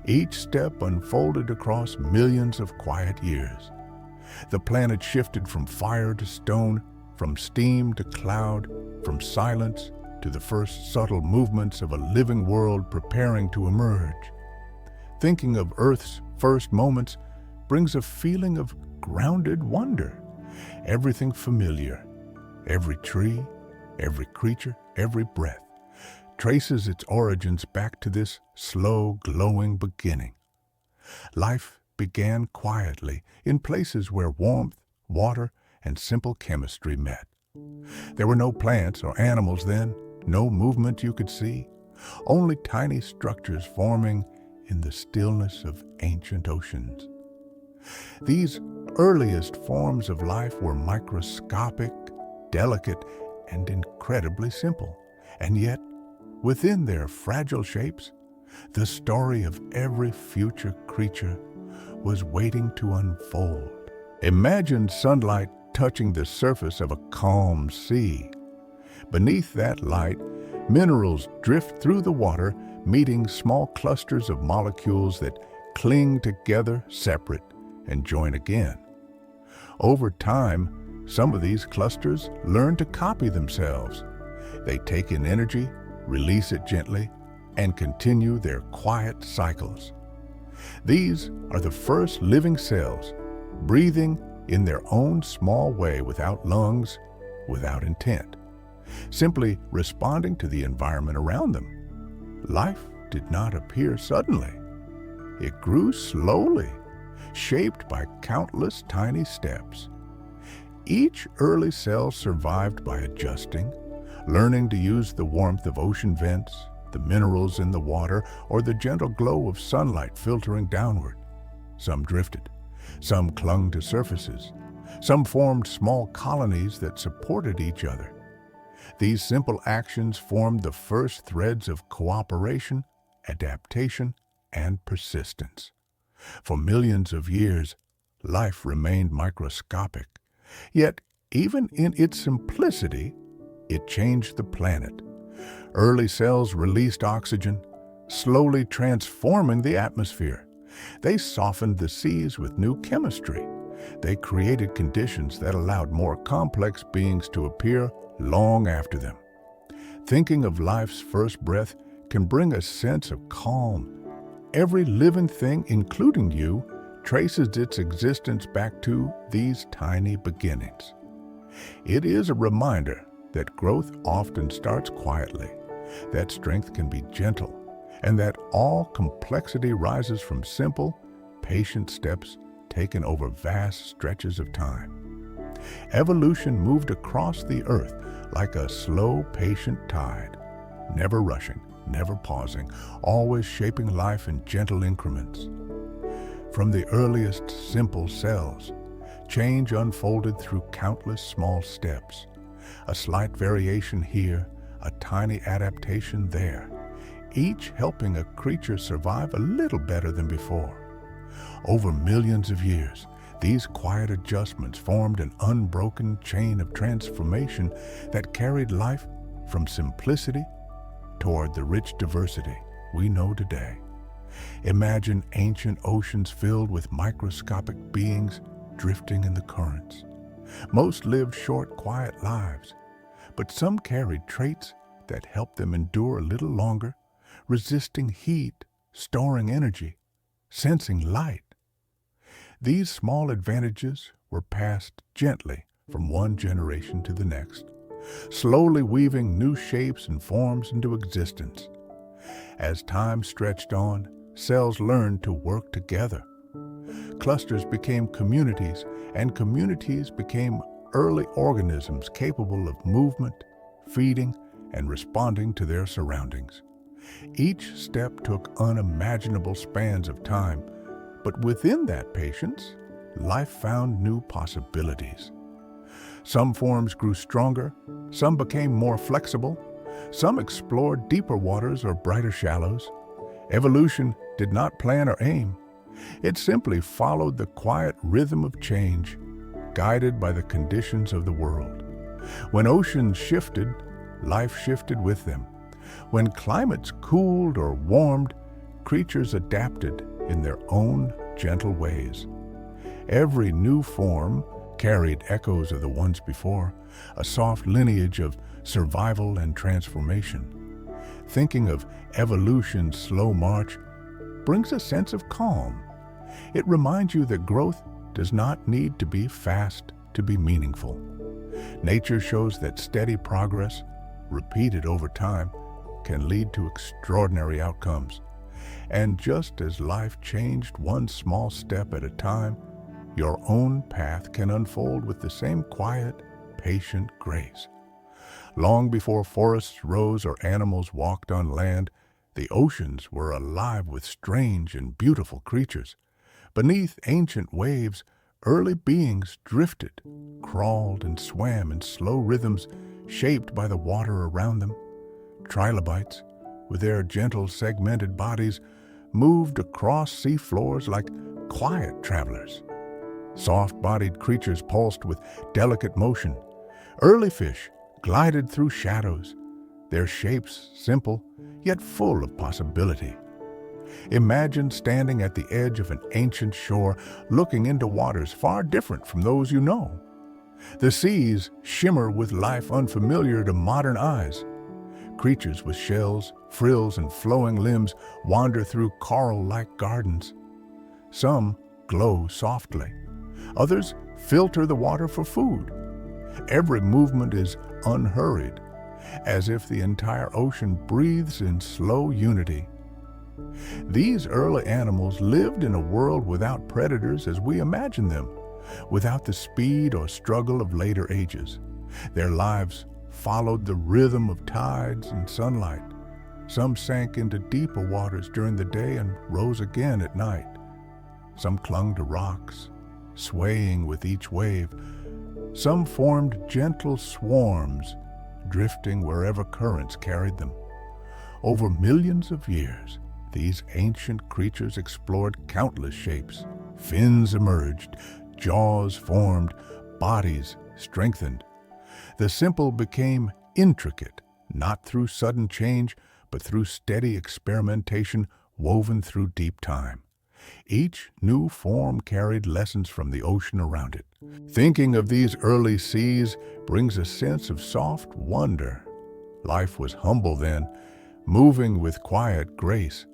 Each step unfolded across millions of quiet years. The planet shifted from fire to stone, from steam to cloud, from silence to the first subtle movements of a living world preparing to emerge. Thinking of Earth's first moments brings a feeling of grounded wonder. Everything familiar, every tree, every creature, every breath, traces its origins back to this slow, glowing beginning. Life began quietly in places where warmth, water, and simple chemistry met. There were no plants or animals then, no movement you could see, only tiny structures forming in the stillness of ancient oceans. These earliest forms of life were microscopic, delicate, and incredibly simple. And yet, within their fragile shapes, the story of every future creature was waiting to unfold. Imagine sunlight touching the surface of a calm sea. Beneath that light, minerals drift through the water, meeting small clusters of molecules that cling together separate and join again. Over time, some of these clusters learn to copy themselves. They take in energy, release it gently, and continue their quiet cycles. These are the first living cells, breathing in their own small way without lungs, without intent, simply responding to the environment around them. Life did not appear suddenly. It grew slowly, shaped by countless tiny steps. Each early cell survived by adjusting, learning to use the warmth of ocean vents, the minerals in the water, or the gentle glow of sunlight filtering downward. Some drifted, some clung to surfaces, some formed small colonies that supported each other. These simple actions formed the first threads of cooperation, adaptation, and persistence. For millions of years, life remained microscopic. Yet, even in its simplicity, it changed the planet. Early cells released oxygen, slowly transforming the atmosphere. They softened the seas with new chemistry. They created conditions that allowed more complex beings to appear long after them. Thinking of life's first breath can bring a sense of calm. Every living thing, including you, traces its existence back to these tiny beginnings. It is a reminder that growth often starts quietly, that strength can be gentle, and that all complexity rises from simple, patient steps taken over vast stretches of time. Evolution moved across the earth like a slow, patient tide, never rushing, never pausing, always shaping life in gentle increments. From the earliest simple cells, change unfolded through countless small steps. A slight variation here, a tiny adaptation there, each helping a creature survive a little better than before. Over millions of years, these quiet adjustments formed an unbroken chain of transformation that carried life from simplicity toward the rich diversity we know today. Imagine ancient oceans filled with microscopic beings drifting in the currents. Most lived short, quiet lives, but some carried traits that helped them endure a little longer, resisting heat, storing energy, sensing light. These small advantages were passed gently from one generation to the next, slowly weaving new shapes and forms into existence. As time stretched on, cells learned to work together. Clusters became communities, and communities became early organisms capable of movement, feeding, and responding to their surroundings. Each step took unimaginable spans of time, but within that patience, life found new possibilities. Some forms grew stronger, some became more flexible, some explored deeper waters or brighter shallows. Evolution did not plan or aim. It simply followed the quiet rhythm of change, guided by the conditions of the world. When oceans shifted, life shifted with them. When climates cooled or warmed, creatures adapted in their own gentle ways. Every new form carried echoes of the ones before, a soft lineage of survival and transformation. Thinking of evolution's slow march brings a sense of calm. It reminds you that growth does not need to be fast to be meaningful. Nature shows that steady progress, repeated over time, can lead to extraordinary outcomes. And just as life changed one small step at a time, your own path can unfold with the same quiet, patient grace. Long before forests rose or animals walked on land, the oceans were alive with strange and beautiful creatures. Beneath ancient waves, early beings drifted, crawled, and swam in slow rhythms shaped by the water around them. Trilobites, with their gentle segmented bodies, moved across seafloors like quiet travelers. Soft-bodied creatures pulsed with delicate motion. Early fish glided through shadows, their shapes simple yet full of possibility. Imagine standing at the edge of an ancient shore, looking into waters far different from those you know. The seas shimmer with life unfamiliar to modern eyes. Creatures with shells, frills, and flowing limbs wander through coral-like gardens. Some glow softly. Others filter the water for food. Every movement is unhurried, as if the entire ocean breathes in slow unity. These early animals lived in a world without predators as we imagine them, without the speed or struggle of later ages. Their lives followed the rhythm of tides and sunlight, Some sank into deeper waters during the day and rose again at night. Some clung to rocks, swaying with each wave. Some formed gentle swarms, drifting wherever currents carried them. Over millions of years, these ancient creatures explored countless shapes. Fins emerged, jaws formed, bodies strengthened. The simple became intricate, not through sudden change, but through steady experimentation woven through deep time. Each new form carried lessons from the ocean around it. Thinking of these early seas brings a sense of soft wonder. Life was humble then, moving with quiet grace.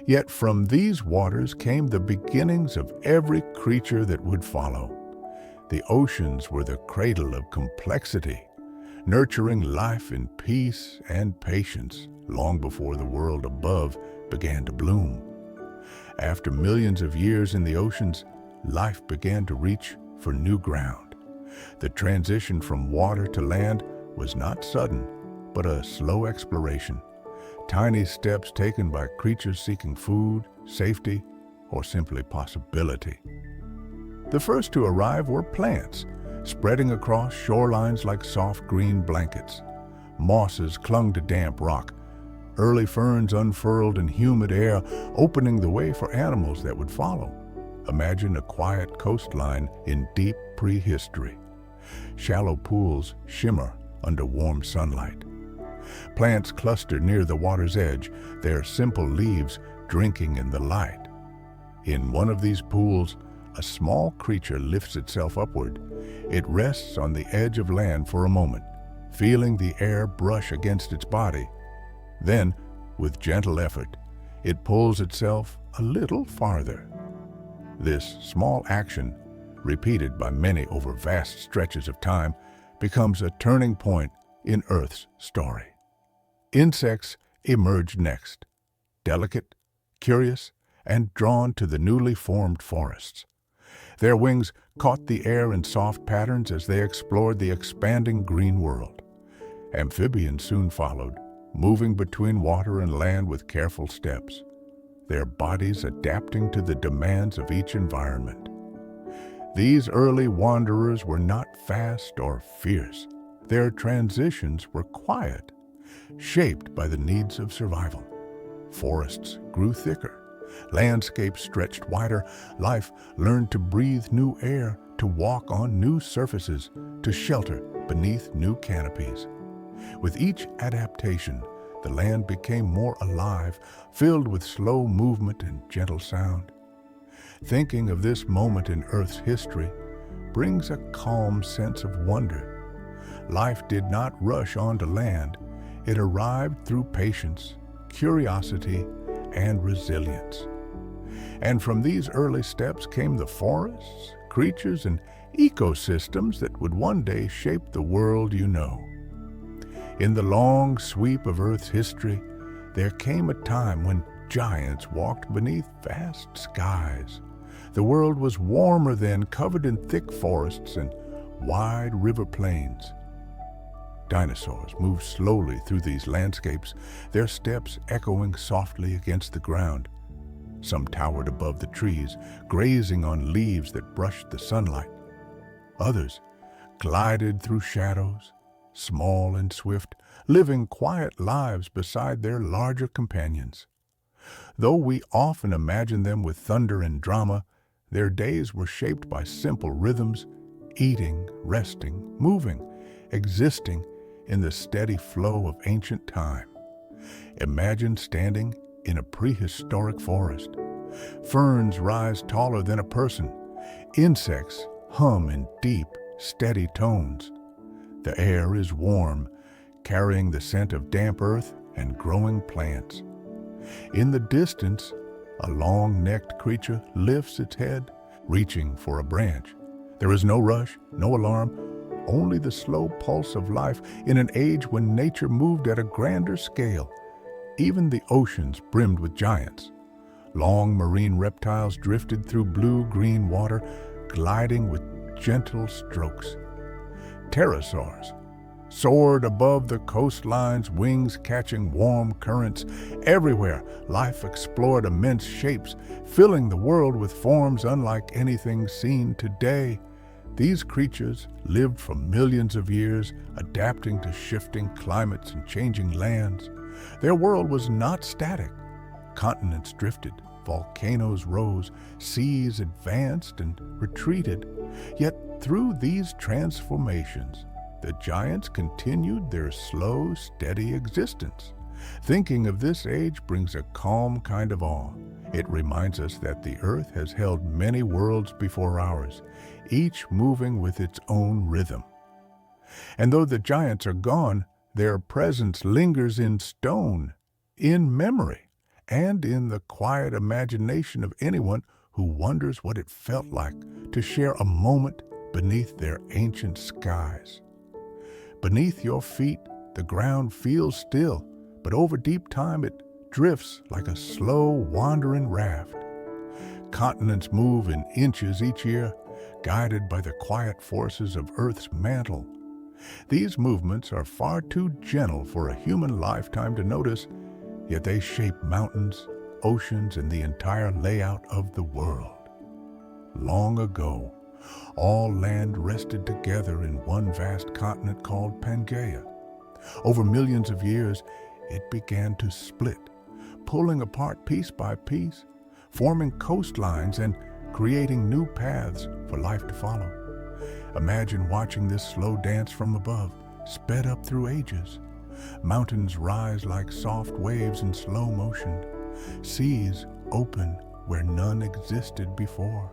Yet from these waters came the beginnings of every creature that would follow. The oceans were the cradle of complexity, nurturing life in peace and patience long before the world above began to bloom. After millions of years in the oceans, life began to reach for new ground. The transition from water to land was not sudden, but a slow exploration. Tiny steps taken by creatures seeking food, safety, or simply possibility. The first to arrive were plants, spreading across shorelines like soft green blankets. Mosses clung to damp rock. Early ferns unfurled in humid air, opening the way for animals that would follow. Imagine a quiet coastline in deep prehistory. Shallow pools shimmer under warm sunlight. Plants cluster near the water's edge, their simple leaves drinking in the light. In one of these pools, a small creature lifts itself upward. It rests on the edge of land for a moment, feeling the air brush against its body. Then, with gentle effort, it pulls itself a little farther. This small action, repeated by many over vast stretches of time, becomes a turning point in Earth's story. Insects emerged next, delicate, curious, and drawn to the newly formed forests. Their wings caught the air in soft patterns as they explored the expanding green world. Amphibians soon followed, moving between water and land with careful steps, their bodies adapting to the demands of each environment. These early wanderers were not fast or fierce. Their transitions were quiet, shaped by the needs of survival. Forests grew thicker, landscapes stretched wider, life learned to breathe new air, to walk on new surfaces, to shelter beneath new canopies. With each adaptation, the land became more alive, filled with slow movement and gentle sound. Thinking of this moment in Earth's history brings a calm sense of wonder. Life did not rush onto land. It arrived through patience, curiosity, and resilience. And from these early steps came the forests, creatures, and ecosystems that would one day shape the world you know. In the long sweep of Earth's history, there came a time when giants walked beneath vast skies. The world was warmer then, covered in thick forests and wide river plains. Dinosaurs moved slowly through these landscapes, their steps echoing softly against the ground. Some towered above the trees, grazing on leaves that brushed the sunlight. Others glided through shadows, small and swift, living quiet lives beside their larger companions. Though we often imagine them with thunder and drama, their days were shaped by simple rhythms, eating, resting, moving, existing in the steady flow of ancient time. Imagine standing in a prehistoric forest. Ferns rise taller than a person. Insects hum in deep, steady tones. The air is warm, carrying the scent of damp earth and growing plants. In the distance, a long-necked creature lifts its head, reaching for a branch. There is no rush, no alarm, only the slow pulse of life in an age when nature moved at a grander scale. Even the oceans brimmed with giants. Long marine reptiles drifted through blue-green water, gliding with gentle strokes. Pterosaurs, soared above the coastlines, wings catching warm currents. Everywhere, life explored immense shapes, filling the world with forms unlike anything seen today. These creatures lived for millions of years, adapting to shifting climates and changing lands. Their world was not static. Continents drifted, volcanoes rose, seas advanced and retreated. Yet through these transformations, the giants continued their slow, steady existence. Thinking of this age brings a calm kind of awe. It reminds us that the earth has held many worlds before ours, each moving with its own rhythm. And though the giants are gone, their presence lingers in stone, in memory, and in the quiet imagination of anyone who wonders what it felt like to share a moment beneath their ancient skies. Beneath your feet, the ground feels still, but over deep time it drifts like a slow, wandering raft. Continents move in inches each year, guided by the quiet forces of Earth's mantle. These movements are far too gentle for a human lifetime to notice, yet they shape mountains, oceans, and the entire layout of the world. Long ago, all land rested together in one vast continent called Pangaea. Over millions of years, it began to split, pulling apart piece by piece, forming coastlines and creating new paths for life to follow. Imagine watching this slow dance from above, sped up through ages. Mountains rise like soft waves in slow motion. Seas open where none existed before.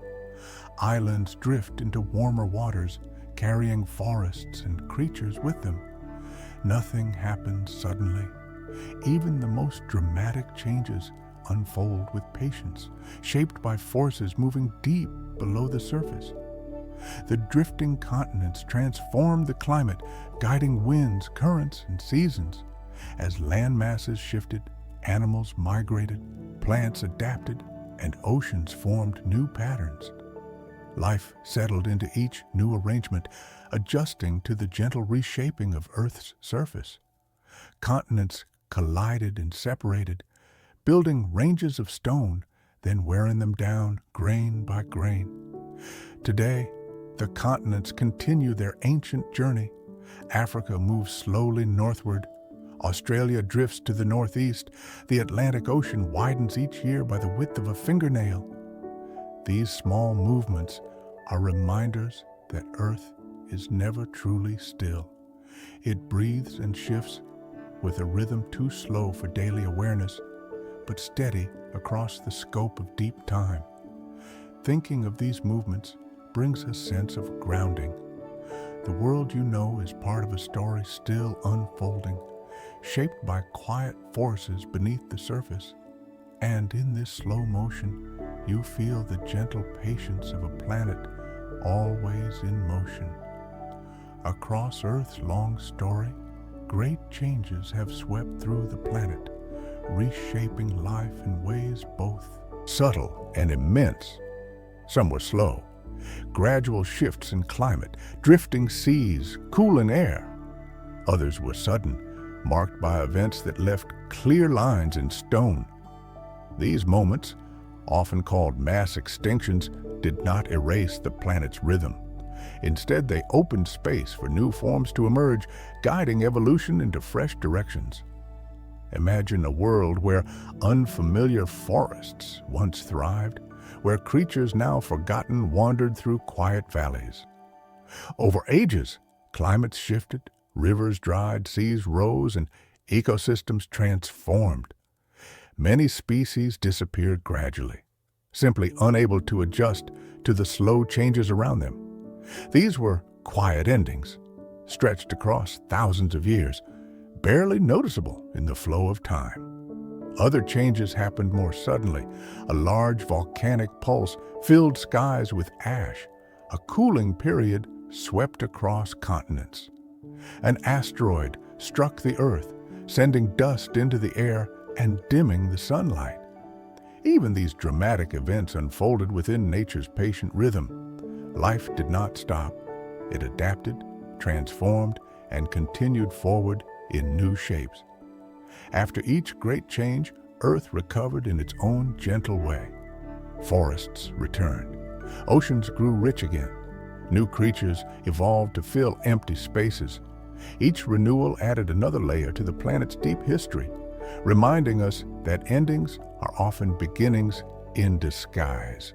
Islands drift into warmer waters, carrying forests and creatures with them. Nothing happens suddenly. Even the most dramatic changes unfold with patience, shaped by forces moving deep below the surface. The drifting continents transformed the climate, guiding winds, currents, and seasons. As land masses shifted, animals migrated, plants adapted, and oceans formed new patterns. Life settled into each new arrangement, adjusting to the gentle reshaping of Earth's surface. Continents collided and separated, building ranges of stone, then wearing them down grain by grain. Today, the continents continue their ancient journey. Africa moves slowly northward. Australia drifts to the northeast. The Atlantic Ocean widens each year by the width of a fingernail. These small movements are reminders that Earth is never truly still. It breathes and shifts with a rhythm too slow for daily awareness, but steady across the scope of deep time. Thinking of these movements brings a sense of grounding. The world you know is part of a story still unfolding, shaped by quiet forces beneath the surface. And in this slow motion, you feel the gentle patience of a planet always in motion. Across Earth's long story, great changes have swept through the planet, reshaping life in ways both subtle and immense. Some were slow, gradual shifts in climate, drifting seas, cooling air. Others were sudden, marked by events that left clear lines in stone. These moments, often called mass extinctions, did not erase the planet's rhythm. Instead, they opened space for new forms to emerge, guiding evolution into fresh directions. Imagine a world where unfamiliar forests once thrived, where creatures now forgotten wandered through quiet valleys. Over ages, climates shifted, rivers dried, seas rose, and ecosystems transformed. Many species disappeared gradually, simply unable to adjust to the slow changes around them. These were quiet endings, stretched across thousands of years, barely noticeable in the flow of time. Other changes happened more suddenly. A large volcanic pulse filled skies with ash. A cooling period swept across continents. An asteroid struck the Earth, sending dust into the air and dimming the sunlight. Even these dramatic events unfolded within nature's patient rhythm. Life did not stop. It adapted, transformed, and continued forward in new shapes. After each great change, Earth recovered in its own gentle way. Forests returned. Oceans grew rich again. New creatures evolved to fill empty spaces. Each renewal added another layer to the planet's deep history, reminding us that endings are often beginnings in disguise.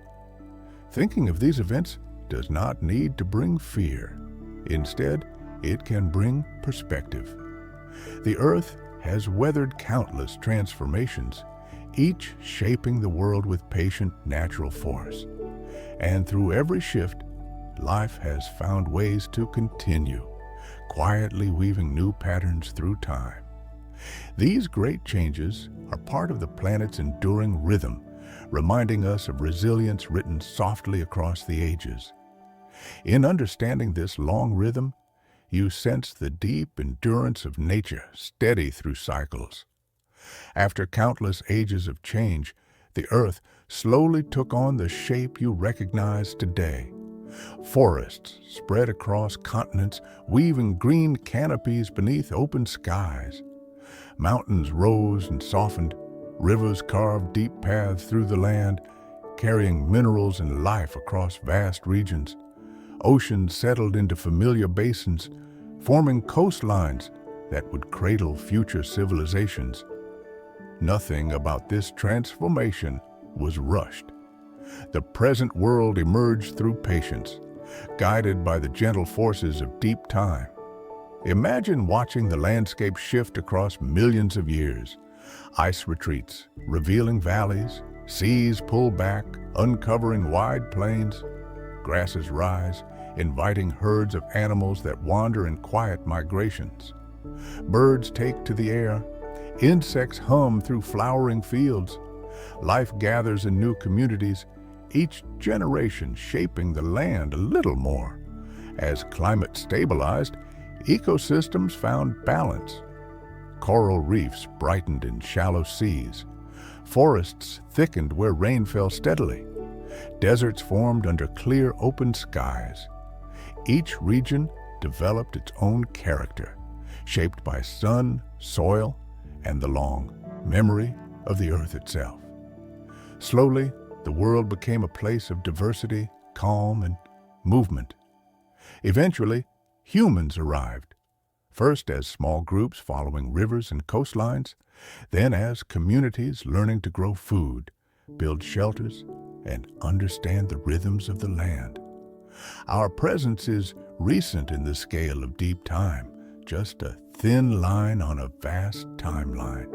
Thinking of these events does not need to bring fear. Instead, it can bring perspective. The Earth has weathered countless transformations, each shaping the world with patient natural force. And through every shift, life has found ways to continue, quietly weaving new patterns through time. These great changes are part of the planet's enduring rhythm, reminding us of resilience written softly across the ages. In understanding this long rhythm, you sense the deep endurance of nature steady through cycles. After countless ages of change, the Earth slowly took on the shape you recognize today. Forests spread across continents, weaving green canopies beneath open skies. Mountains rose and softened, rivers carved deep paths through the land, carrying minerals and life across vast regions. Oceans settled into familiar basins, forming coastlines that would cradle future civilizations. Nothing about this transformation was rushed. The present world emerged through patience, guided by the gentle forces of deep time. Imagine watching the landscape shift across millions of years. Ice retreats, revealing valleys, seas pull back, uncovering wide plains. Grasses rise, inviting herds of animals that wander in quiet migrations. Birds take to the air, insects hum through flowering fields. Life gathers in new communities, each generation shaping the land a little more. As climate stabilized, ecosystems found balance. Coral reefs brightened in shallow seas. Forests thickened where rain fell steadily. Deserts formed under clear, open skies. Each region developed its own character, shaped by sun, soil, and the long memory of the Earth itself. Slowly, the world became a place of diversity, calm, and movement. Eventually, humans arrived, first as small groups following rivers and coastlines, then as communities learning to grow food, build shelters, and understand the rhythms of the land. Our presence is recent in the scale of deep time, just a thin line on a vast timeline.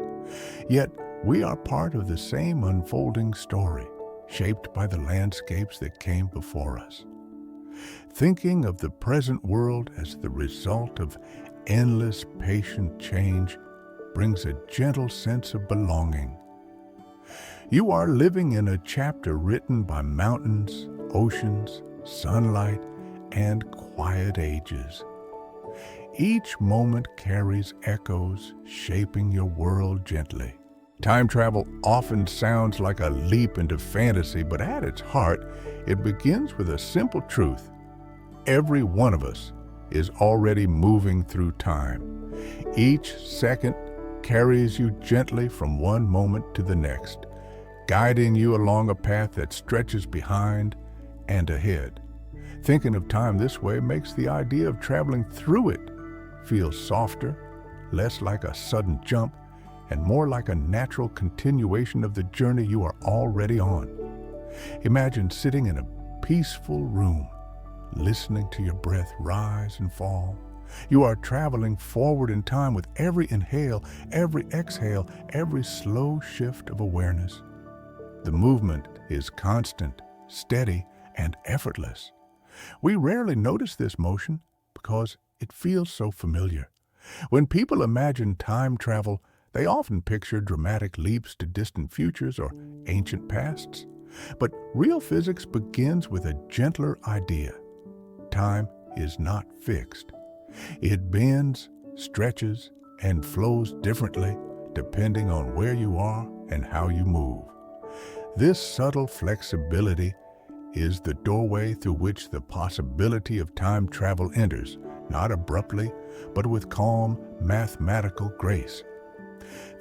Yet, we are part of the same unfolding story, shaped by the landscapes that came before us. Thinking of the present world as the result of endless patient change brings a gentle sense of belonging. You are living in a chapter written by mountains, oceans, sunlight, and quiet ages. Each moment carries echoes, shaping your world gently. Time travel often sounds like a leap into fantasy, but at its heart, it begins with a simple truth. Every one of us is already moving through time. Each second carries you gently from one moment to the next, guiding you along a path that stretches behind and ahead. Thinking of time this way makes the idea of traveling through it feel softer, less like a sudden jump, and more like a natural continuation of the journey you are already on. Imagine sitting in a peaceful room, listening to your breath rise and fall. You are traveling forward in time with every inhale, every exhale, every slow shift of awareness. The movement is constant, steady, and effortless. We rarely notice this motion because it feels so familiar. When people imagine time travel, they often picture dramatic leaps to distant futures or ancient pasts. But real physics begins with a gentler idea. Time is not fixed. It bends, stretches, and flows differently depending on where you are and how you move. This subtle flexibility is the doorway through which the possibility of time travel enters, not abruptly, but with calm, mathematical grace.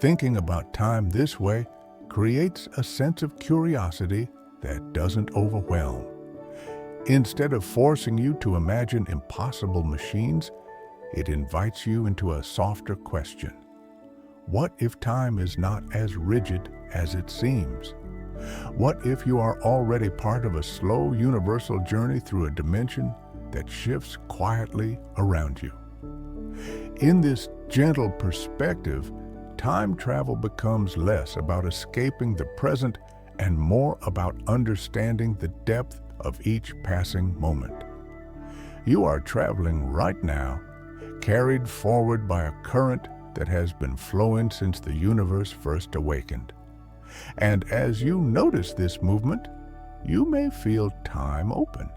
Thinking about time this way creates a sense of curiosity that doesn't overwhelm. Instead of forcing you to imagine impossible machines, it invites you into a softer question. What if time is not as rigid as it seems? What if you are already part of a slow universal journey through a dimension that shifts quietly around you? In this gentle perspective, time travel becomes less about escaping the present and more about understanding the depth of each passing moment. You are traveling right now, carried forward by a current that has been flowing since the universe first awakened. And as you notice this movement, you may feel time open.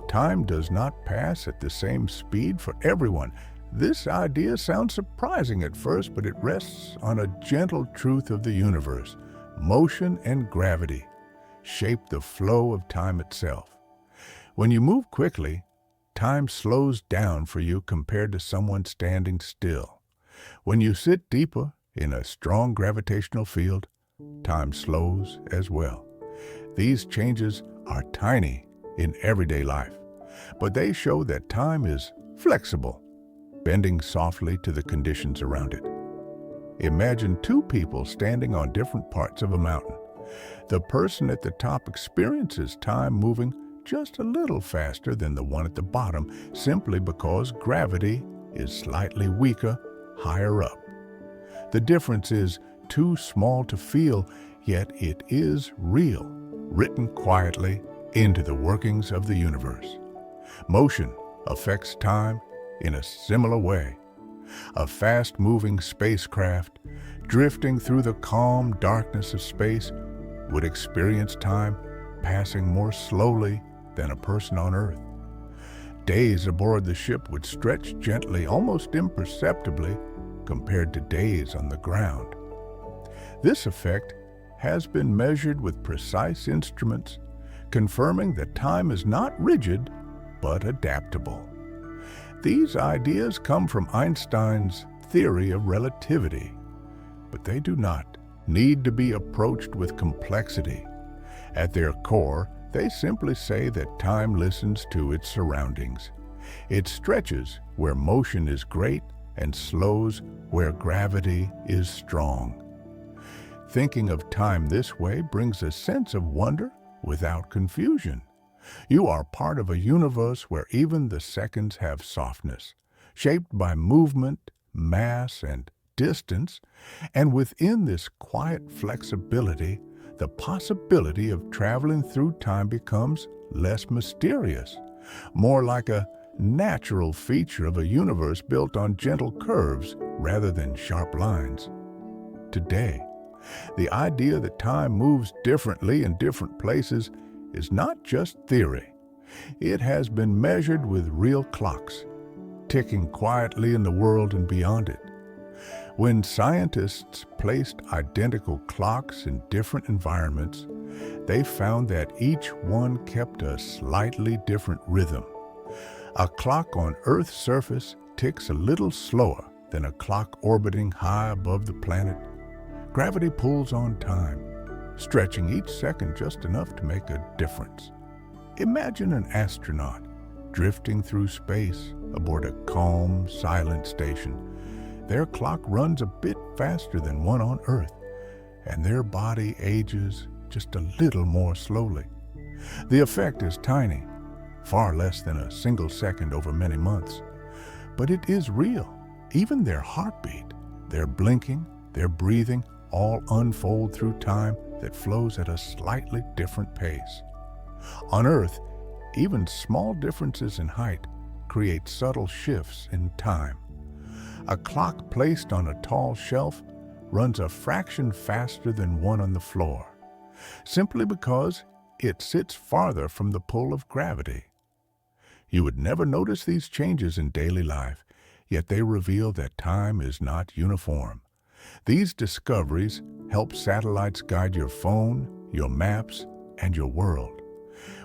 Time does not pass at the same speed for everyone. This idea sounds surprising at first, but it rests on a gentle truth of the universe. Motion and gravity shape the flow of time itself. When you move quickly, time slows down for you compared to someone standing still. When you sit deeper in a strong gravitational field, time slows as well. These changes are tiny in everyday life, but they show that time is flexible, bending softly to the conditions around it. Imagine two people standing on different parts of a mountain. The person at the top experiences time moving just a little faster than the one at the bottom, simply because gravity is slightly weaker higher up. The difference is too small to feel, yet it is real, written quietly into the workings of the universe. Motion affects time in a similar way. A fast-moving spacecraft drifting through the calm darkness of space would experience time passing more slowly than a person on Earth. Days aboard the ship would stretch gently, almost imperceptibly, compared to days on the ground. This effect has been measured with precise instruments, confirming that time is not rigid, but adaptable. These ideas come from Einstein's theory of relativity, but they do not need to be approached with complexity. At their core, they simply say that time listens to its surroundings. It stretches where motion is great and slows where gravity is strong. Thinking of time this way brings a sense of wonder without confusion. You are part of a universe where even the seconds have softness, shaped by movement, mass, and distance, and within this quiet flexibility, the possibility of traveling through time becomes less mysterious, more like a natural feature of a universe built on gentle curves rather than sharp lines. Today, the idea that time moves differently in different places is not just theory. It has been measured with real clocks, ticking quietly in the world and beyond it. When scientists placed identical clocks in different environments, they found that each one kept a slightly different rhythm. A clock on Earth's surface ticks a little slower than a clock orbiting high above the planet. Gravity pulls on time, stretching each second just enough to make a difference. Imagine an astronaut drifting through space aboard a calm, silent station. Their clock runs a bit faster than one on Earth, and their body ages just a little more slowly. The effect is tiny, far less than a single second over many months. But it is real. Even their heartbeat, their blinking, their breathing, all unfold through time that flows at a slightly different pace. On Earth, even small differences in height create subtle shifts in time. A clock placed on a tall shelf runs a fraction faster than one on the floor, simply because it sits farther from the pull of gravity. You would never notice these changes in daily life, yet they reveal that time is not uniform. These discoveries help satellites guide your phone, your maps, and your world.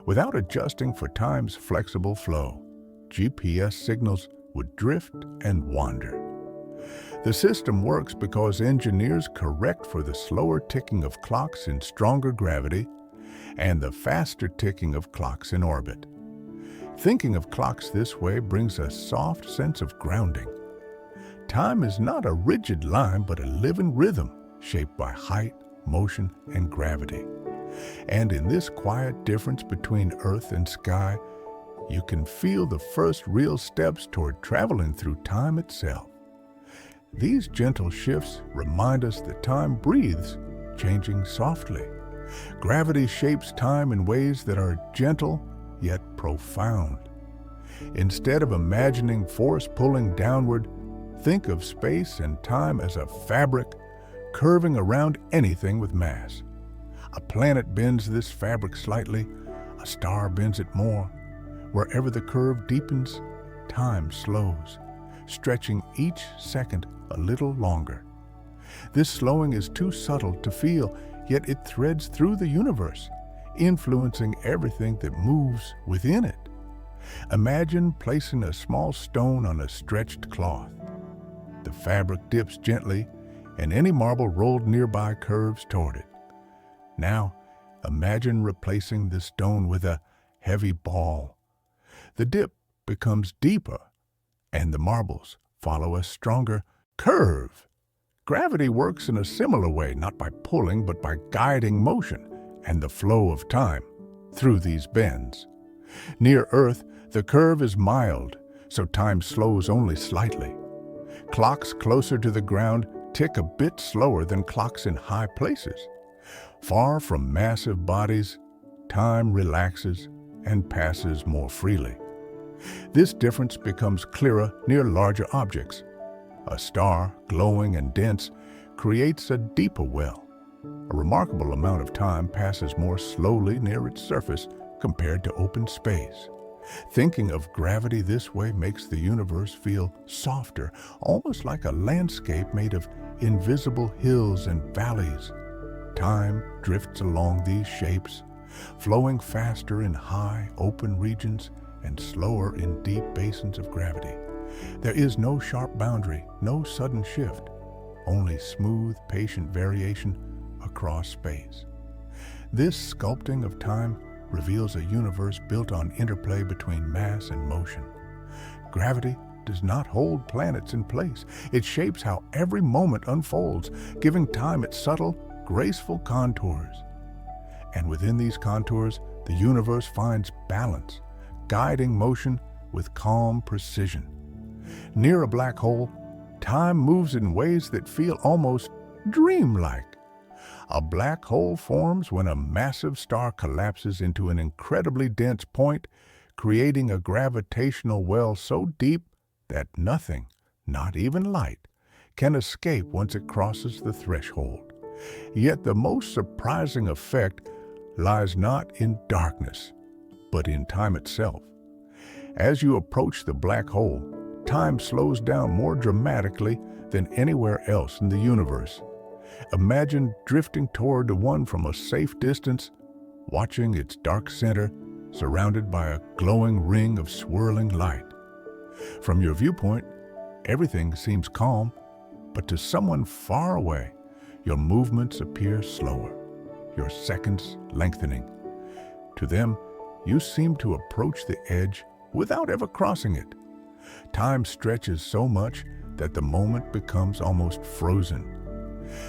Without adjusting for time's flexible flow, GPS signals would drift and wander. The system works because engineers correct for the slower ticking of clocks in stronger gravity and the faster ticking of clocks in orbit. Thinking of clocks this way brings a soft sense of grounding. Time is not a rigid line, but a living rhythm shaped by height, motion, and gravity. And in this quiet difference between earth and sky, you can feel the first real steps toward traveling through time itself. These gentle shifts remind us that time breathes, changing softly. Gravity shapes time in ways that are gentle yet profound. Instead of imagining force pulling downward, think of space and time as a fabric curving around anything with mass. A planet bends this fabric slightly, a star bends it more. Wherever the curve deepens, time slows, stretching each second a little longer. This slowing is too subtle to feel, yet it threads through the universe, influencing everything that moves within it. Imagine placing a small stone on a stretched cloth. The fabric dips gently, and any marble rolled nearby curves toward it. Now, imagine replacing the stone with a heavy ball. The dip becomes deeper, and the marbles follow a stronger curve. Gravity works in a similar way, not by pulling, but by guiding motion and the flow of time through these bends. Near Earth, the curve is mild, so time slows only slightly. Clocks closer to the ground tick a bit slower than clocks in high places. Far from massive bodies, time relaxes and passes more freely. This difference becomes clearer near larger objects. A star, glowing and dense, creates a deeper well. A remarkable amount of time passes more slowly near its surface compared to open space. Thinking of gravity this way makes the universe feel softer, almost like a landscape made of invisible hills and valleys. Time drifts along these shapes, flowing faster in high, open regions and slower in deep basins of gravity. There is no sharp boundary, no sudden shift, only smooth, patient variation across space. This sculpting of time reveals a universe built on interplay between mass and motion. Gravity does not hold planets in place. It shapes how every moment unfolds, giving time its subtle, graceful contours. And within these contours, the universe finds balance, guiding motion with calm precision. Near a black hole, time moves in ways that feel almost dreamlike. A black hole forms when a massive star collapses into an incredibly dense point, creating a gravitational well so deep that nothing, not even light, can escape once it crosses the threshold. Yet the most surprising effect lies not in darkness, but in time itself. As you approach the black hole, time slows down more dramatically than anywhere else in the universe. Imagine drifting toward the one from a safe distance, watching its dark center surrounded by a glowing ring of swirling light. From your viewpoint, everything seems calm, but to someone far away, your movements appear slower, your seconds lengthening. To them, you seem to approach the edge without ever crossing it. Time stretches so much that the moment becomes almost frozen.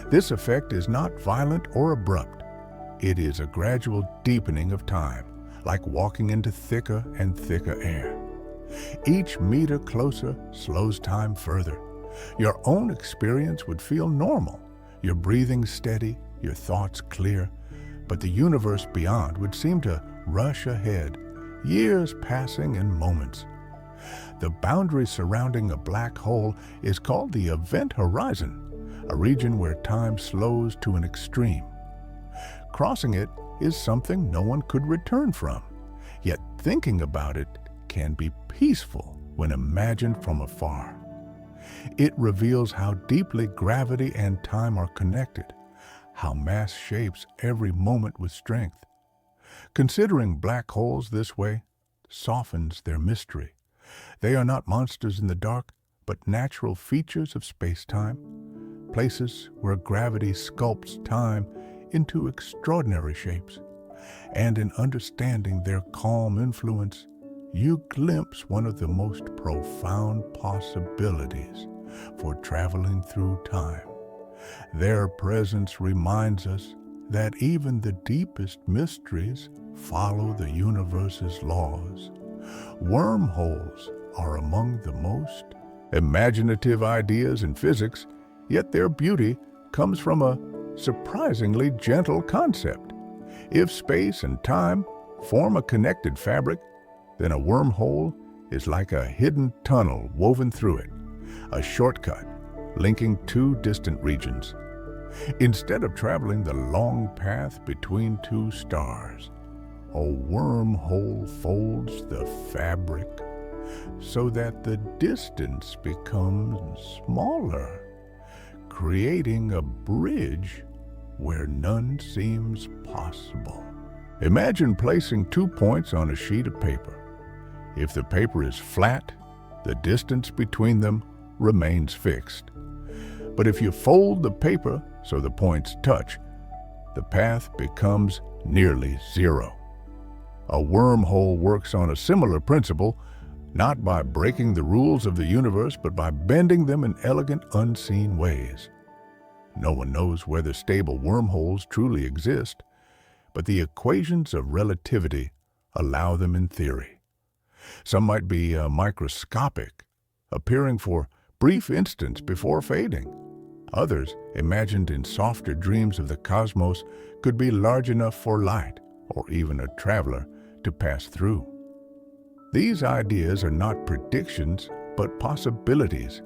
This effect is not violent or abrupt. It is a gradual deepening of time, like walking into thicker and thicker air. Each meter closer slows time further. Your own experience would feel normal, your breathing steady, your thoughts clear, but the universe beyond would seem to rush ahead, years passing in moments. The boundary surrounding a black hole is called the event horizon, a region where time slows to an extreme. Crossing it is something no one could return from, yet thinking about it can be peaceful when imagined from afar. It reveals how deeply gravity and time are connected, how mass shapes every moment with strength. Considering black holes this way softens their mystery. They are not monsters in the dark, but natural features of space-time, places where gravity sculpts time into extraordinary shapes. And in understanding their calm influence, you glimpse one of the most profound possibilities for traveling through time. Their presence reminds us that even the deepest mysteries follow the universe's laws. Wormholes are among the most imaginative ideas in physics, yet their beauty comes from a surprisingly gentle concept. If space and time form a connected fabric, then a wormhole is like a hidden tunnel woven through it, a shortcut linking two distant regions. Instead of traveling the long path between two stars, a wormhole folds the fabric so that the distance becomes smaller, creating a bridge where none seems possible. Imagine placing 2 points on a sheet of paper. If the paper is flat, the distance between them remains fixed. But if you fold the paper so the points touch, the path becomes nearly zero. A wormhole works on a similar principle, not by breaking the rules of the universe, but by bending them in elegant, unseen ways. No one knows whether stable wormholes truly exist, but the equations of relativity allow them in theory. Some might be microscopic, appearing for brief instants before fading. Others, imagined in softer dreams of the cosmos, could be large enough for light, or even a traveler, to pass through. These ideas are not predictions, but possibilities,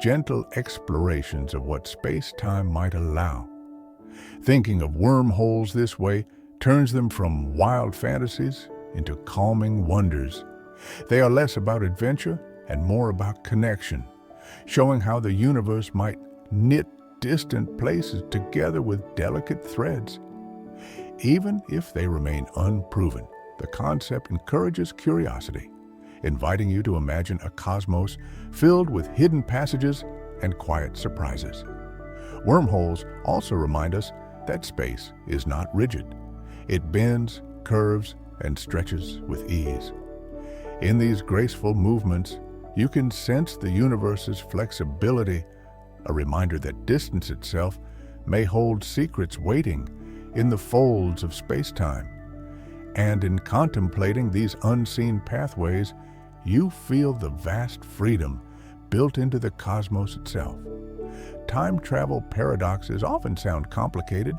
gentle explorations of what space-time might allow. Thinking of wormholes this way turns them from wild fantasies into calming wonders. They are less about adventure and more about connection, showing how the universe might knit distant places together with delicate threads. Even if they remain unproven, the concept encourages curiosity, inviting you to imagine a cosmos filled with hidden passages and quiet surprises. Wormholes also remind us that space is not rigid. It bends, curves, and stretches with ease. In these graceful movements, you can sense the universe's flexibility, a reminder that distance itself may hold secrets waiting in the folds of space-time. And in contemplating these unseen pathways, you feel the vast freedom built into the cosmos itself. Time travel paradoxes often sound complicated,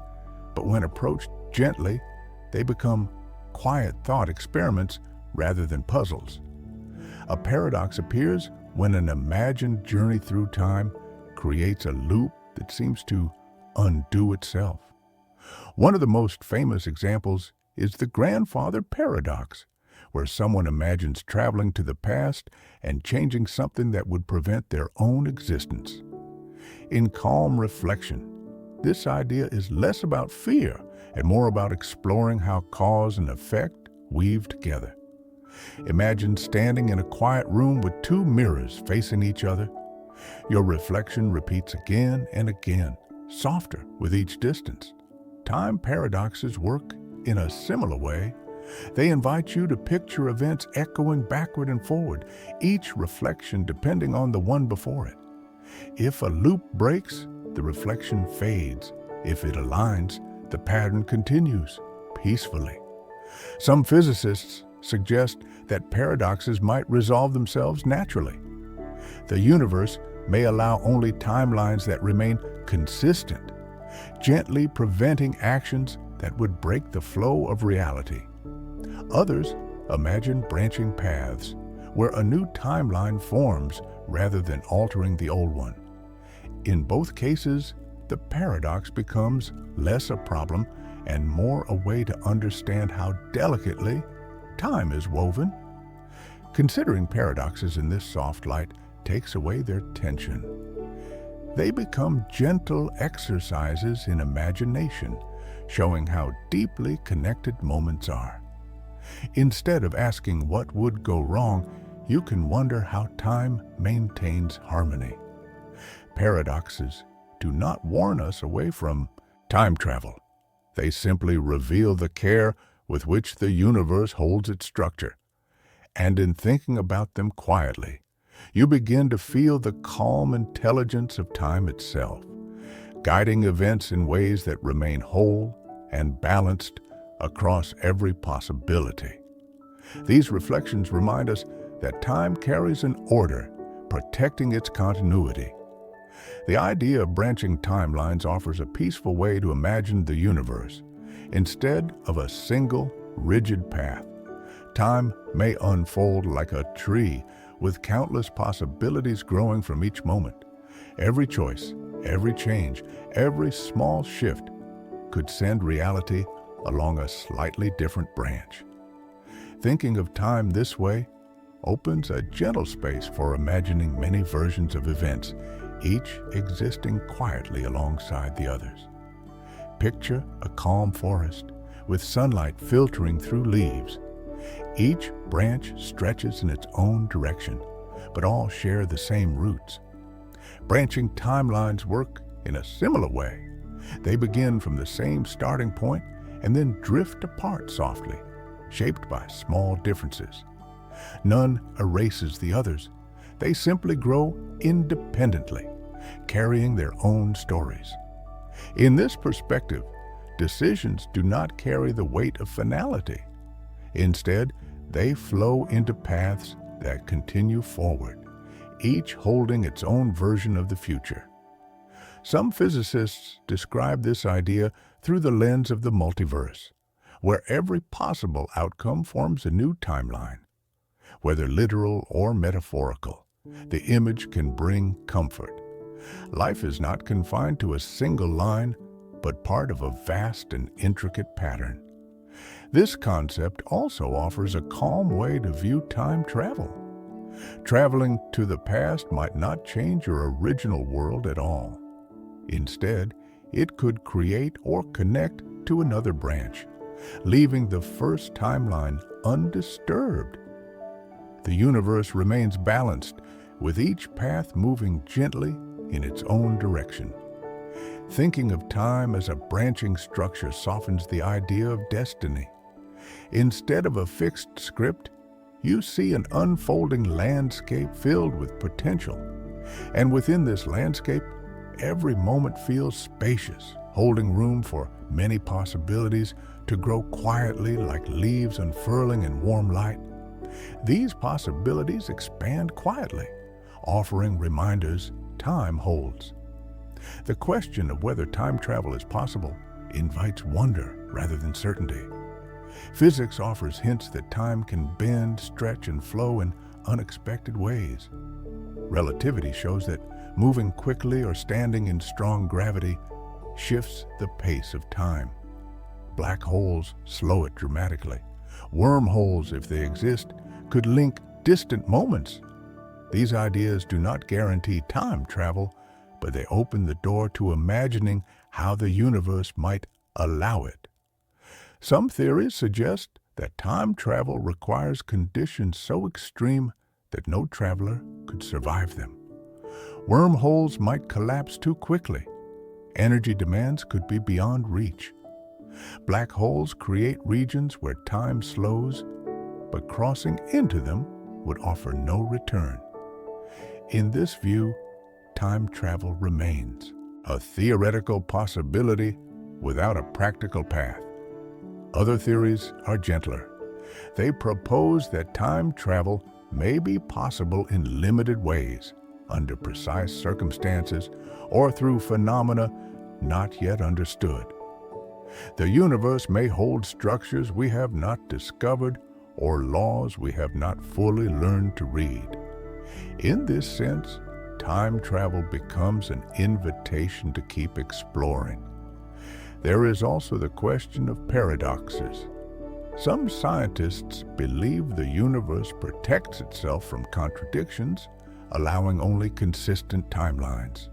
but when approached gently, they become quiet thought experiments rather than puzzles. A paradox appears when an imagined journey through time creates a loop that seems to undo itself. One of the most famous examples is the grandfather paradox, where someone imagines traveling to the past and changing something that would prevent their own existence. In calm reflection, this idea is less about fear and more about exploring how cause and effect weave together. Imagine standing in a quiet room with two mirrors facing each other. Your reflection repeats again and again, softer with each distance. Time paradoxes work in a similar way. They invite you to picture events echoing backward and forward, each reflection depending on the one before it. If a loop breaks, the reflection fades. If it aligns, the pattern continues peacefully. Some physicists suggest that paradoxes might resolve themselves naturally. The universe may allow only timelines that remain consistent, gently preventing actions that would break the flow of reality. Others imagine branching paths where a new timeline forms rather than altering the old one. In both cases, the paradox becomes less a problem and more a way to understand how delicately time is woven. Considering paradoxes in this soft light takes away their tension. They become gentle exercises in imagination, showing how deeply connected moments are. Instead of asking what would go wrong, you can wonder how time maintains harmony. Paradoxes do not warn us away from time travel. They simply reveal the care with which the universe holds its structure. And in thinking about them quietly, you begin to feel the calm intelligence of time itself, guiding events in ways that remain whole and balanced across every possibility. These reflections remind us that time carries an order, protecting its continuity. The idea of branching timelines offers a peaceful way to imagine the universe. Instead of a single, rigid path, time may unfold like a tree with countless possibilities growing from each moment. Every choice, every change, every small shift could send reality along a slightly different branch. Thinking of time this way opens a gentle space for imagining many versions of events, each existing quietly alongside the others. Picture a calm forest with sunlight filtering through leaves. Each branch stretches in its own direction, but all share the same roots. Branching timelines work in a similar way. They begin from the same starting point and then drift apart softly, shaped by small differences. None erases the others. They simply grow independently, carrying their own stories. In this perspective, decisions do not carry the weight of finality. Instead, they flow into paths that continue forward, each holding its own version of the future. Some physicists describe this idea through the lens of the multiverse, where every possible outcome forms a new timeline. Whether literal or metaphorical, the image can bring comfort. Life is not confined to a single line, but part of a vast and intricate pattern. This concept also offers a calm way to view time travel. Traveling to the past might not change your original world at all. Instead, it could create or connect to another branch, leaving the first timeline undisturbed. The universe remains balanced, with each path moving gently in its own direction. Thinking of time as a branching structure softens the idea of destiny. Instead of a fixed script, you see an unfolding landscape filled with potential. And within this landscape, every moment feels spacious, holding room for many possibilities to grow quietly like leaves unfurling in warm light. These possibilities expand quietly, offering reminders time holds. The question of whether time travel is possible invites wonder rather than certainty. Physics offers hints that time can bend, stretch, and flow in unexpected ways. Relativity shows that moving quickly or standing in strong gravity shifts the pace of time. Black holes slow it dramatically. Wormholes, if they exist, could link distant moments. These ideas do not guarantee time travel, but they open the door to imagining how the universe might allow it. Some theories suggest that time travel requires conditions so extreme that no traveler could survive them. Wormholes might collapse too quickly. Energy demands could be beyond reach. Black holes create regions where time slows, but crossing into them would offer no return. In this view, time travel remains a theoretical possibility without a practical path. Other theories are gentler. They propose that time travel may be possible in limited ways, under precise circumstances, or through phenomena not yet understood. The universe may hold structures we have not discovered or laws we have not fully learned to read. In this sense, time travel becomes an invitation to keep exploring. There is also the question of paradoxes. Some scientists believe the universe protects itself from contradictions, allowing only consistent timelines.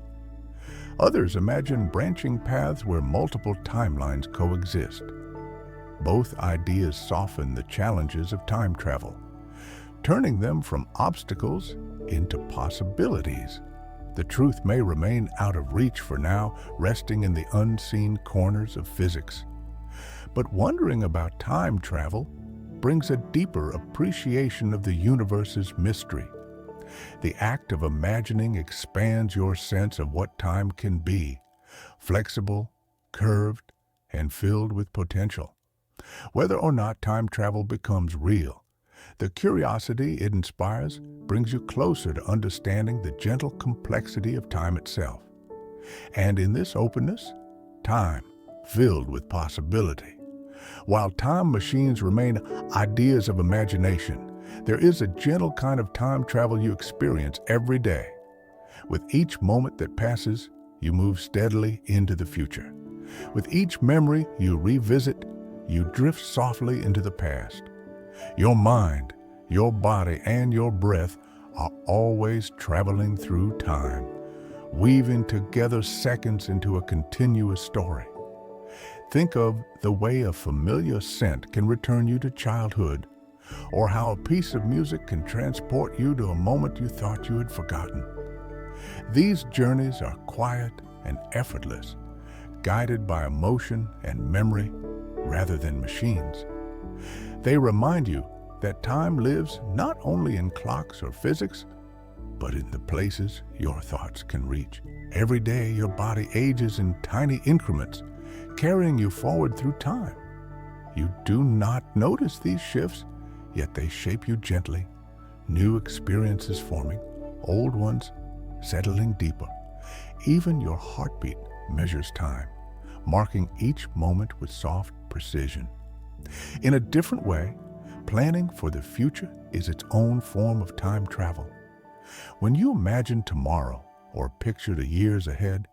Others imagine branching paths where multiple timelines coexist. Both ideas soften the challenges of time travel. turning them from obstacles into possibilities. The truth may remain out of reach for now, resting in the unseen corners of physics. But wondering about time travel brings a deeper appreciation of the universe's mystery. The act of imagining expands your sense of what time can be, flexible, curved, and filled with potential. Whether or not time travel becomes real, the curiosity it inspires brings you closer to understanding the gentle complexity of time itself. And in this openness, time filled with possibility. While time machines remain ideas of imagination, there is a gentle kind of time travel you experience every day. With each moment that passes, you move steadily into the future. With each memory you revisit, you drift softly into the past. Your mind, your body, and your breath are always traveling through time, weaving together seconds into a continuous story. Think of the way a familiar scent can return you to childhood, or how a piece of music can transport you to a moment you thought you had forgotten. These journeys are quiet and effortless, guided by emotion and memory rather than machines. They remind you that time lives not only in clocks or physics, but in the places your thoughts can reach. Every day, your body ages in tiny increments, carrying you forward through time. You do not notice these shifts, yet they shape you gently, new experiences forming, old ones settling deeper. Even your heartbeat measures time, marking each moment with soft precision. In a different way, planning for the future is its own form of time travel. When you imagine tomorrow or picture the years ahead,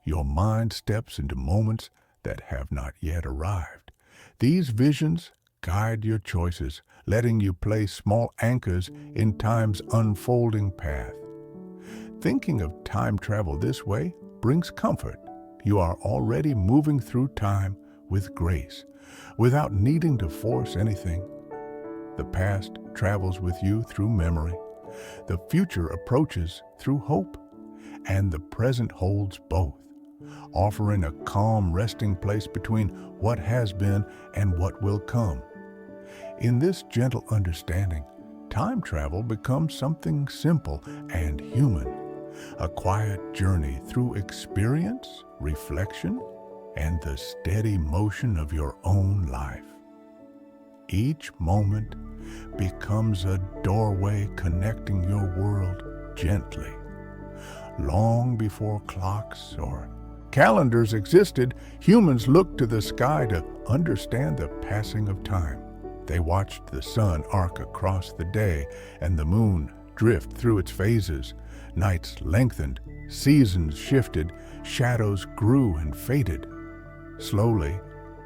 your mind steps into moments that have not yet arrived. These visions guide your choices, letting you place small anchors in time's unfolding path. Thinking of time travel this way brings comfort. You are already moving through time with grace, without needing to force anything. The past travels with you through memory, the future approaches through hope, and the present holds both, offering a calm resting place between what has been and what will come. In this gentle understanding, time travel becomes something simple and human, a quiet journey through experience, reflection, and the steady motion of your own life. Each moment becomes a doorway connecting your world gently. Long before clocks or calendars existed, humans looked to the sky to understand the passing of time. They watched the sun arc across the day and the moon drift through its phases. Nights lengthened, seasons shifted, shadows grew and faded. Slowly,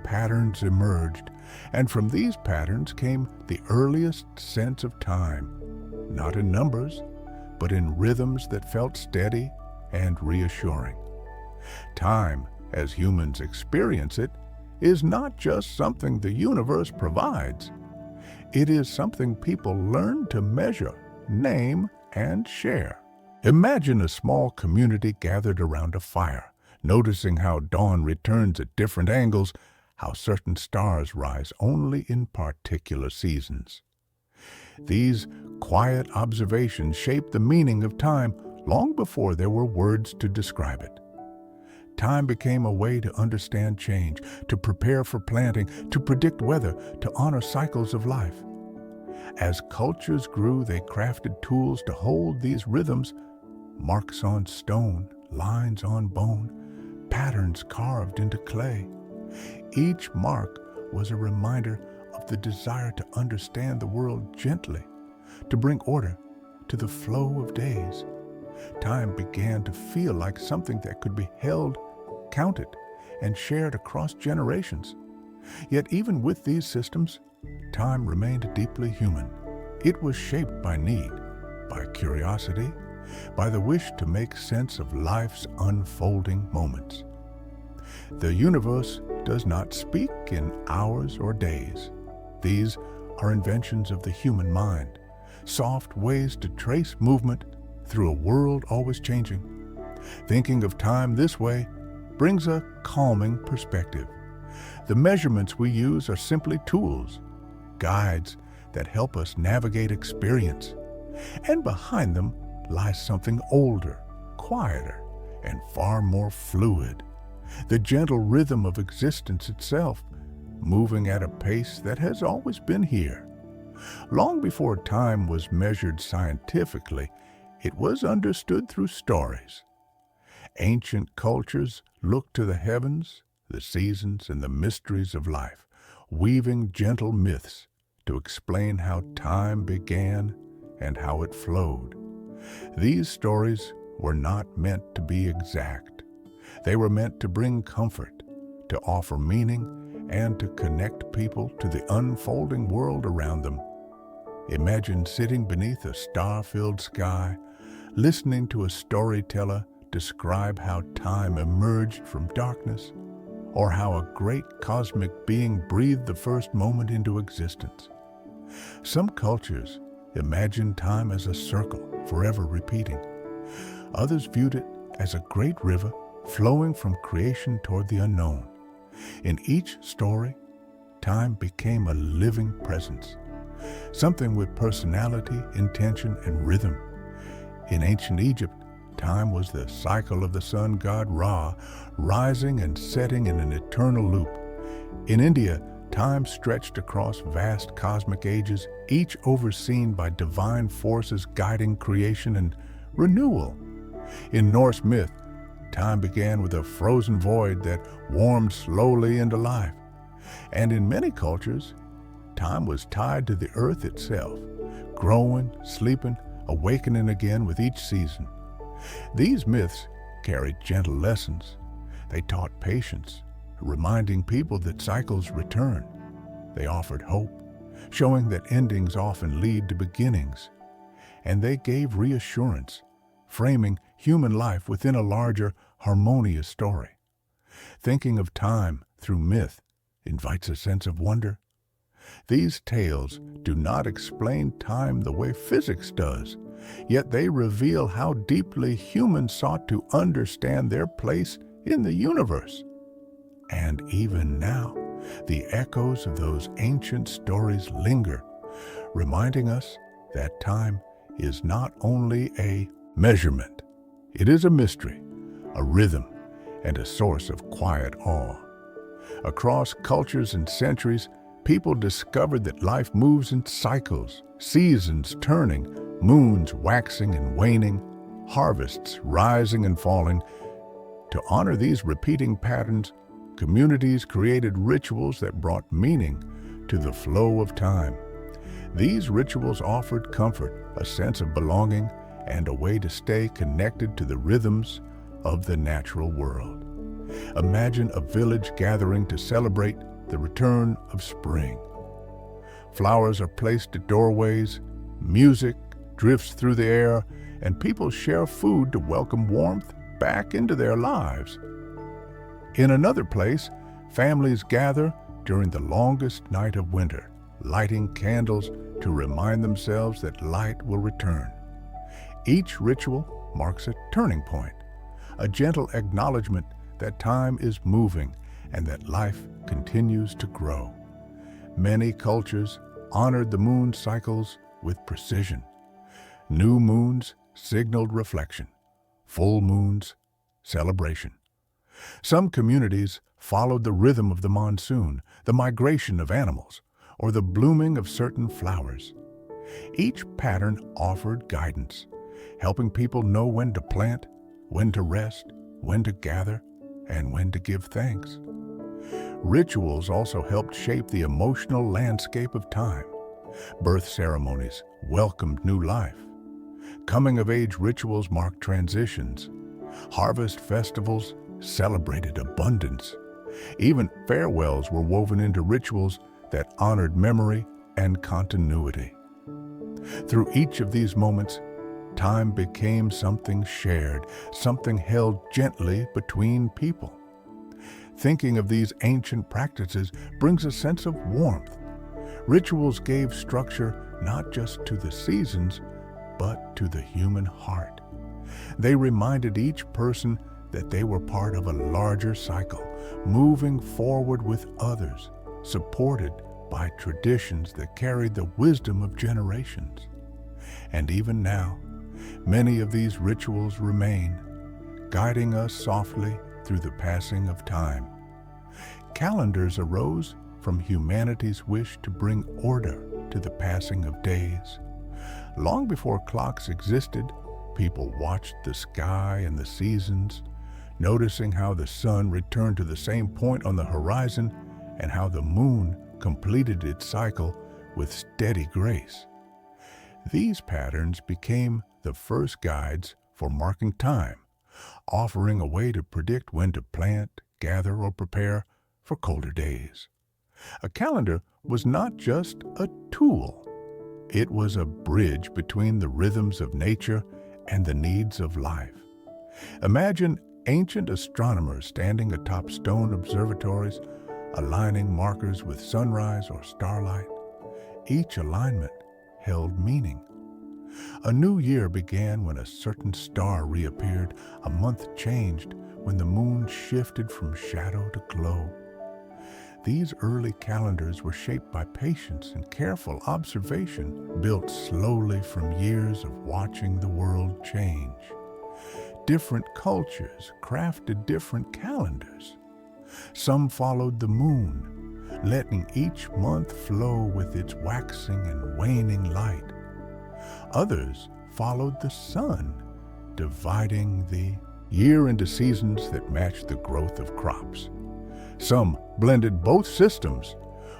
patterns emerged, and from these patterns came the earliest sense of time, not in numbers, but in rhythms that felt steady and reassuring. Time, as humans experience it, is not just something the universe provides. It is something people learn to measure, name, and share. Imagine a small community gathered around a fire, noticing how dawn returns at different angles, how certain stars rise only in particular seasons. These quiet observations shape the meaning of time long before there were words to describe it. Time became a way to understand change, to prepare for planting, to predict weather, to honor cycles of life. As cultures grew, they crafted tools to hold these rhythms, marks on stone, lines on bone, patterns carved into clay. Each mark was a reminder of the desire to understand the world gently, to bring order to the flow of days. Time began to feel like something that could be held, counted, and shared across generations. Yet even with these systems, time remained deeply human. It was shaped by need, by curiosity, by the wish to make sense of life's unfolding moments. The universe does not speak in hours or days. These are inventions of the human mind, soft ways to trace movement through a world always changing. Thinking of time this way brings a calming perspective. The measurements we use are simply tools, guides that help us navigate experience. And behind them lies something older, quieter, and far more fluid. The gentle rhythm of existence itself, moving at a pace that has always been here. Long before time was measured scientifically, it was understood through stories. Ancient cultures looked to the heavens, the seasons, and the mysteries of life, weaving gentle myths to explain how time began and how it flowed. These stories were not meant to be exact. They were meant to bring comfort, to offer meaning, and to connect people to the unfolding world around them. Imagine sitting beneath a star-filled sky, listening to a storyteller describe how time emerged from darkness, or how a great cosmic being breathed the first moment into existence. Some cultures imagined time as a circle, forever repeating. Others viewed it as a great river flowing from creation toward the unknown. In each story, time became a living presence, something with personality, intention, and rhythm. In ancient Egypt, time was the cycle of the sun god Ra, rising and setting in an eternal loop. In India, time stretched across vast cosmic ages, each overseen by divine forces guiding creation and renewal. In Norse myth, time began with a frozen void that warmed slowly into life. And in many cultures, time was tied to the earth itself, growing, sleeping, awakening again with each season. These myths carried gentle lessons. They taught patience, reminding people that cycles return. They offered hope, showing that endings often lead to beginnings. And they gave reassurance, framing human life within a larger, harmonious story. Thinking of time through myth invites a sense of wonder. These tales do not explain time the way physics does, yet they reveal how deeply humans sought to understand their place in the universe. And even now, the echoes of those ancient stories linger, reminding us that time is not only a measurement, it is a mystery, a rhythm, and a source of quiet awe. Across cultures and centuries, people discovered that life moves in cycles, seasons turning, moons waxing and waning, harvests rising and falling. To honor these repeating patterns, communities created rituals that brought meaning to the flow of time. These rituals offered comfort, a sense of belonging, and a way to stay connected to the rhythms of the natural world. Imagine a village gathering to celebrate the return of spring. Flowers are placed at doorways, music drifts through the air, and people share food to welcome warmth back into their lives. In another place, families gather during the longest night of winter, lighting candles to remind themselves that light will return. Each ritual marks a turning point, a gentle acknowledgement that time is moving and that life continues to grow. Many cultures honored the moon cycles with precision. New moons signaled reflection, full moons, celebration. Some communities followed the rhythm of the monsoon, the migration of animals, or the blooming of certain flowers. Each pattern offered guidance, helping people know when to plant, when to rest, when to gather, and when to give thanks. Rituals also helped shape the emotional landscape of time. Birth ceremonies welcomed new life. Coming-of-age rituals marked transitions. Harvest festivals celebrated abundance. Even farewells were woven into rituals that honored memory and continuity. Through each of these moments, time became something shared, something held gently between people. Thinking of these ancient practices brings a sense of warmth, Rituals gave structure not just to the seasons, but to the human heart. They reminded each person that they were part of a larger cycle, moving forward with others, supported by traditions that carried the wisdom of generations. And even now, many of these rituals remain, guiding us softly through the passing of time. Calendars arose from humanity's wish to bring order to the passing of days. Long before clocks existed, people watched the sky and the seasons, noticing how the sun returned to the same point on the horizon and how the moon completed its cycle with steady grace. These patterns became the first guides for marking time, offering a way to predict when to plant, gather, or prepare for colder days. A calendar was not just a tool. It was a bridge between the rhythms of nature and the needs of life. Imagine ancient astronomers standing atop stone observatories, aligning markers with sunrise or starlight. Each alignment held meaning. A new year began when a certain star reappeared. A month changed when the moon shifted from shadow to glow. These early calendars were shaped by patience and careful observation, built slowly from years of watching the world change. Different cultures crafted different calendars. Some followed the moon, letting each month flow with its waxing and waning light. Others followed the sun, dividing the year into seasons that matched the growth of crops. Some blended both systems,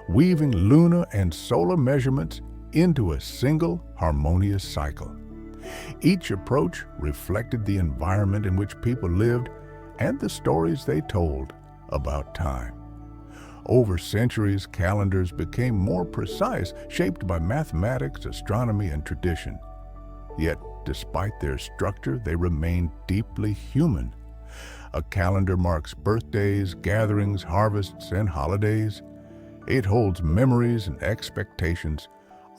weaving lunar and solar measurements into a single harmonious cycle. Each approach reflected the environment in which people lived and the stories they told about time. Over centuries, calendars became more precise, shaped by mathematics, astronomy, and tradition. Yet, despite their structure, they remained deeply human. A calendar marks birthdays, gatherings, harvests, and holidays. It holds memories and expectations,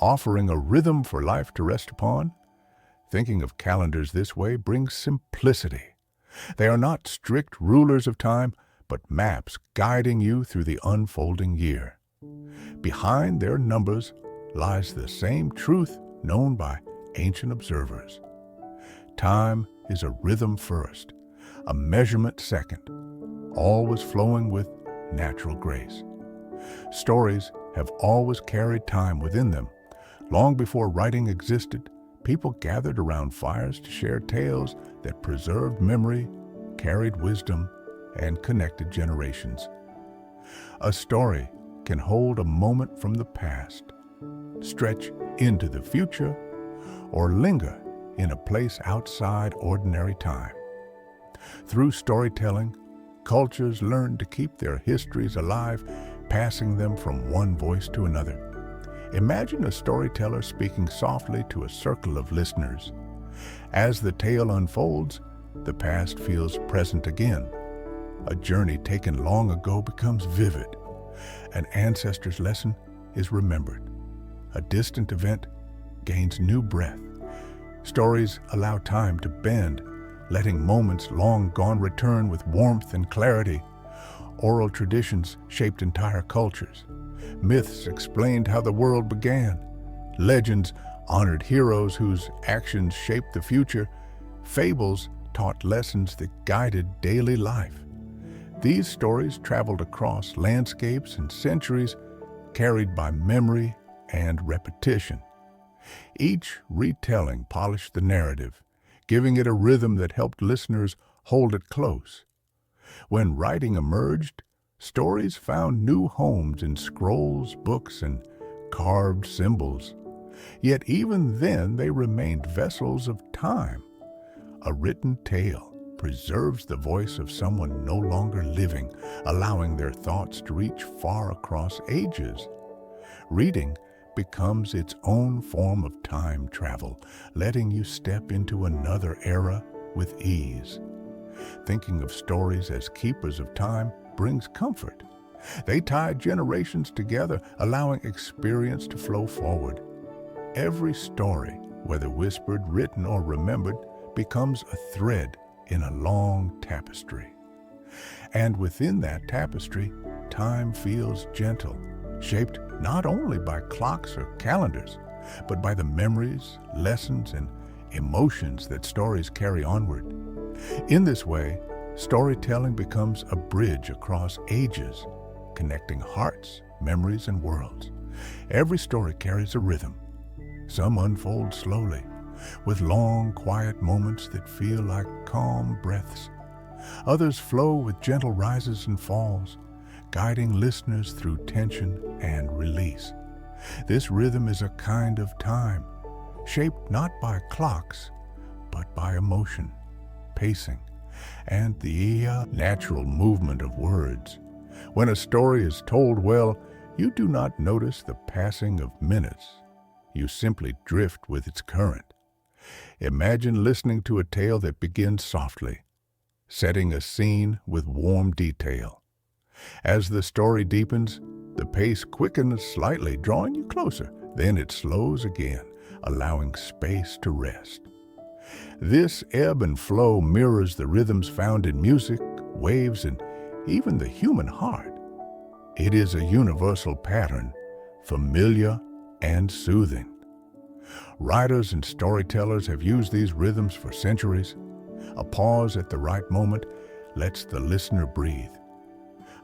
offering a rhythm for life to rest upon. Thinking of calendars this way brings simplicity. They are not strict rulers of time, but maps guiding you through the unfolding year. Behind their numbers lies the same truth known by ancient observers. Time is a rhythm first, a measurement second, always flowing with natural grace. Stories have always carried time within them. Long before writing existed, people gathered around fires to share tales that preserved memory, carried wisdom, and connected generations. A story can hold a moment from the past, stretch into the future, or linger in a place outside ordinary time. Through storytelling, cultures learn to keep their histories alive, passing them from one voice to another. Imagine a storyteller speaking softly to a circle of listeners. As the tale unfolds, the past feels present again. A journey taken long ago becomes vivid. An ancestor's lesson is remembered. A distant event gains new breath. Stories allow time to bend, letting moments long gone return with warmth and clarity. Oral traditions shaped entire cultures. Myths explained how the world began. Legends honored heroes whose actions shaped the future. Fables taught lessons that guided daily life. These stories traveled across landscapes and centuries, carried by memory and repetition. Each retelling polished the narrative, giving it a rhythm that helped listeners hold it close. When writing emerged, stories found new homes in scrolls, books, and carved symbols. Yet even then they remained vessels of time. A written tale preserves the voice of someone no longer living, allowing their thoughts to reach far across ages. Reading becomes its own form of time travel, letting you step into another era with ease. Thinking of stories as keepers of time brings comfort. They tie generations together, allowing experience to flow forward. Every story, whether whispered, written, or remembered, becomes a thread in a long tapestry. And within that tapestry, time feels gentle, shaped not only by clocks or calendars, but by the memories, lessons, and emotions that stories carry onward. In this way, storytelling becomes a bridge across ages, connecting hearts, memories, and worlds. Every story carries a rhythm. Some unfold slowly, with long, quiet moments that feel like calm breaths. Others flow with gentle rises and falls, guiding listeners through tension and release. This rhythm is a kind of time, shaped not by clocks, but by emotion, pacing, and the natural movement of words. When a story is told well, you do not notice the passing of minutes. You simply drift with its current. Imagine listening to a tale that begins softly, setting a scene with warm detail. As the story deepens, the pace quickens slightly, drawing you closer. Then it slows again, allowing space to rest. This ebb and flow mirrors the rhythms found in music, waves, and even the human heart. It is a universal pattern, familiar and soothing. Writers and storytellers have used these rhythms for centuries. A pause at the right moment lets the listener breathe.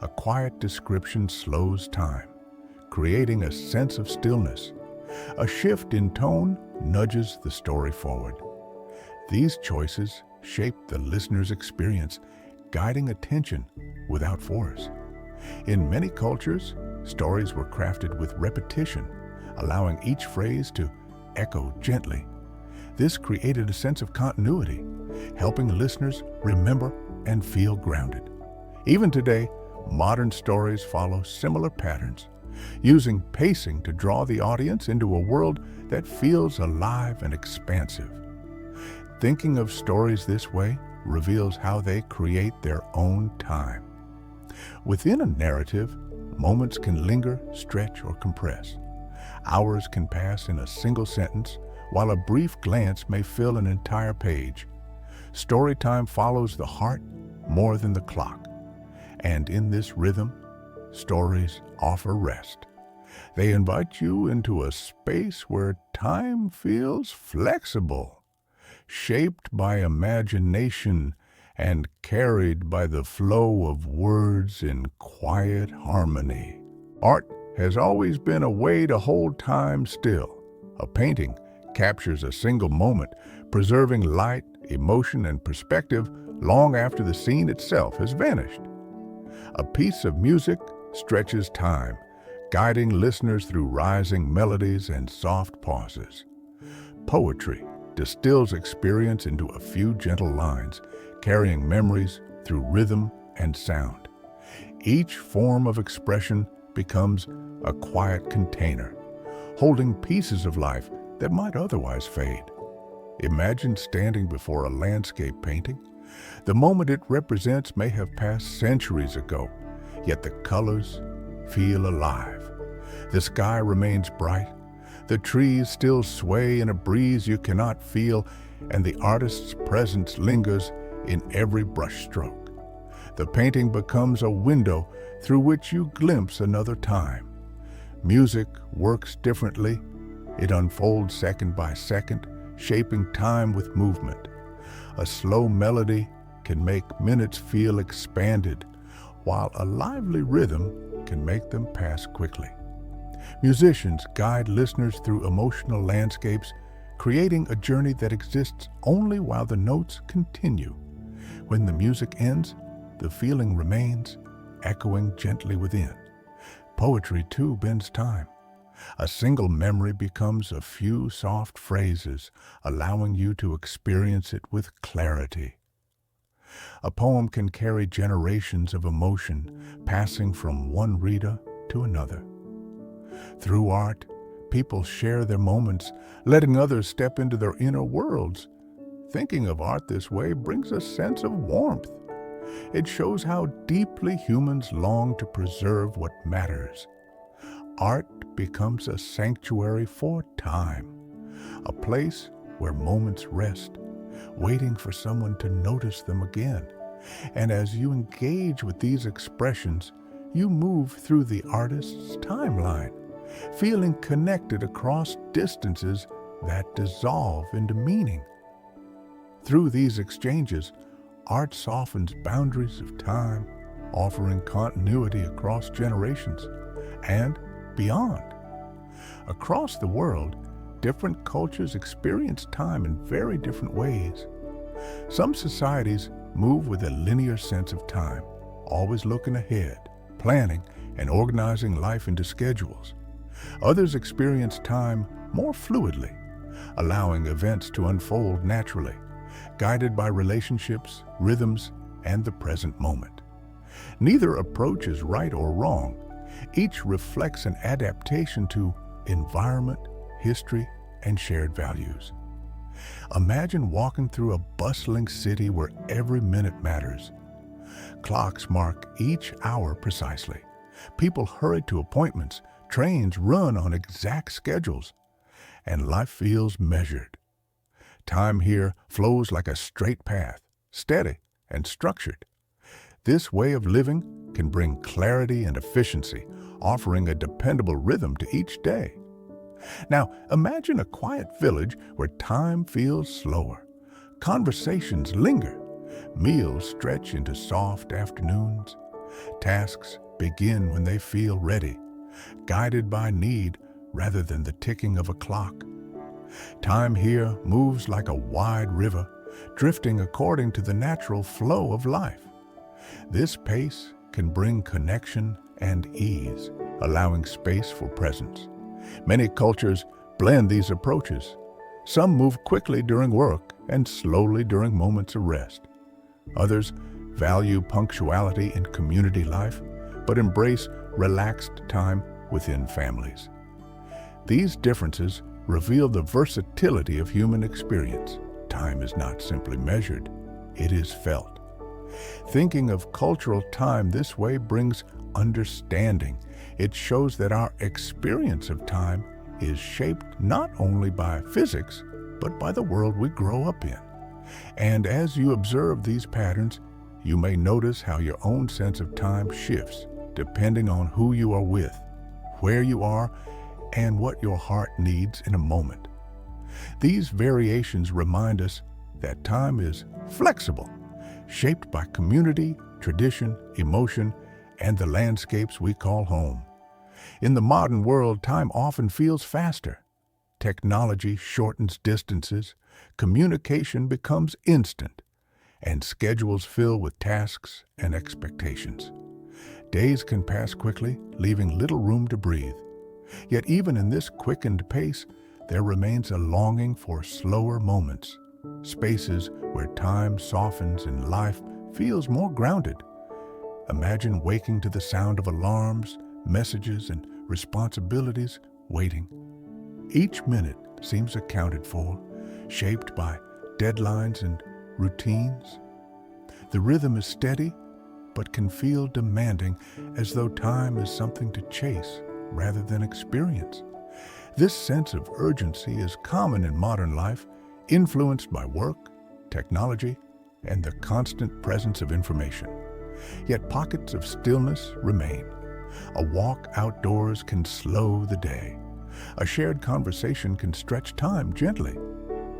A quiet description slows time, creating a sense of stillness. A shift in tone nudges the story forward. These choices shape the listener's experience, guiding attention without force. In many cultures, stories were crafted with repetition, allowing each phrase to echo gently. This created a sense of continuity, helping listeners remember and feel grounded. Even today, modern stories follow similar patterns, using pacing to draw the audience into a world that feels alive and expansive. Thinking of stories this way reveals how they create their own time. Within a narrative, moments can linger, stretch, or compress. Hours can pass in a single sentence, while a brief glance may fill an entire page. Storytime follows the heart more than the clock. And in this rhythm, stories offer rest. They invite you into a space where time feels flexible, shaped by imagination and carried by the flow of words in quiet harmony. Art has always been a way to hold time still. A painting captures a single moment, preserving light, emotion, and perspective long after the scene itself has vanished. A piece of music stretches time, guiding listeners through rising melodies and soft pauses. Poetry distills experience into a few gentle lines, carrying memories through rhythm and sound. Each form of expression becomes a quiet container, holding pieces of life that might otherwise fade. Imagine standing before a landscape painting. The moment it represents may have passed centuries ago, yet the colors feel alive. The sky remains bright, the trees still sway in a breeze you cannot feel, and the artist's presence lingers in every brushstroke. The painting becomes a window through which you glimpse another time. Music works differently. It unfolds second by second, shaping time with movement. A slow melody can make minutes feel expanded, while a lively rhythm can make them pass quickly. Musicians guide listeners through emotional landscapes, creating a journey that exists only while the notes continue. When the music ends, the feeling remains, echoing gently within. Poetry, too, bends time. A single memory becomes a few soft phrases, allowing you to experience it with clarity. A poem can carry generations of emotion, passing from one reader to another. Through art, people share their moments, letting others step into their inner worlds. Thinking of art this way brings a sense of warmth. It shows how deeply humans long to preserve what matters. Art becomes a sanctuary for time, a place where moments rest, waiting for someone to notice them again. And as you engage with these expressions, you move through the artist's timeline, feeling connected across distances that dissolve into meaning. Through these exchanges, art softens boundaries of time, offering continuity across generations and beyond. Across the world, different cultures experience time in very different ways. Some societies move with a linear sense of time, always looking ahead, planning and organizing life into schedules. Others experience time more fluidly, allowing events to unfold naturally, guided by relationships, rhythms, and the present moment. Neither approach is right or wrong. Each reflects an adaptation to environment, history, and shared values. Imagine walking through a bustling city where every minute matters. Clocks mark each hour precisely. People hurry to appointments, trains run on exact schedules, and life feels measured. Time here flows like a straight path, steady and structured. This way of living can bring clarity and efficiency, offering a dependable rhythm to each day. Now, imagine a quiet village where time feels slower. Conversations linger. Meals stretch into soft afternoons. Tasks begin when they feel ready, guided by need rather than the ticking of a clock. Time here moves like a wide river, drifting according to the natural flow of life. This pace can bring connection and ease, allowing space for presence. Many cultures blend these approaches. Some move quickly during work and slowly during moments of rest. Others value punctuality in community life, but embrace relaxed time within families. These differences reveal the versatility of human experience. Time is not simply measured, it is felt. Thinking of cultural time this way brings understanding. It shows that our experience of time is shaped not only by physics, but by the world we grow up in. And as you observe these patterns, you may notice how your own sense of time shifts depending on who you are with, where you are, and what your heart needs in a moment. These variations remind us that time is flexible, shaped by community, tradition, emotion, and the landscapes we call home. In the modern world, time often feels faster. Technology shortens distances, communication becomes instant, and schedules fill with tasks and expectations. Days can pass quickly, leaving little room to breathe. Yet even in this quickened pace, there remains a longing for slower moments, spaces where time softens and life feels more grounded. Imagine waking to the sound of alarms, messages, and responsibilities waiting. Each minute seems accounted for, shaped by deadlines and routines. The rhythm is steady, but can feel demanding, as though time is something to chase rather than experience. This sense of urgency is common in modern life, influenced by work, technology, and the constant presence of information. Yet pockets of stillness remain. A walk outdoors can slow the day. A shared conversation can stretch time gently.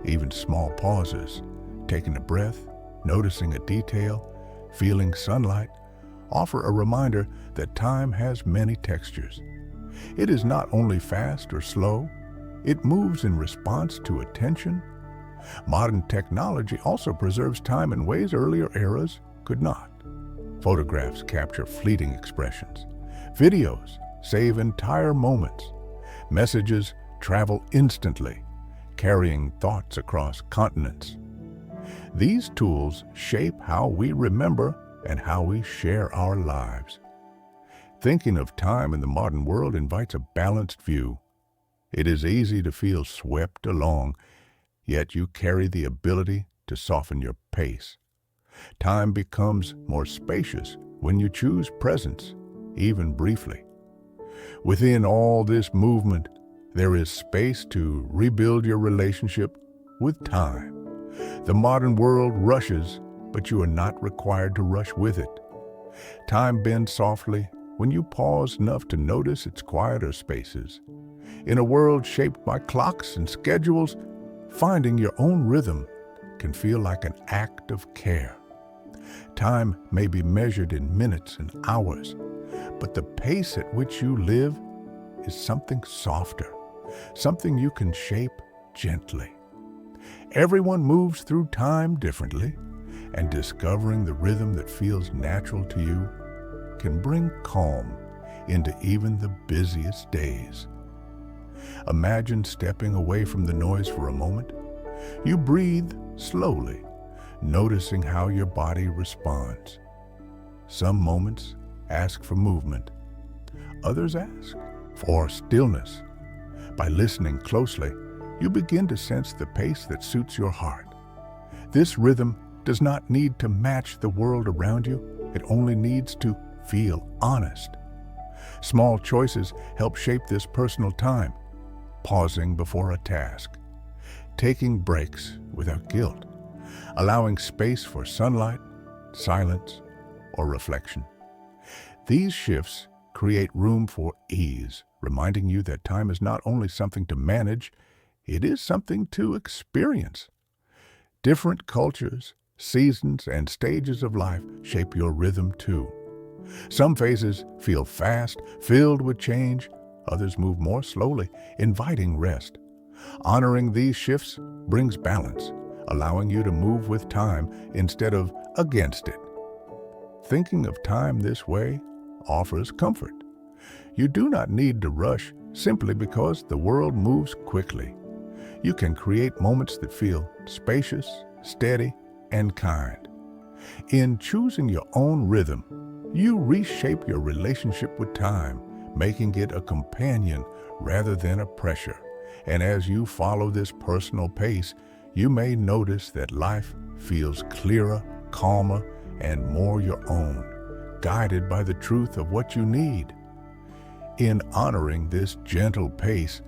Even small pauses, taking a breath, noticing a detail, feeling sunlight, offer a reminder that time has many textures. It is not only fast or slow, it moves in response to attention. Modern technology also preserves time in ways earlier eras could not. Photographs capture fleeting expressions. Videos save entire moments. Messages travel instantly, carrying thoughts across continents. These tools shape how we remember and how we share our lives. Thinking of time in the modern world invites a balanced view. It is easy to feel swept along, yet you carry the ability to soften your pace. Time becomes more spacious when you choose presence, even briefly. Within all this movement, there is space to rebuild your relationship with time. The modern world rushes, but you are not required to rush with it. Time bends softly when you pause enough to notice its quieter spaces. In a world shaped by clocks and schedules, finding your own rhythm can feel like an act of care. Time may be measured in minutes and hours, but the pace at which you live is something softer, something you can shape gently. Everyone moves through time differently, and discovering the rhythm that feels natural to you can bring calm into even the busiest days. Imagine stepping away from the noise for a moment. You breathe slowly, noticing how your body responds. Some moments ask for movement. Others ask for stillness. By listening closely, you begin to sense the pace that suits your heart. This rhythm does not need to match the world around you. It only needs to feel honest. Small choices help shape this personal time. Pausing before a task, taking breaks without guilt, allowing space for sunlight, silence, or reflection. These shifts create room for ease, reminding you that time is not only something to manage, it is something to experience. Different cultures, seasons, and stages of life shape your rhythm too. Some phases feel fast, filled with change. Others move more slowly, inviting rest. Honoring these shifts brings balance, allowing you to move with time instead of against it. Thinking of time this way offers comfort. You do not need to rush simply because the world moves quickly. You can create moments that feel spacious, steady, and kind. In choosing your own rhythm, you reshape your relationship with time, making it a companion rather than a pressure. And as you follow this personal pace, you may notice that life feels clearer, calmer, and more your own, guided by the truth of what you need. In honoring this gentle pace,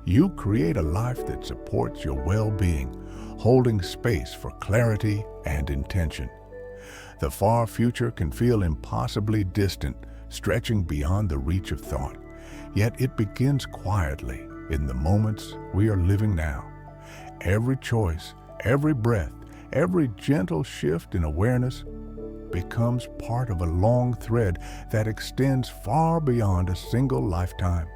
you create a life that supports your well-being, holding space for clarity and intention. The far future can feel impossibly distant, stretching beyond the reach of thought. Yet it begins quietly in the moments we are living now. Every choice, every breath, every gentle shift in awareness becomes part of a long thread that extends far beyond a single lifetime.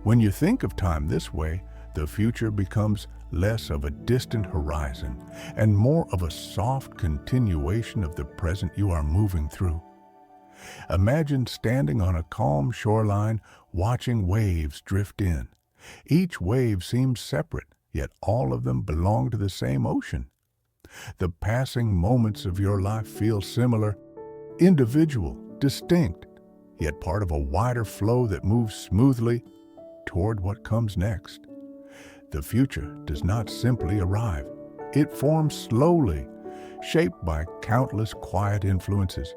When you think of time this way, the future becomes less of a distant horizon and more of a soft continuation of the present you are moving through. Imagine standing on a calm shoreline, watching waves drift in. Each wave seems separate, yet all of them belong to the same ocean. The passing moments of your life feel similar, individual, distinct, yet part of a wider flow that moves smoothly toward what comes next. The future does not simply arrive. It forms slowly, shaped by countless quiet influences.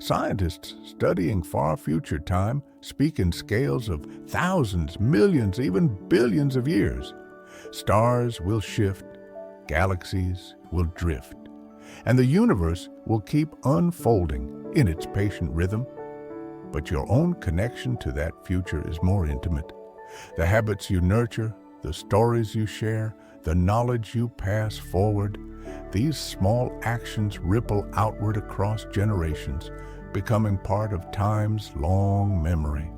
Scientists studying far future time speak in scales of thousands, millions, even billions of years. Stars will shift, galaxies will drift, and the universe will keep unfolding in its patient rhythm. But your own connection to that future is more intimate. The habits you nurture, the stories you share, the knowledge you pass forward, these small actions ripple outward across generations, becoming part of time's long memory.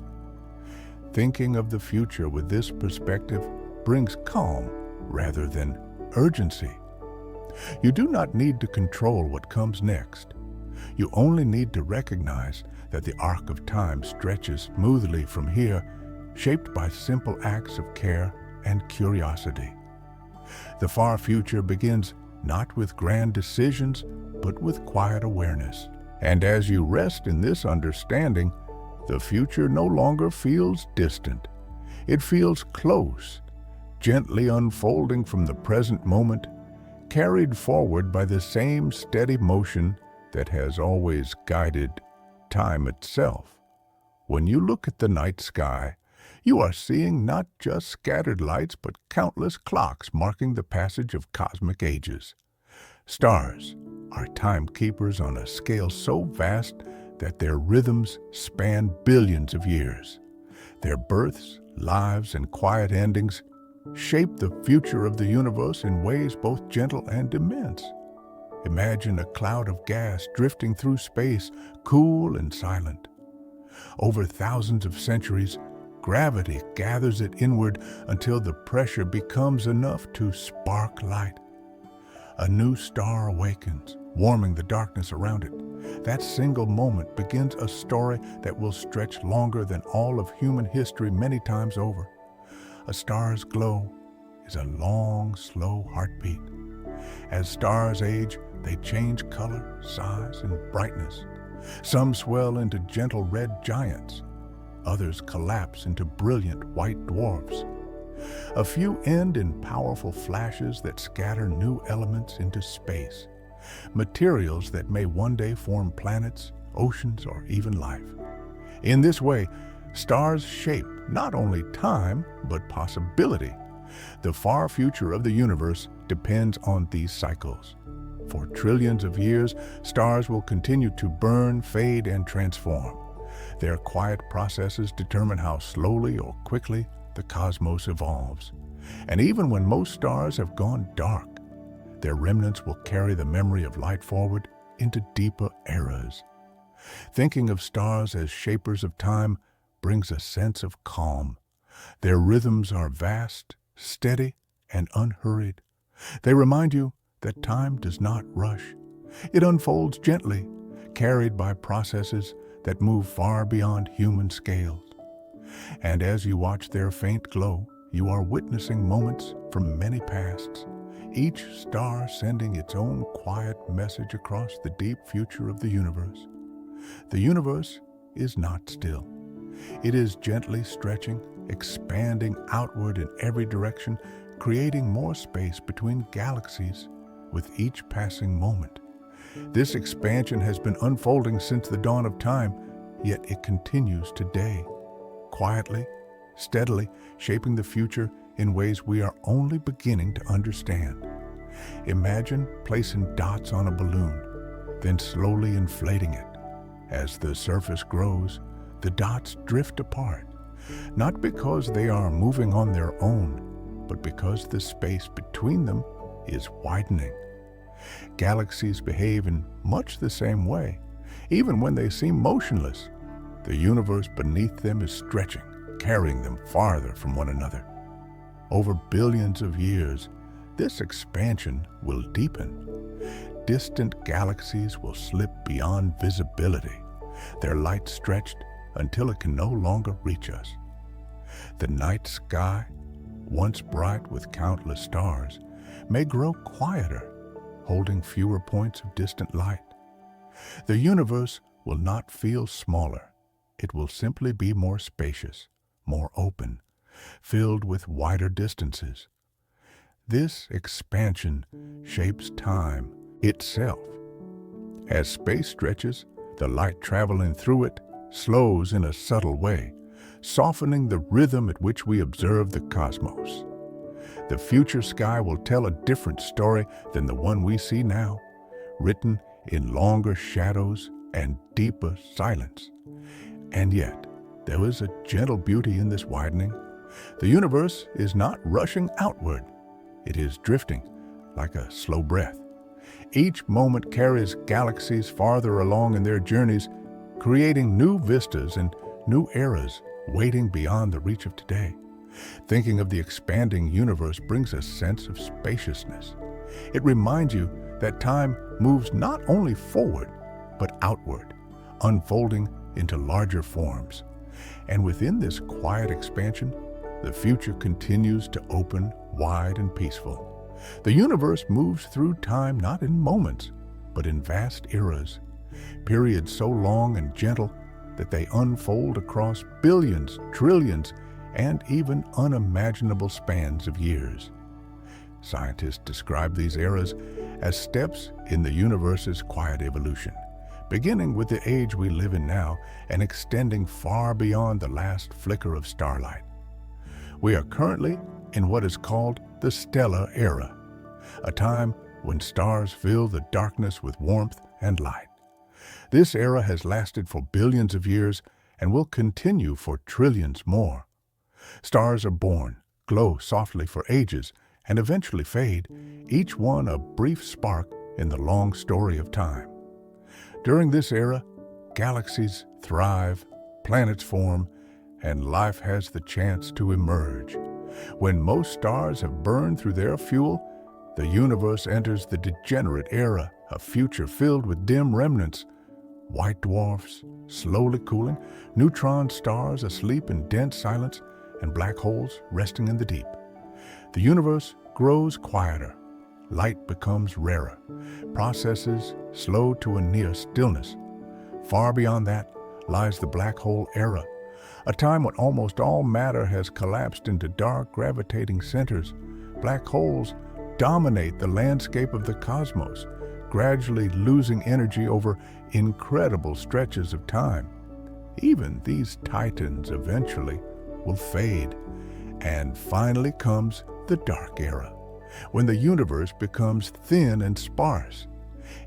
Thinking of the future with this perspective brings calm rather than urgency. You do not need to control what comes next. You only need to recognize that the arc of time stretches smoothly from here, shaped by simple acts of care and curiosity. The far future begins not with grand decisions, but with quiet awareness. And as you rest in this understanding, the future no longer feels distant. It feels close, gently unfolding from the present moment, carried forward by the same steady motion that has always guided time itself. When you look at the night sky, you are seeing not just scattered lights, but countless clocks marking the passage of cosmic ages. Stars are timekeepers on a scale so vast that their rhythms span billions of years. Their births, lives, and quiet endings shape the future of the universe in ways both gentle and immense. Imagine a cloud of gas drifting through space, cool and silent. Over thousands of centuries, gravity gathers it inward until the pressure becomes enough to spark light. A new star awakens, warming the darkness around it. That single moment begins a story that will stretch longer than all of human history many times over. A star's glow is a long, slow heartbeat. As stars age, they change color, size, and brightness. Some swell into gentle red giants. Others collapse into brilliant white dwarfs. A few end in powerful flashes that scatter new elements into space, materials that may one day form planets, oceans, or even life. In this way, stars shape not only time, but possibility. The far future of the universe depends on these cycles. For trillions of years, stars will continue to burn, fade, and transform. Their quiet processes determine how slowly or quickly the cosmos evolves. And even when most stars have gone dark, their remnants will carry the memory of light forward into deeper eras. Thinking of stars as shapers of time brings a sense of calm. Their rhythms are vast, steady, and unhurried. They remind you that time does not rush. It unfolds gently, carried by processes that move far beyond human scales. And as you watch their faint glow, you are witnessing moments from many pasts, each star sending its own quiet message across the deep future of the universe. The universe is not still. It is gently stretching, expanding outward in every direction, creating more space between galaxies with each passing moment. This expansion has been unfolding since the dawn of time, yet it continues today, quietly, steadily shaping the future in ways we are only beginning to understand. Imagine placing dots on a balloon, then slowly inflating it. As the surface grows, the dots drift apart, not because they are moving on their own, but because the space between them is widening. Galaxies behave in much the same way. Even when they seem motionless, the universe beneath them is stretching, carrying them farther from one another. Over billions of years, this expansion will deepen. Distant galaxies will slip beyond visibility, their light stretched until it can no longer reach us. The night sky, once bright with countless stars, may grow quieter, holding fewer points of distant light. The universe will not feel smaller. It will simply be more spacious, more open, filled with wider distances. This expansion shapes time itself. As space stretches, the light traveling through it slows in a subtle way, softening the rhythm at which we observe the cosmos. The future sky will tell a different story than the one we see now, written in longer shadows and deeper silence. And yet, there is a gentle beauty in this widening. The universe is not rushing outward. It is drifting like a slow breath. Each moment carries galaxies farther along in their journeys, creating new vistas and new eras waiting beyond the reach of today. Thinking of the expanding universe brings a sense of spaciousness. It reminds you that time moves not only forward, but outward, unfolding into larger forms. And within this quiet expansion, the future continues to open wide and peaceful. The universe moves through time not in moments, but in vast eras, periods so long and gentle that they unfold across billions, trillions, and even unimaginable spans of years. Scientists describe these eras as steps in the universe's quiet evolution, beginning with the age we live in now and extending far beyond the last flicker of starlight. We are currently in what is called the stellar era, a time when stars fill the darkness with warmth and light. This era has lasted for billions of years and will continue for trillions more. Stars are born, glow softly for ages, and eventually fade, each one a brief spark in the long story of time. During this era, galaxies thrive, planets form, and life has the chance to emerge. When most stars have burned through their fuel, the universe enters the degenerate era, a future filled with dim remnants, white dwarfs slowly cooling, neutron stars asleep in dense silence, and black holes resting in the deep. The universe grows quieter, light becomes rarer, processes slow to a near stillness. Far beyond that lies the black hole era, a time when almost all matter has collapsed into dark gravitating centers. Black holes dominate the landscape of the cosmos, gradually losing energy over incredible stretches of time. Even these titans eventually will fade, and finally comes the dark era, when the universe becomes thin and sparse.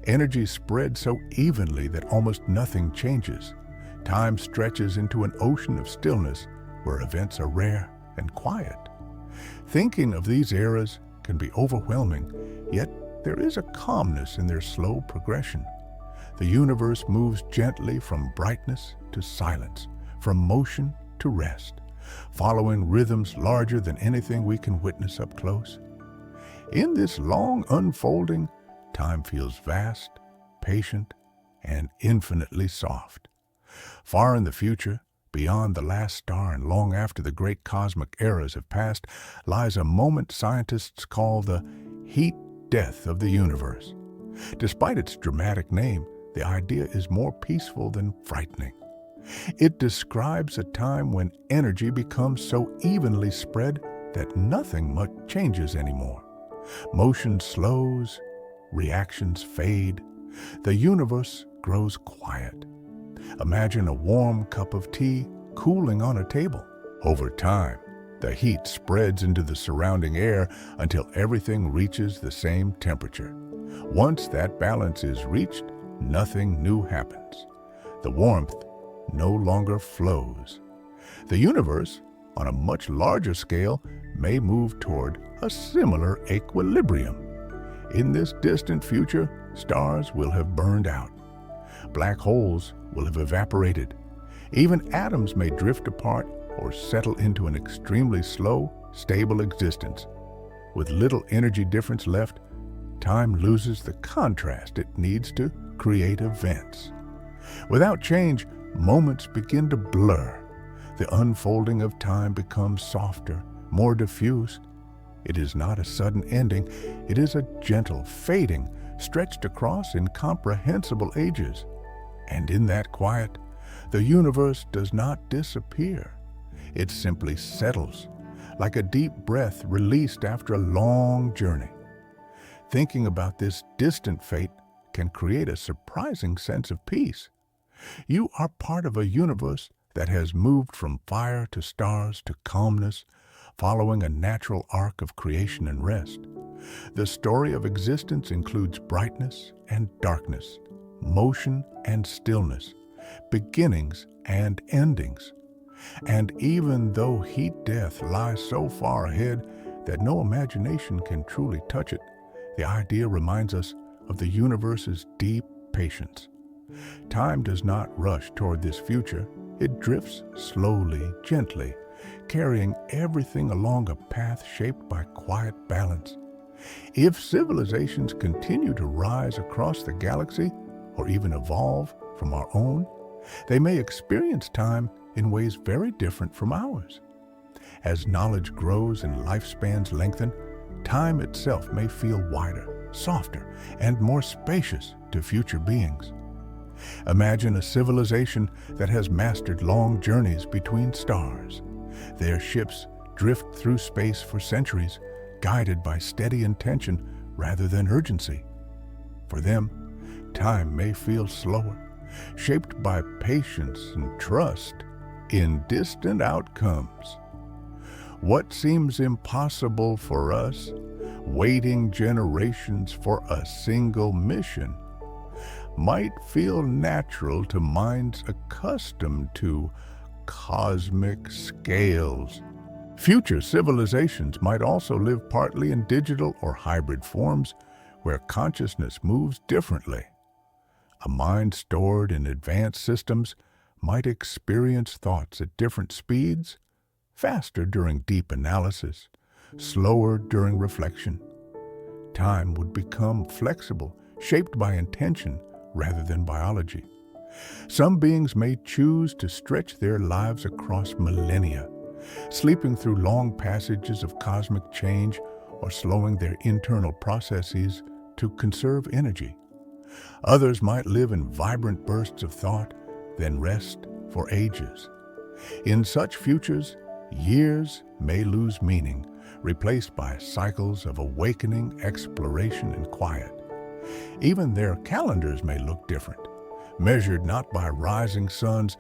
Energy spreads so evenly that almost nothing changes. Time stretches into an ocean of stillness where events are rare and quiet. Thinking of these eras can be overwhelming, yet there is a calmness in their slow progression. The universe moves gently from brightness to silence, from motion to rest, following rhythms larger than anything we can witness up close. In this long unfolding, time feels vast, patient, and infinitely soft. Far in the future, beyond the last star and long after the great cosmic eras have passed, lies a moment scientists call the heat death of the universe. Despite its dramatic name, the idea is more peaceful than frightening. It describes a time when energy becomes so evenly spread that nothing much changes anymore. Motion slows, reactions fade, the universe grows quiet. Imagine a warm cup of tea cooling on a table. Over time, the heat spreads into the surrounding air until everything reaches the same temperature. Once that balance is reached, nothing new happens. The warmth no longer flows. The universe, on a much larger scale, may move toward a similar equilibrium. In this distant future, stars will have burned out. Black holes will have evaporated. Even atoms may drift apart or settle into an extremely slow, stable existence. With little energy difference left, time loses the contrast it needs to create events. Without change, moments begin to blur. The unfolding of time becomes softer, more diffuse. It is not a sudden ending, it is a gentle fading stretched across incomprehensible ages. And in that quiet, the universe does not disappear. It simply settles, like a deep breath released after a long journey. Thinking about this distant fate can create a surprising sense of peace. You are part of a universe that has moved from fire to stars to calmness, following a natural arc of creation and rest. The story of existence includes brightness and darkness, motion and stillness, beginnings and endings. And even though heat death lies so far ahead that no imagination can truly touch it, the idea reminds us of the universe's deep patience. Time does not rush toward this future. It drifts slowly, gently, carrying everything along a path shaped by quiet balance. If civilizations continue to rise across the galaxy, or even evolve from our own, they may experience time in ways very different from ours. As knowledge grows and lifespans lengthen, time itself may feel wider, softer, and more spacious to future beings. Imagine a civilization that has mastered long journeys between stars. Their ships drift through space for centuries, guided by steady intention rather than urgency. For them, time may feel slower, shaped by patience and trust in distant outcomes. What seems impossible for us, waiting generations for a single mission, might feel natural to minds accustomed to cosmic scales. Future civilizations might also live partly in digital or hybrid forms where consciousness moves differently. A mind stored in advanced systems might experience thoughts at different speeds, faster during deep analysis, slower during reflection. Time would become flexible, shaped by intention rather than biology. Some beings may choose to stretch their lives across millennia, sleeping through long passages of cosmic change or slowing their internal processes to conserve energy. Others might live in vibrant bursts of thought, then rest for ages. In such futures, years may lose meaning, replaced by cycles of awakening, exploration, and quiet. Even their calendars may look different, measured not by rising suns,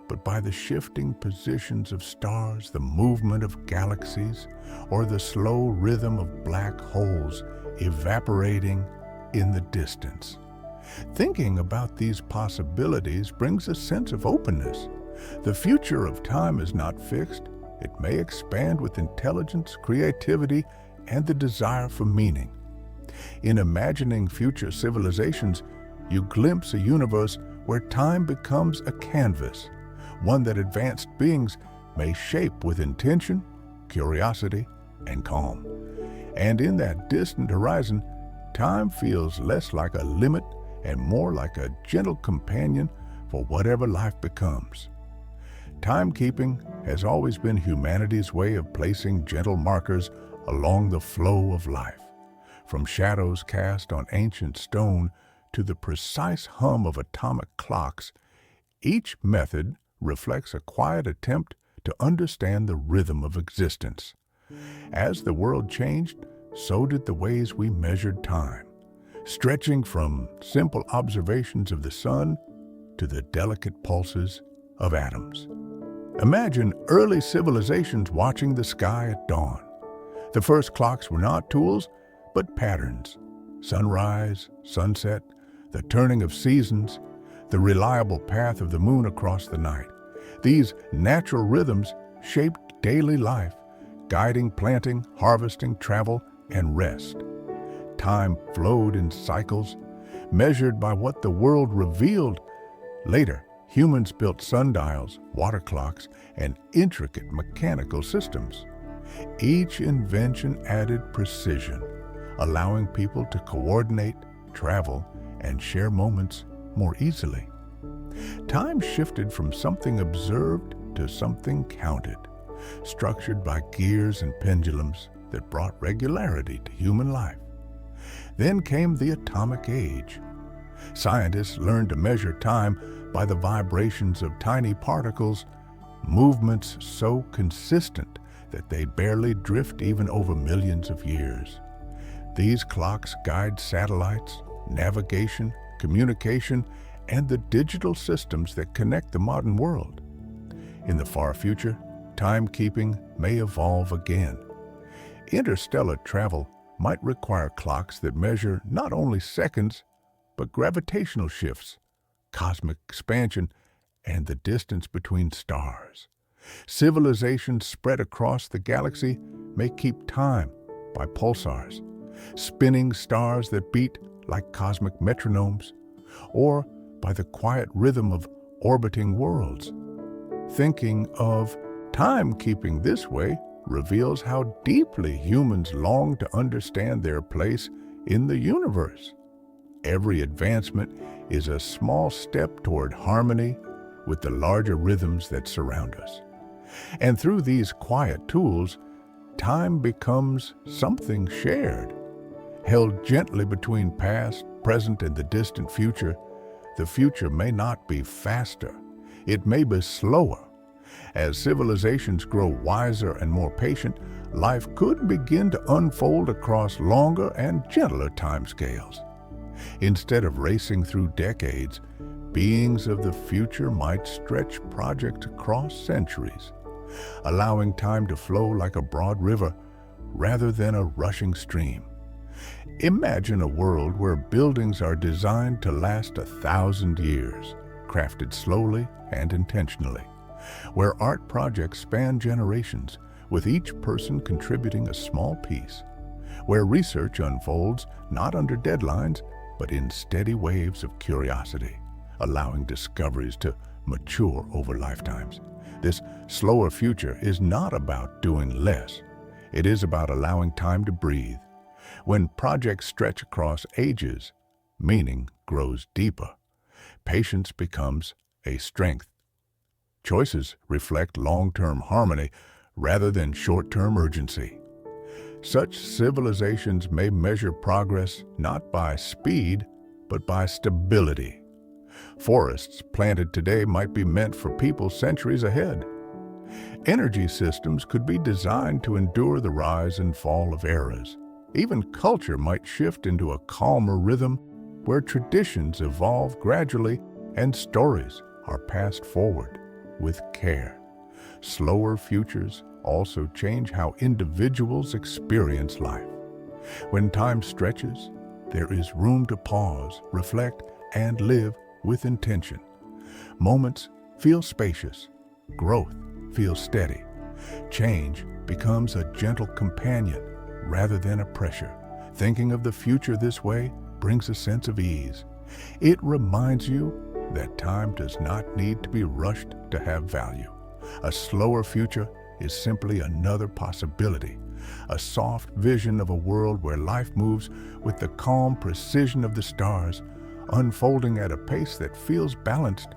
but by the shifting positions of stars, the movement of galaxies, or the slow rhythm of black holes evaporating in the distance. Thinking about these possibilities brings a sense of openness. The future of time is not fixed. It may expand with intelligence, creativity, and the desire for meaning. In imagining future civilizations, you glimpse a universe where time becomes a canvas, one that advanced beings may shape with intention, curiosity, and calm. And in that distant horizon, time feels less like a limit and more like a gentle companion for whatever life becomes. Timekeeping has always been humanity's way of placing gentle markers along the flow of life, from shadows cast on ancient stone to the precise hum of atomic clocks. Each method reflects a quiet attempt to understand the rhythm of existence. As the world changed, so did the ways we measured time, stretching from simple observations of the sun to the delicate pulses of atoms. Imagine early civilizations watching the sky at dawn. The first clocks were not tools, but patterns. Sunrise, sunset, the turning of seasons, the reliable path of the moon across the night. These natural rhythms shaped daily life, guiding planting, harvesting, travel, and rest. Time flowed in cycles, measured by what the world revealed. Later, humans built sundials, water clocks, and intricate mechanical systems. Each invention added precision, allowing people to coordinate, travel, and share moments more easily. Time shifted from something observed to something counted, structured by gears and pendulums that brought regularity to human life. Then came the atomic age. Scientists learned to measure time by the vibrations of tiny particles, movements so consistent that they barely drift even over millions of years. These clocks guide satellites, navigation, communication, and the digital systems that connect the modern world. In the far future, timekeeping may evolve again. Interstellar travel might require clocks that measure not only seconds, but gravitational shifts, cosmic expansion, and the distance between stars. Civilizations spread across the galaxy may keep time by pulsars, spinning stars that beat like cosmic metronomes, or by the quiet rhythm of orbiting worlds. Thinking of timekeeping this way reveals how deeply humans long to understand their place in the universe. Every advancement is a small step toward harmony with the larger rhythms that surround us. And through these quiet tools, time becomes something shared, held gently between past, present, and the distant future. The future may not be faster, it may be slower, As civilizations grow wiser and more patient, life could begin to unfold across longer and gentler timescales. Instead of racing through decades, beings of the future might stretch projects across centuries, allowing time to flow like a broad river rather than a rushing stream. Imagine a world where buildings are designed to last 1,000 years, crafted slowly and intentionally, where art projects span generations, with each person contributing a small piece, where research unfolds not under deadlines, but in steady waves of curiosity, allowing discoveries to mature over lifetimes. This slower future is not about doing less. It is about allowing time to breathe. When projects stretch across ages, meaning grows deeper. Patience becomes a strength. Choices reflect long-term harmony rather than short-term urgency. Such civilizations may measure progress not by speed, but by stability. Forests planted today might be meant for people centuries ahead. Energy systems could be designed to endure the rise and fall of eras. Even culture might shift into a calmer rhythm where traditions evolve gradually and stories are passed forward with care. Slower futures also change how individuals experience life. When time stretches, there is room to pause, reflect, and live with intention. Moments feel spacious. Growth feels steady. Change becomes a gentle companion rather than a pressure. Thinking of the future this way brings a sense of ease. It reminds you that time does not need to be rushed to have value. A slower future is simply another possibility, a soft vision of a world where life moves with the calm precision of the stars, unfolding at a pace that feels balanced,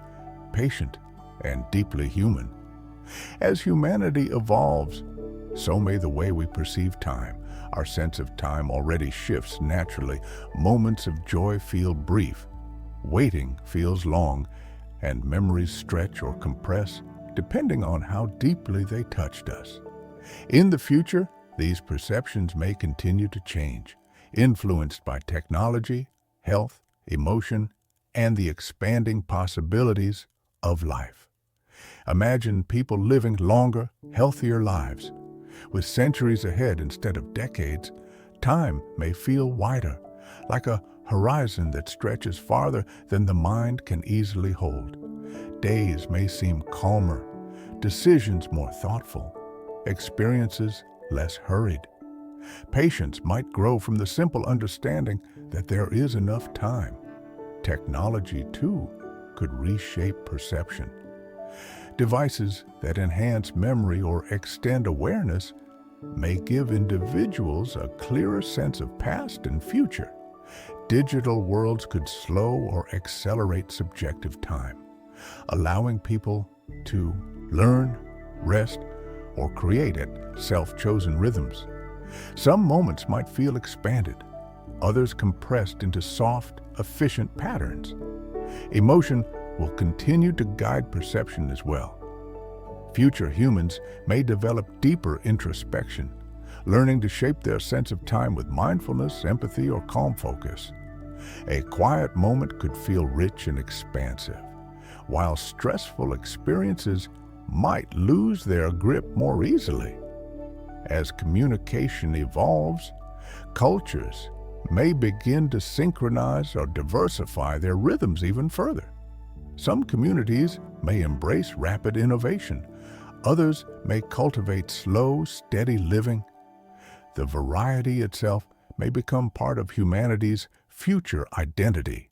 patient, and deeply human. As humanity evolves, so may the way we perceive time. Our sense of time already shifts naturally. Moments of joy feel brief, waiting feels long, and memories stretch or compress depending on how deeply they touched us. In the future, these perceptions may continue to change, influenced by technology, health, emotion, and the expanding possibilities of life. Imagine people living longer, healthier lives. With centuries ahead instead of decades, time may feel wider, like a horizon that stretches farther than the mind can easily hold. Days may seem calmer, decisions more thoughtful, experiences less hurried. Patience might grow from the simple understanding that there is enough time. Technology, too, could reshape perception. Devices that enhance memory or extend awareness may give individuals a clearer sense of past and future. Digital worlds could slow or accelerate subjective time, allowing people to learn, rest, or create at self-chosen rhythms. Some moments might feel expanded, others compressed into soft, efficient patterns. Emotion will continue to guide perception as well. Future humans may develop deeper introspection, learning to shape their sense of time with mindfulness, empathy, or calm focus. A quiet moment could feel rich and expansive, while stressful experiences might lose their grip more easily. As communication evolves, cultures may begin to synchronize or diversify their rhythms even further. Some communities may embrace rapid innovation. Others may cultivate slow, steady living. The variety itself may become part of humanity's future identity.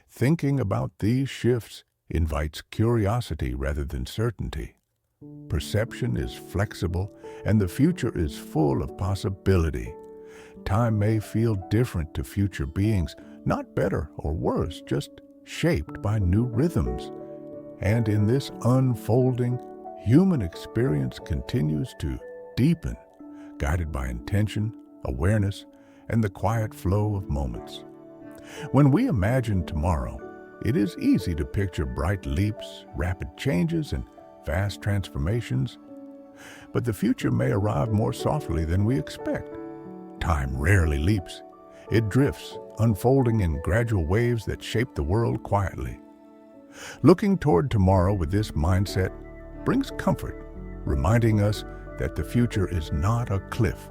Thinking about these shifts invites curiosity rather than certainty. Perception is flexible, and the future is full of possibility. Time may feel different to future beings, not better or worse, just shaped by new rhythms. And in this unfolding, human experience continues to deepen, guided by intention, awareness, and the quiet flow of moments. When we imagine tomorrow, it is easy to picture bright leaps, rapid changes, and vast transformations, but the future may arrive more softly than we expect. Time rarely leaps. It drifts, unfolding in gradual waves that shape the world quietly. Looking toward tomorrow with this mindset brings comfort, reminding us that the future is not a cliff,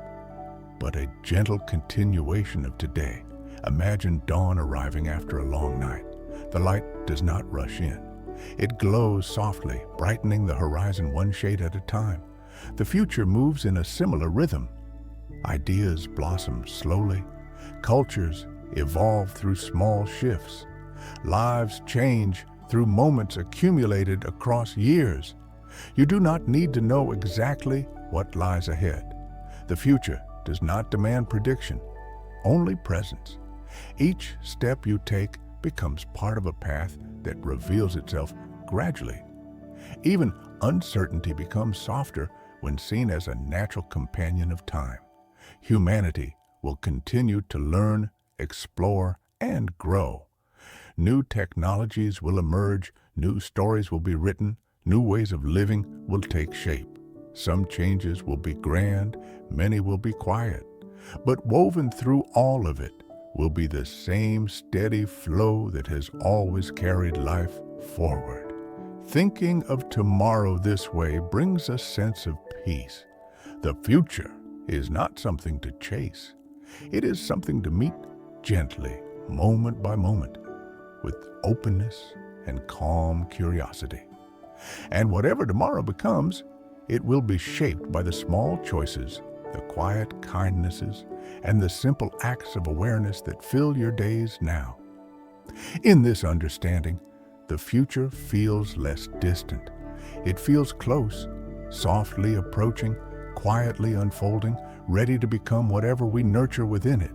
but a gentle continuation of today. Imagine dawn arriving after a long night. The light does not rush in. It glows softly, brightening the horizon one shade at a time. The future moves in a similar rhythm. Ideas blossom slowly. Cultures evolve through small shifts. Lives change through moments accumulated across years. You do not need to know exactly what lies ahead. The future does not demand prediction, only presence. Each step you take becomes part of a path that reveals itself gradually. Even uncertainty becomes softer when seen as a natural companion of time. Humanity will continue to learn, explore, and grow. New technologies will emerge, new stories will be written, new ways of living will take shape. Some changes will be grand, many will be quiet, but woven through all of it will be the same steady flow that has always carried life forward. Thinking of tomorrow this way brings a sense of peace. The future is not something to chase. It is something to meet gently, moment by moment, with openness and calm curiosity. And whatever tomorrow becomes, it will be shaped by the small choices, the quiet kindnesses, and the simple acts of awareness that fill your days now. In this understanding, the future feels less distant. It feels close, softly approaching, quietly unfolding, ready to become whatever we nurture within it.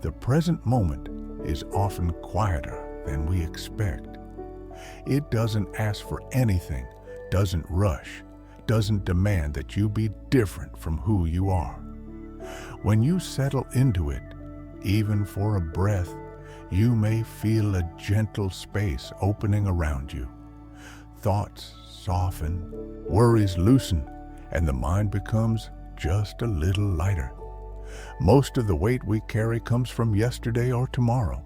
The present moment is often quieter than we expect. It doesn't ask for anything, doesn't rush, doesn't demand that you be different from who you are. When you settle into it, even for a breath, you may feel a gentle space opening around you. Thoughts soften, worries loosen, and the mind becomes just a little lighter. Most of the weight we carry comes from yesterday or tomorrow,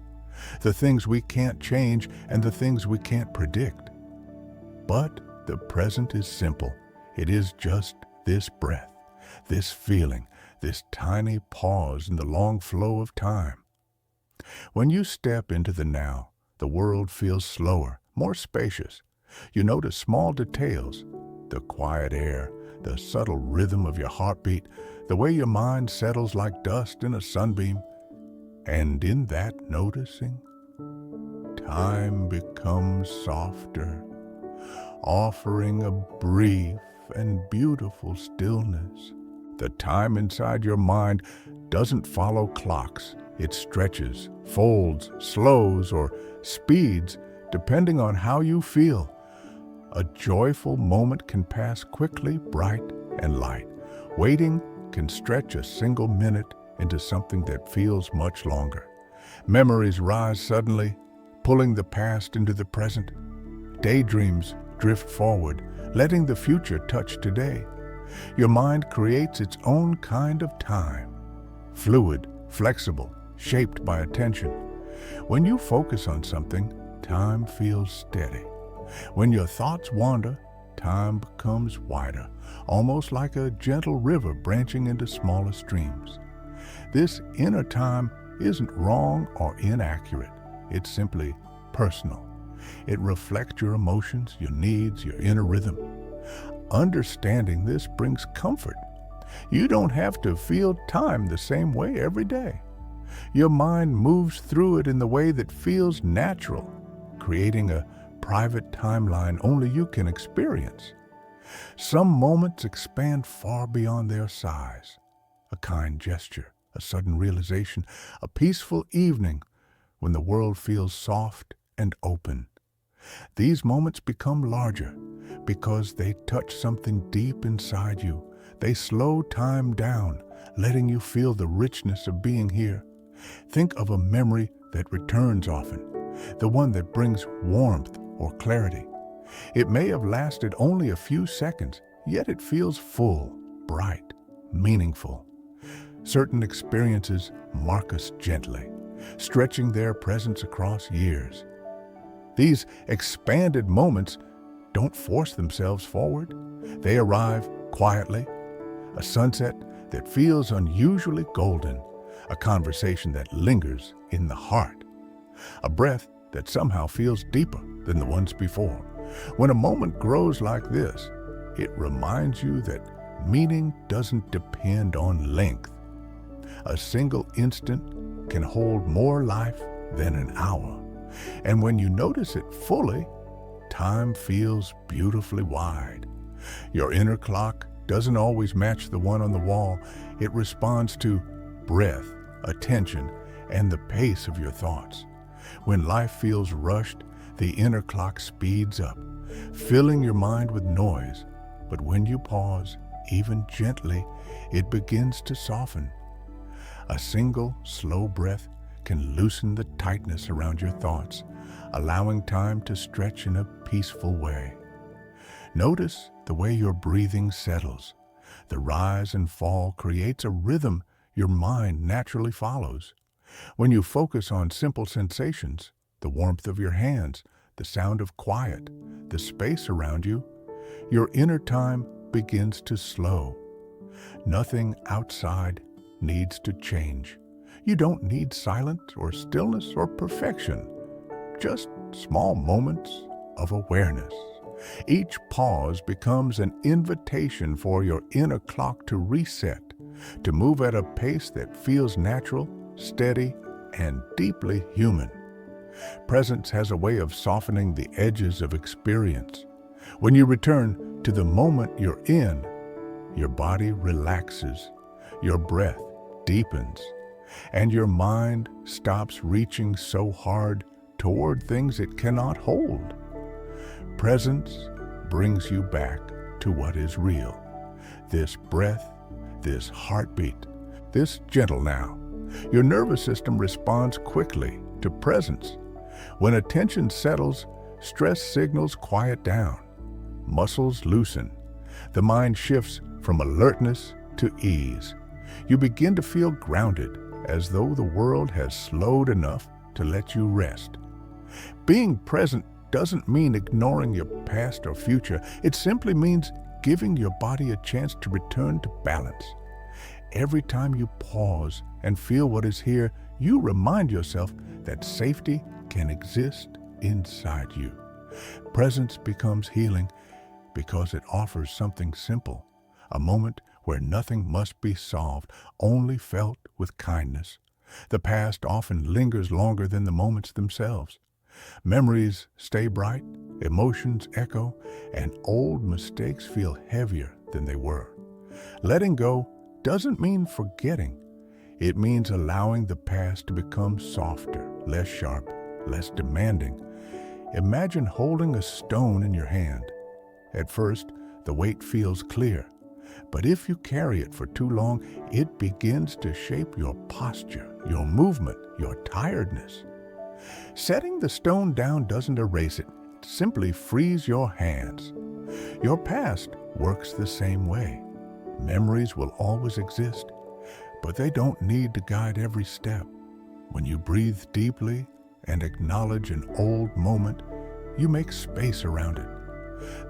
the things we can't change and the things we can't predict. But the present is simple. It is just this breath, this feeling, this tiny pause in the long flow of time. When you step into the now, the world feels slower, more spacious. You notice small details, the quiet air, the subtle rhythm of your heartbeat, the way your mind settles like dust in a sunbeam. And in that noticing, time becomes softer, offering a brief and beautiful stillness. The time inside your mind doesn't follow clocks. It stretches, folds, slows, or speeds, depending on how you feel. A joyful moment can pass quickly, bright and light. Waiting can stretch a single minute into something that feels much longer. Memories rise suddenly, pulling the past into the present. Daydreams drift forward, letting the future touch today. Your mind creates its own kind of time, fluid, flexible, shaped by attention. When you focus on something, time feels steady. When your thoughts wander, time becomes wider, almost like a gentle river branching into smaller streams. This inner time isn't wrong or inaccurate. It's simply personal. It reflects your emotions, your needs, your inner rhythm. Understanding this brings comfort. You don't have to feel time the same way every day. Your mind moves through it in the way that feels natural, creating a private timeline only you can experience. Some moments expand far beyond their size. A kind gesture, a sudden realization, a peaceful evening when the world feels soft and open. These moments become larger because they touch something deep inside you. They slow time down, letting you feel the richness of being here. Think of a memory that returns often, the one that brings warmth or clarity. It may have lasted only a few seconds, yet it feels full, bright, meaningful. Certain experiences mark us gently, stretching their presence across years. These expanded moments don't force themselves forward. They arrive quietly, a sunset that feels unusually golden, a conversation that lingers in the heart, a breath that somehow feels deeper than the ones before. When a moment grows like this, it reminds you that meaning doesn't depend on length. A single instant can hold more life than an hour. And when you notice it fully, time feels beautifully wide. Your inner clock doesn't always match the one on the wall. It responds to breath, attention, and the pace of your thoughts. When life feels rushed, the inner clock speeds up, filling your mind with noise. But when you pause, even gently, it begins to soften. A single, slow breath can loosen the tightness around your thoughts, allowing time to stretch in a peaceful way. Notice the way your breathing settles. The rise and fall creates a rhythm your mind naturally follows. When you focus on simple sensations, the warmth of your hands, the sound of quiet, the space around you, your inner time begins to slow. Nothing outside needs to change. You don't need silence or stillness or perfection, just small moments of awareness. Each pause becomes an invitation for your inner clock to reset, to move at a pace that feels natural, steady, and deeply human. Presence has a way of softening the edges of experience. When you return to the moment you're in, your body relaxes, your breath deepens, and your mind stops reaching so hard toward things it cannot hold. Presence brings you back to what is real. This breath, this heartbeat, this gentle now. Your nervous system responds quickly to presence. When attention settles, stress signals quiet down. Muscles loosen. The mind shifts from alertness to ease. You begin to feel grounded, as though the world has slowed enough to let you rest. Being present doesn't mean ignoring your past or future. It simply means giving your body a chance to return to balance. Every time you pause and feel what is here, you remind yourself that safety can exist inside you. Presence becomes healing because it offers something simple, a moment where nothing must be solved, only felt with kindness. The past often lingers longer than the moments themselves. Memories stay bright, emotions echo, and old mistakes feel heavier than they were. Letting go doesn't mean forgetting. It means allowing the past to become softer, less sharp, less demanding. Imagine holding a stone in your hand. At first, the weight feels clear, but if you carry it for too long, it begins to shape your posture, your movement, your tiredness. Setting the stone down doesn't erase it, it simply frees your hands. Your past works the same way. Memories will always exist, but they don't need to guide every step. When you breathe deeply and acknowledge an old moment, you make space around it.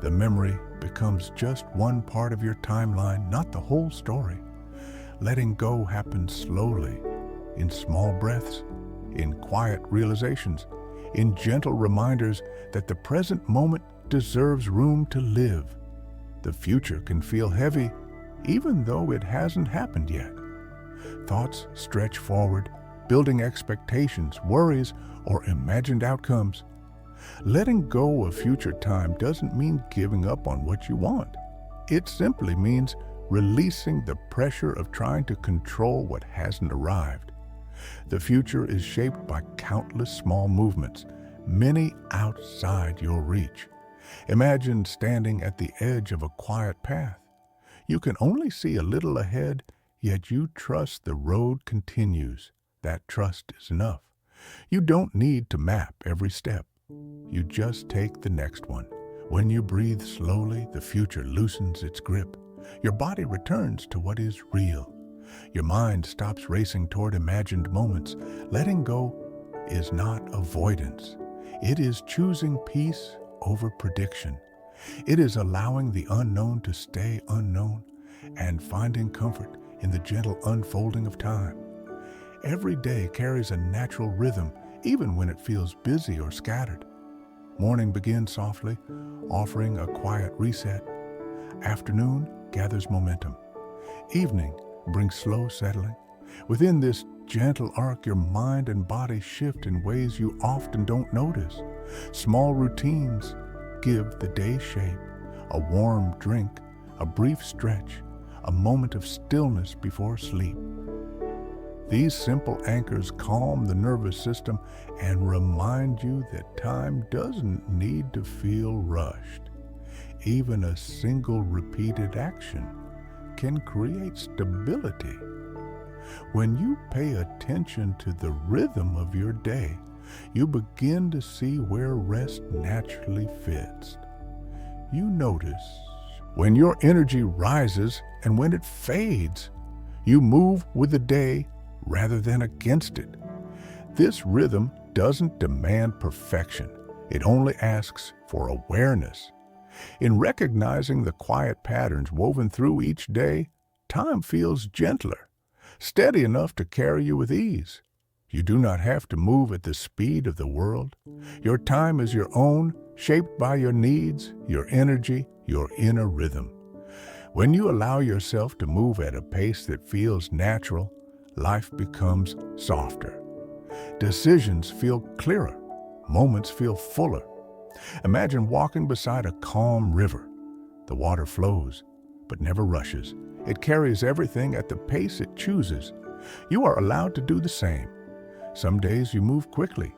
The memory becomes just one part of your timeline, not the whole story. Letting go happens slowly, in small breaths, in quiet realizations, in gentle reminders that the present moment deserves room to live. The future can feel heavy, even though it hasn't happened yet. Thoughts stretch forward, building expectations, worries, or imagined outcomes. Letting go of future time doesn't mean giving up on what you want. It simply means releasing the pressure of trying to control what hasn't arrived. The future is shaped by countless small movements, many outside your reach. Imagine standing at the edge of a quiet path. You can only see a little ahead, yet you trust the road continues. That trust is enough. You don't need to map every step. You just take the next one, When you breathe slowly, the future loosens its grip. Your body returns to what is real. Your mind stops racing toward imagined moments. Letting go is not avoidance. It is choosing peace over prediction. It is allowing the unknown to stay unknown and finding comfort in the gentle unfolding of time. Every day carries a natural rhythm, even when it feels busy or scattered. Morning begins softly, offering a quiet reset. Afternoon gathers momentum. Evening brings slow settling. Within this gentle arc, your mind and body shift in ways you often don't notice. Small routines give the day shape. A warm drink, a brief stretch, a moment of stillness before sleep. These simple anchors calm the nervous system and remind you that time doesn't need to feel rushed. Even a single repeated action can create stability. When you pay attention to the rhythm of your day, you begin to see where rest naturally fits. You notice when your energy rises and when it fades. You move with the day rather than against it. This rhythm doesn't demand perfection. It only asks for awareness. In recognizing the quiet patterns woven through each day, time feels gentler, steady enough to carry you with ease. You do not have to move at the speed of the world. Your time is your own, shaped by your needs, your energy, your inner rhythm. When you allow yourself to move at a pace that feels natural, life becomes softer. Decisions feel clearer. Moments feel fuller. Imagine walking beside a calm river. The water flows, but never rushes. It carries everything at the pace it chooses. You are allowed to do the same. Some days you move quickly.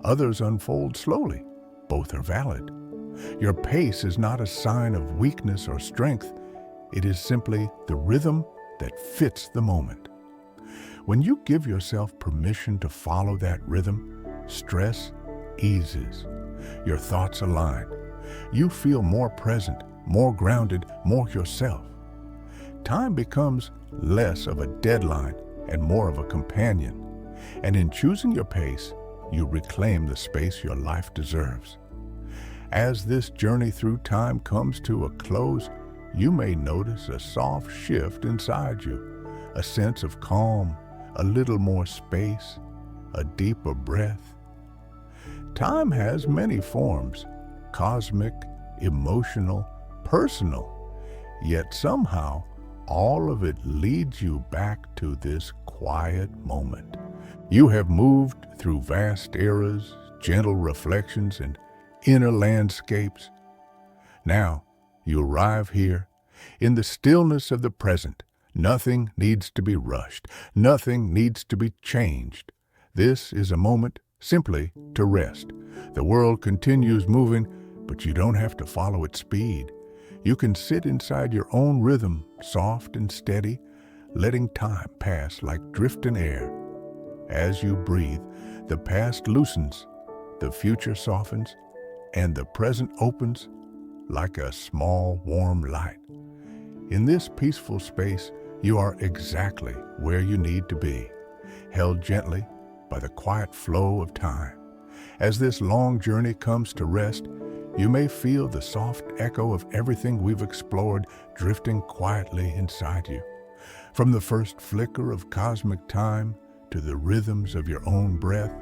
Others unfold slowly. Both are valid. Your pace is not a sign of weakness or strength. It is simply the rhythm that fits the moment. When you give yourself permission to follow that rhythm, stress eases. Your thoughts align. You feel more present, more grounded, more yourself. Time becomes less of a deadline and more of a companion. And in choosing your pace, you reclaim the space your life deserves. As this journey through time comes to a close, you may notice a soft shift inside you, a sense of calm, a little more space, a deeper breath. Time has many forms: cosmic, emotional, personal, yet somehow all of it leads you back to this quiet moment. You have moved through vast eras, gentle reflections, and inner landscapes. Now you arrive here, in the stillness of the present. Nothing needs to be rushed. Nothing needs to be changed. This is a moment simply to rest. The world continues moving, but you don't have to follow its speed. You can sit inside your own rhythm, soft and steady, letting time pass like drifting air. As you breathe, the past loosens, the future softens, and the present opens like a small, warm light. In this peaceful space, you are exactly where you need to be, held gently by the quiet flow of time. As this long journey comes to rest, you may feel the soft echo of everything we've explored drifting quietly inside you. From the first flicker of cosmic time to the rhythms of your own breath,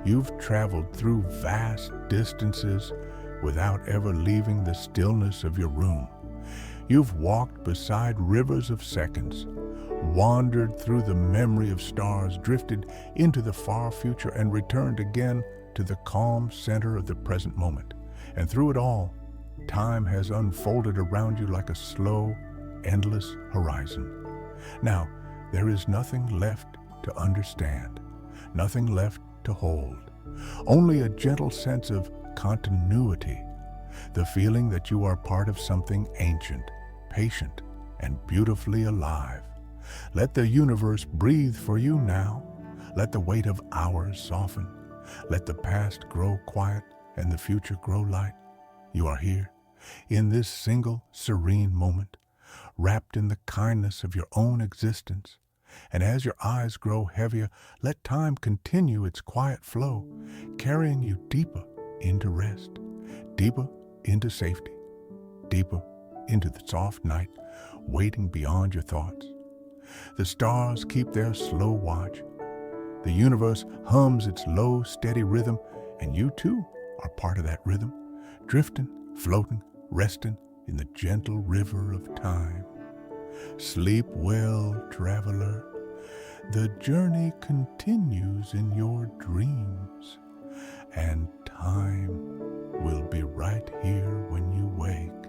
you've traveled through vast distances without ever leaving the stillness of your room. You've walked beside rivers of seconds, wandered through the memory of stars, drifted into the far future, and returned again to the calm center of the present moment. And through it all, time has unfolded around you like a slow, endless horizon. Now, there is nothing left to understand, nothing left to hold, only a gentle sense of continuity, the feeling that you are part of something ancient, patient, and beautifully alive. Let the universe breathe for you now. Let the weight of hours soften. Let the past grow quiet and the future grow light. You are here, In this single, serene moment, wrapped in the kindness of your own existence, and as your eyes grow heavier, let time continue its quiet flow, carrying you deeper into rest, deeper into safety, deeper into the soft night, waiting beyond your thoughts. The stars keep their slow watch. The universe hums its low, steady rhythm, and you too are part of that rhythm, drifting, floating, resting in the gentle river of time. Sleep well, traveler. The journey continues in your dreams, and time will be right here when you wake.